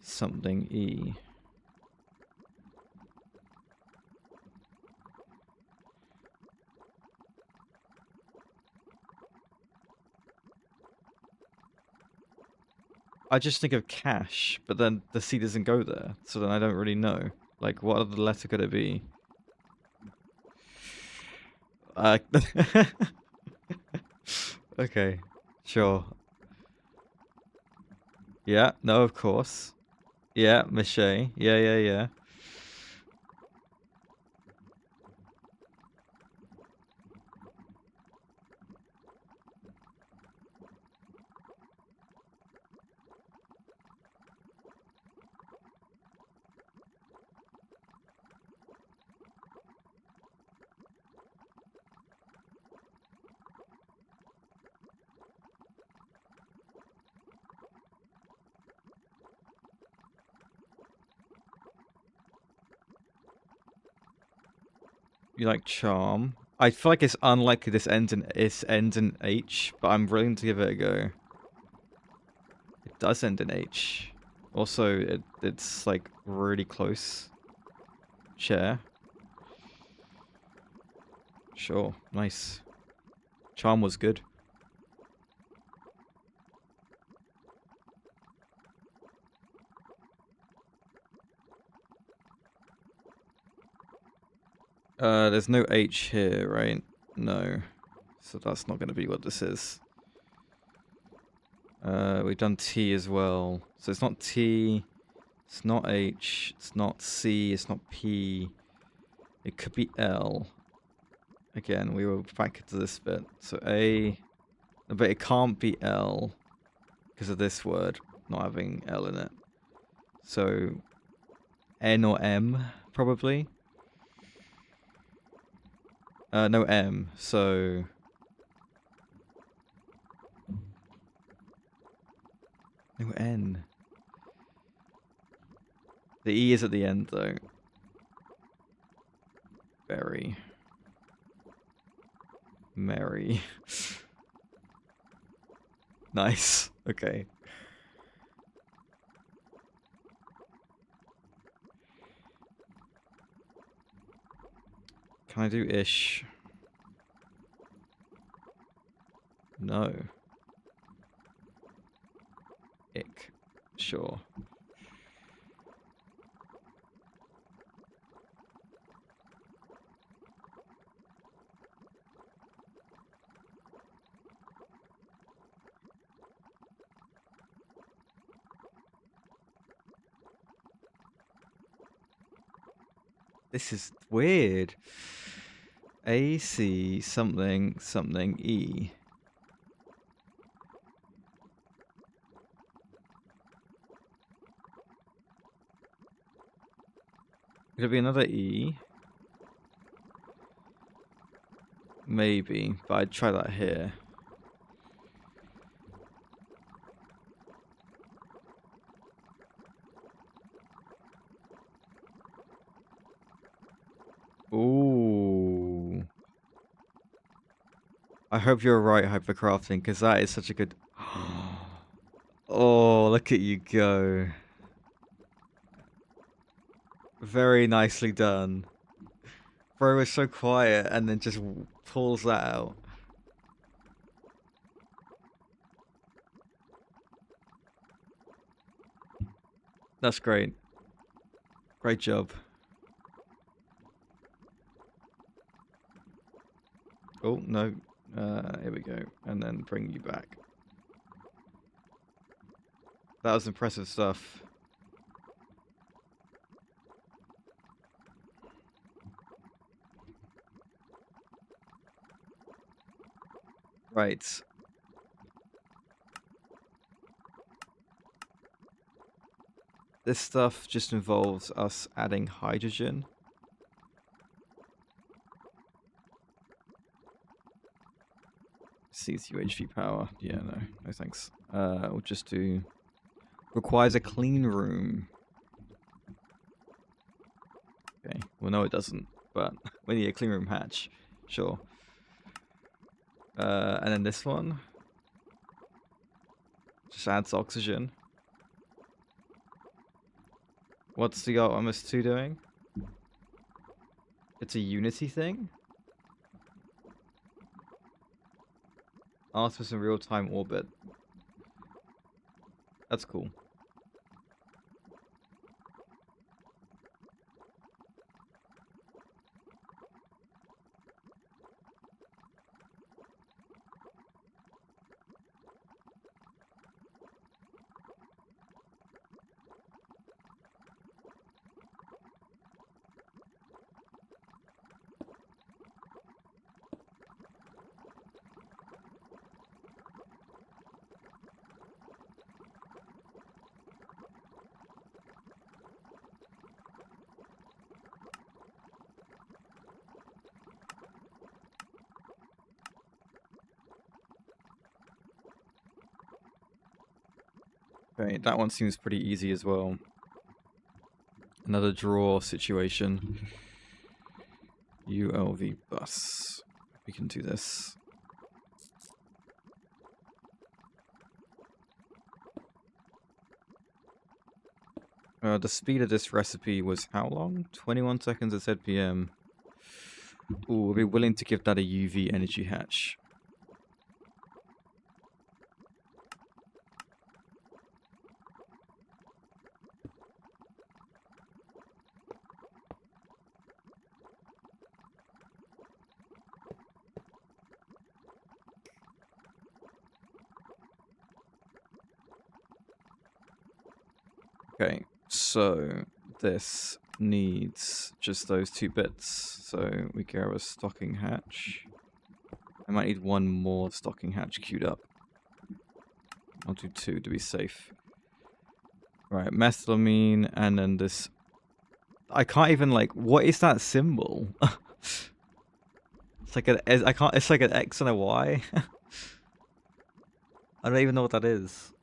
something, E. I just think of cash, but then the C doesn't go there, so then I don't really know. Like, what other letter could it be? Okay, sure. Yeah, no, of course. Yeah, Miche. Yeah. You like charm. I feel like it's unlikely this ends in H, but I'm willing to give it a go. It does end in H. Also, it's like really close. Chair. Sure, nice. Charm was good. There's no H here, right? No. So that's not going to be what this is. We've done T as well. So it's not T, it's not H, it's not C, it's not P. It could be L. Again, we were back into this bit. So A, but it can't be L because of this word not having L in it. So N or M, probably. No M, so... No N. The E is at the end, though. Berry. Mary. Nice. Okay. Can I do ish? No. Ick. Sure. This is weird. AC something something E. Could it be another E? Maybe, but I'd try that here. Ooh. I hope you're right, Hypercrafting, because that is such a good... Oh, look at you go. Very nicely done. Bro was so quiet and then just pulls that out. That's great. Great job. Oh, no. Here we go. And then bring you back. That was impressive stuff. Right. This stuff just involves us adding hydrogen. CEu power. Yeah, no thanks. We'll just do... Requires a clean room. Okay, well no it doesn't, but we need a clean room hatch. Sure. And then this one. Just adds oxygen. What's the Artemis 2 doing? It's a Unity thing? Artemis in real-time orbit. That's cool. Okay, that one seems pretty easy as well. Another draw situation. ULV bus. We can do this. The speed of this recipe was how long? 21 seconds at 10 PM. Ooh, we'll be willing to give that a UV energy hatch. Okay, so this needs just those 2 bits. So we grab a stocking hatch. I might need one more stocking hatch queued up. I'll do 2 to be safe. Right, methylamine, and then this... I can't even, like... What is that symbol? It's like an... I can't... It's like an X and a Y. I don't even know what that is.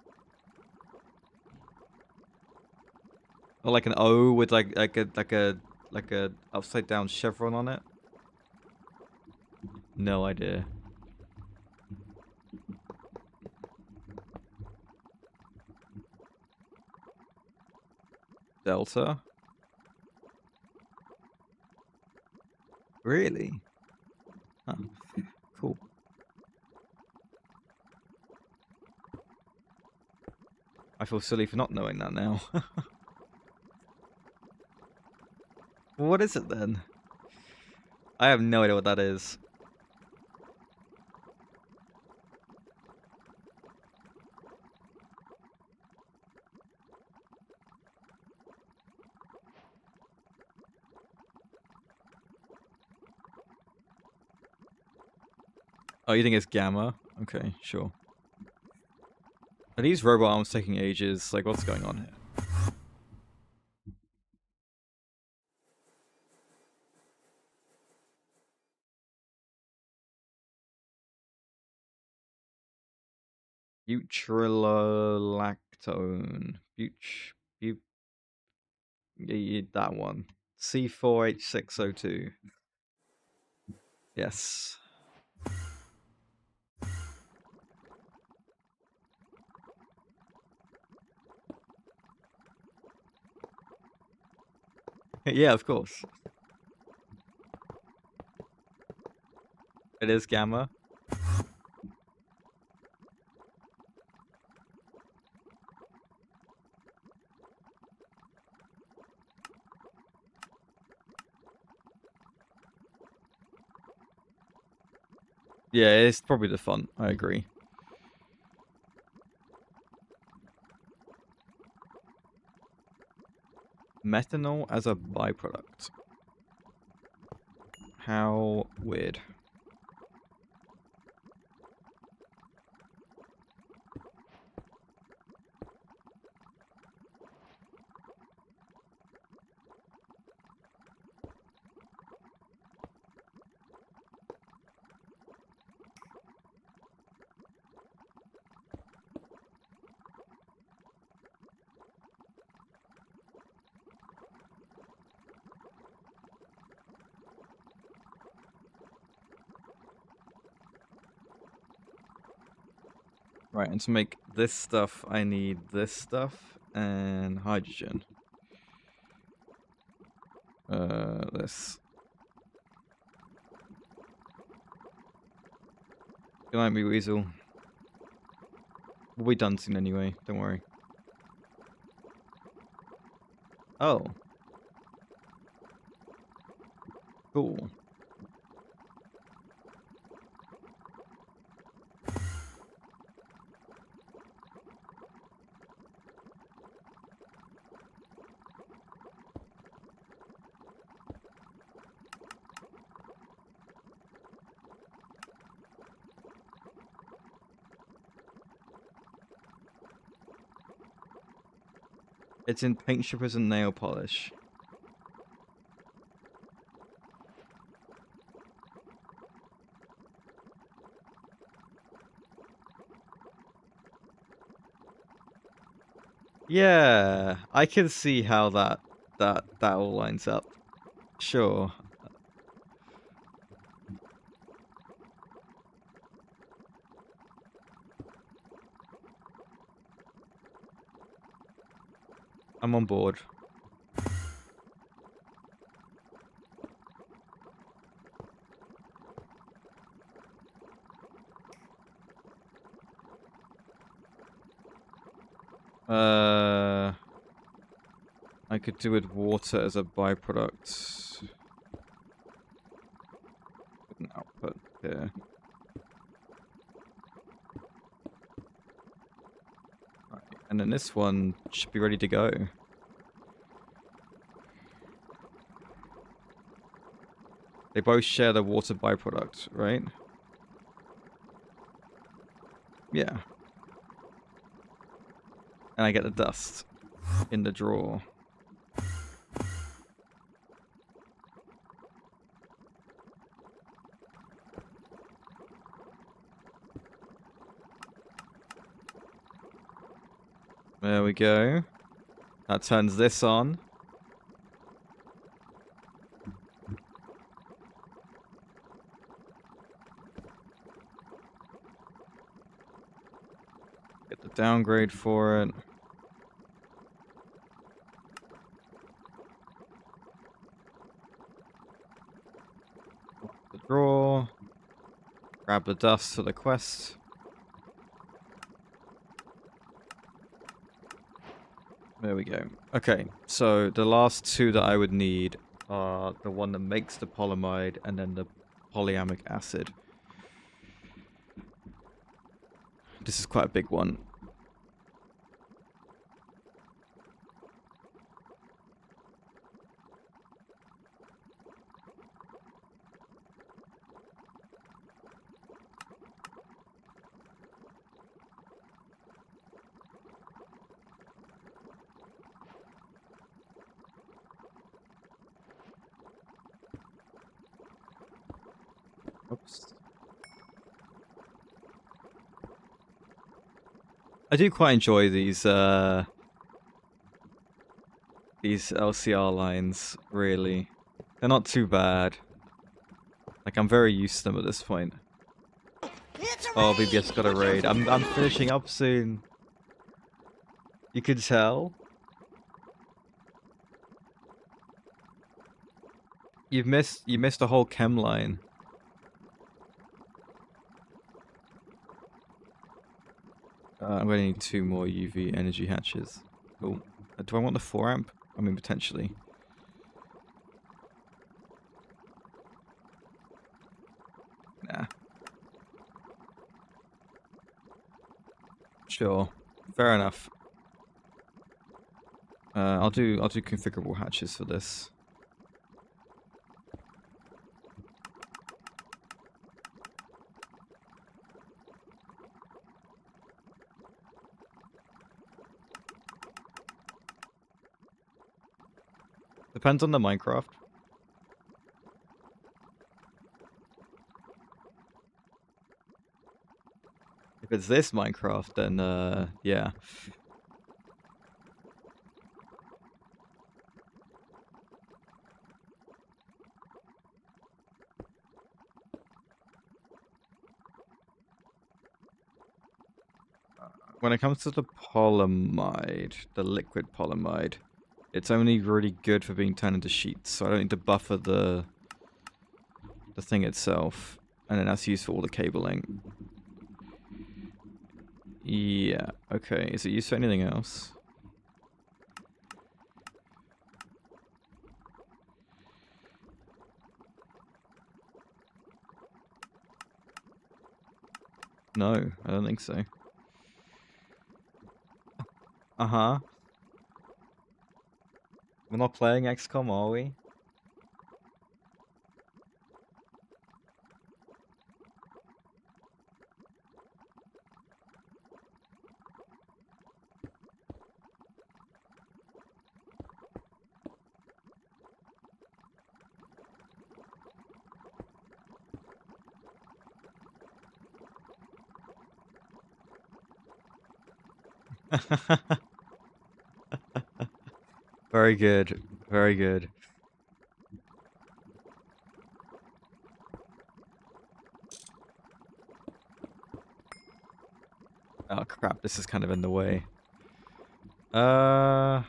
Or like an O with like a upside down chevron on it. No idea. Delta. Really? Huh. Cool. I feel silly for not knowing that now. Well, what is it then? I have no idea what that is. Oh, you think it's gamma? Okay, sure. Are these robot arms taking ages? Like, what's going on here? Butyrolactone. That one. C4H6O2. Yes. Yeah, of course. It is gamma. Yeah, it's probably the font. I agree. Methanol as a byproduct. How weird. Right, and to make this stuff, I need this stuff and hydrogen. This. Good night, me weasel. We'll be done soon anyway, don't worry. Oh. Cool. It's in paint strippers and nail polish. Yeah, I can see how that all lines up. Sure. I'm on board. I could do with water as a byproduct. Put an output here. Right, and then this one should be ready to go. They both share the water byproduct, right? Yeah. And I get the dust in the drawer. There we go. That turns this on. Get the downgrade for it. The drawer. Grab the dust for the quest. There we go. Okay, so the last two that I would need are the one that makes the polyamide and then the polyamic acid. This is quite a big one. Oops. I do quite enjoy these LCR lines, really. They're not too bad. Like, I'm very used to them at this point. Oh, BBS got a raid. I'm finishing up soon. You could tell. You missed a whole chem line. I'm gonna need 2 more UV energy hatches. Oh, do I want the 4 amp? I mean, potentially. Nah. Sure. Fair enough. I'll do configurable hatches for this. Depends on the Minecraft. If it's this Minecraft, then yeah. When it comes to the polyamide, the liquid polyamide, it's only really good for being turned into sheets, so I don't need to buffer the thing itself, and then that's used for all the cabling. Yeah, okay. Is it used for anything else? No, I don't think so. Uh-huh. We're not playing XCOM, are we? Very good. Very good. Oh crap, this is kind of in the way. Can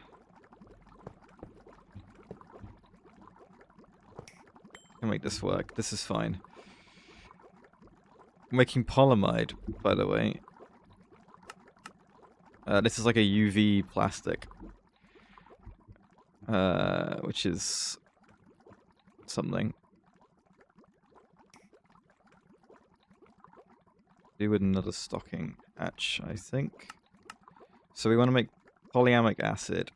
make this work. This is fine. I'm making polyamide, by the way. This is like a UV plastic. Which is something. Do with another stocking hatch, I think. So we want to make polyamic acid.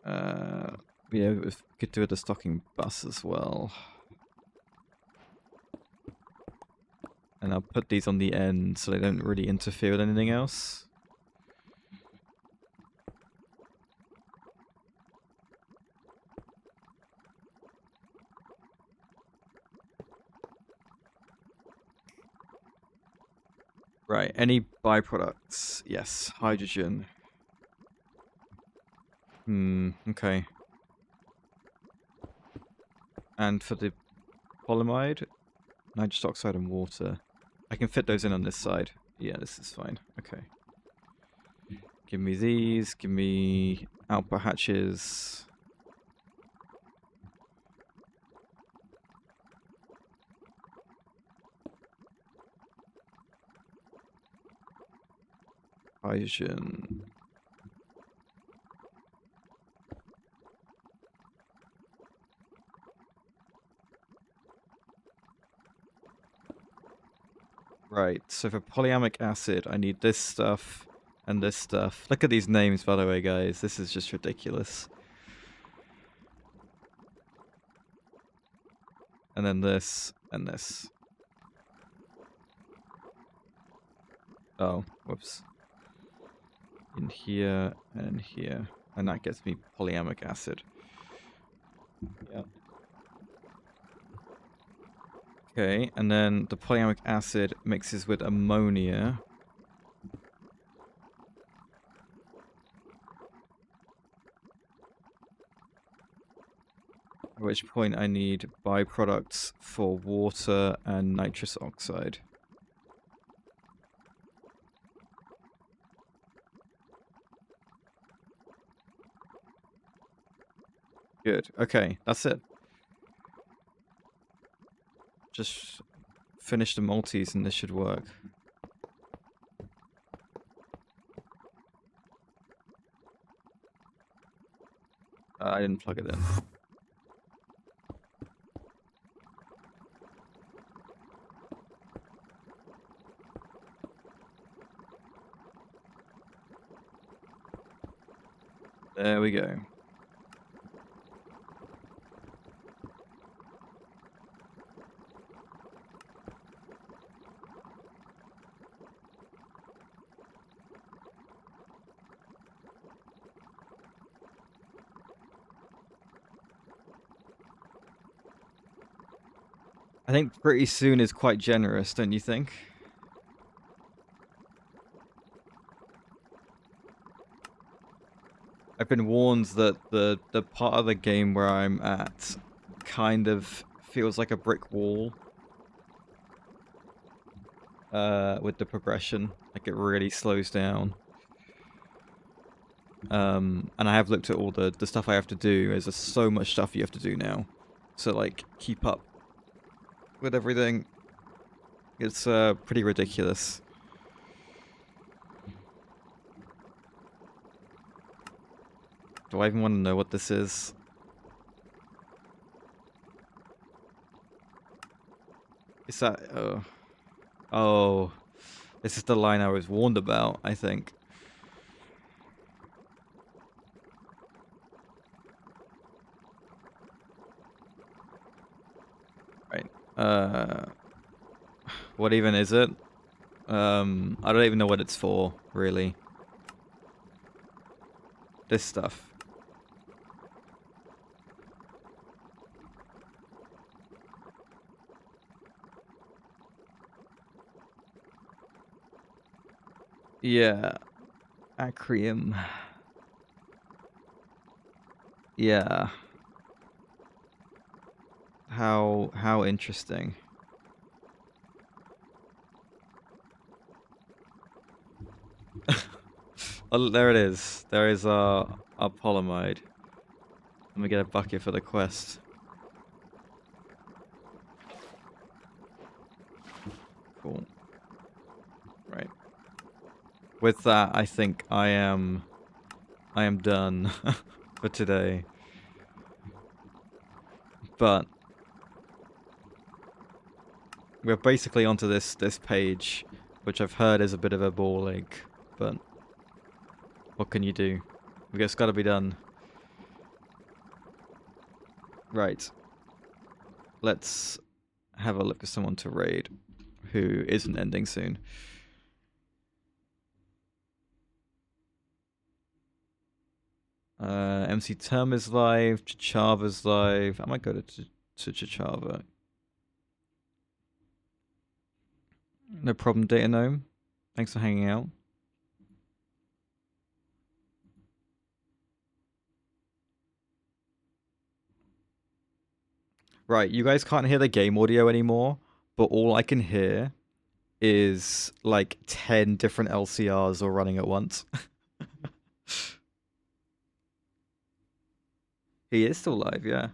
Yeah, we could do with a stocking bus as well. And I'll put these on the end so they don't really interfere with anything else. Right, any byproducts? Yes, hydrogen. Okay. And for the polyamide, nitrous oxide and water. I can fit those in on this side. Yeah, this is fine. Okay. Give me these. Give me output hatches. hydrogen. Right, so for polyamic acid, I need this stuff and this stuff. Look at these names, by the way, guys. This is just ridiculous. And then this and this. Oh, whoops. In here and in here. And that gets me polyamic acid. Yeah. Okay, and then the polyamic acid mixes with ammonia. At which point I need byproducts for water and nitrous oxide. Good. Okay, that's it. Just finish the multis and this should work. I didn't plug it in. There we go. I think pretty soon is quite generous, don't you think? I've been warned that the part of the game where I'm at kind of feels like a brick wall. With the progression. Like it really slows down. And I have looked at all the stuff I have to do. There's just so much stuff you have to do now. So like, keep up with everything. It's pretty ridiculous. Do I even want to know what this is? Is that... oh. This is the line I was warned about, I think. Right. What even is it? I don't even know what it's for, really. This stuff. Yeah. Acrium. Yeah. How interesting. Oh, there it is. There is our polyamide. Let me get a bucket for the quest. Cool. Right. With that, I think I am done for today. But we're basically onto this page, which I've heard is a bit of a ball ache, but what can you do? I guess it's gotta be done. Right. Let's have a look for someone to raid who isn't ending soon. MC Term is live, Chichava's live. I might go to Chichava. No problem, Data Gnome. Thanks for hanging out. Right, you guys can't hear the game audio anymore, but all I can hear is like 10 different LCRs all running at once. He is still live, yeah.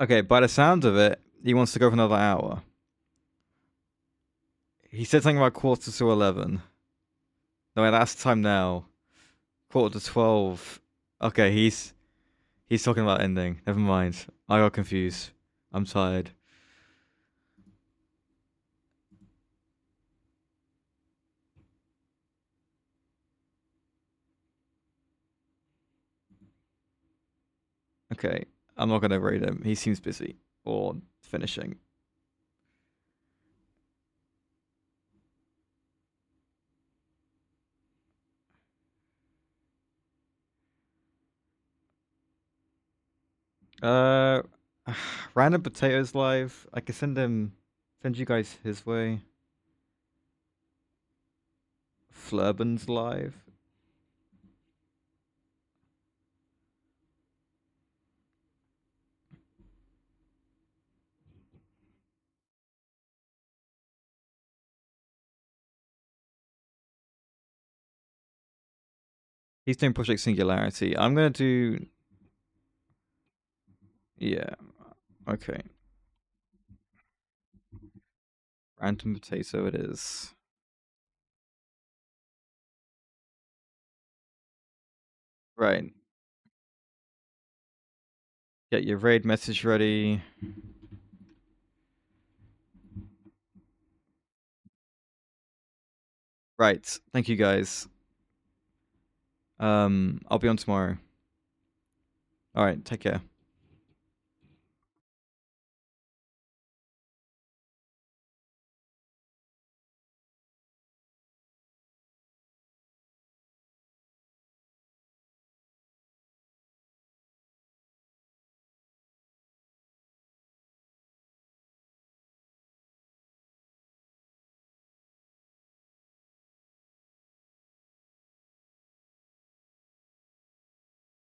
Okay, by the sound of it, he wants to go for another hour. He said something about 11:45. No, wait, that's time now. 11:45. Okay, he's talking about ending. Never mind. I got confused. I'm tired. Okay, I'm not gonna rate him. He seems busy or finishing. Uh, Random Potatoes live. I can send you guys his way. Flurban's live. He's doing Project Singularity. I'm gonna do. Yeah. Okay. Random Potato it is. Right. Get your raid message ready. Right. Thank you guys. I'll be on tomorrow. All right. Take care.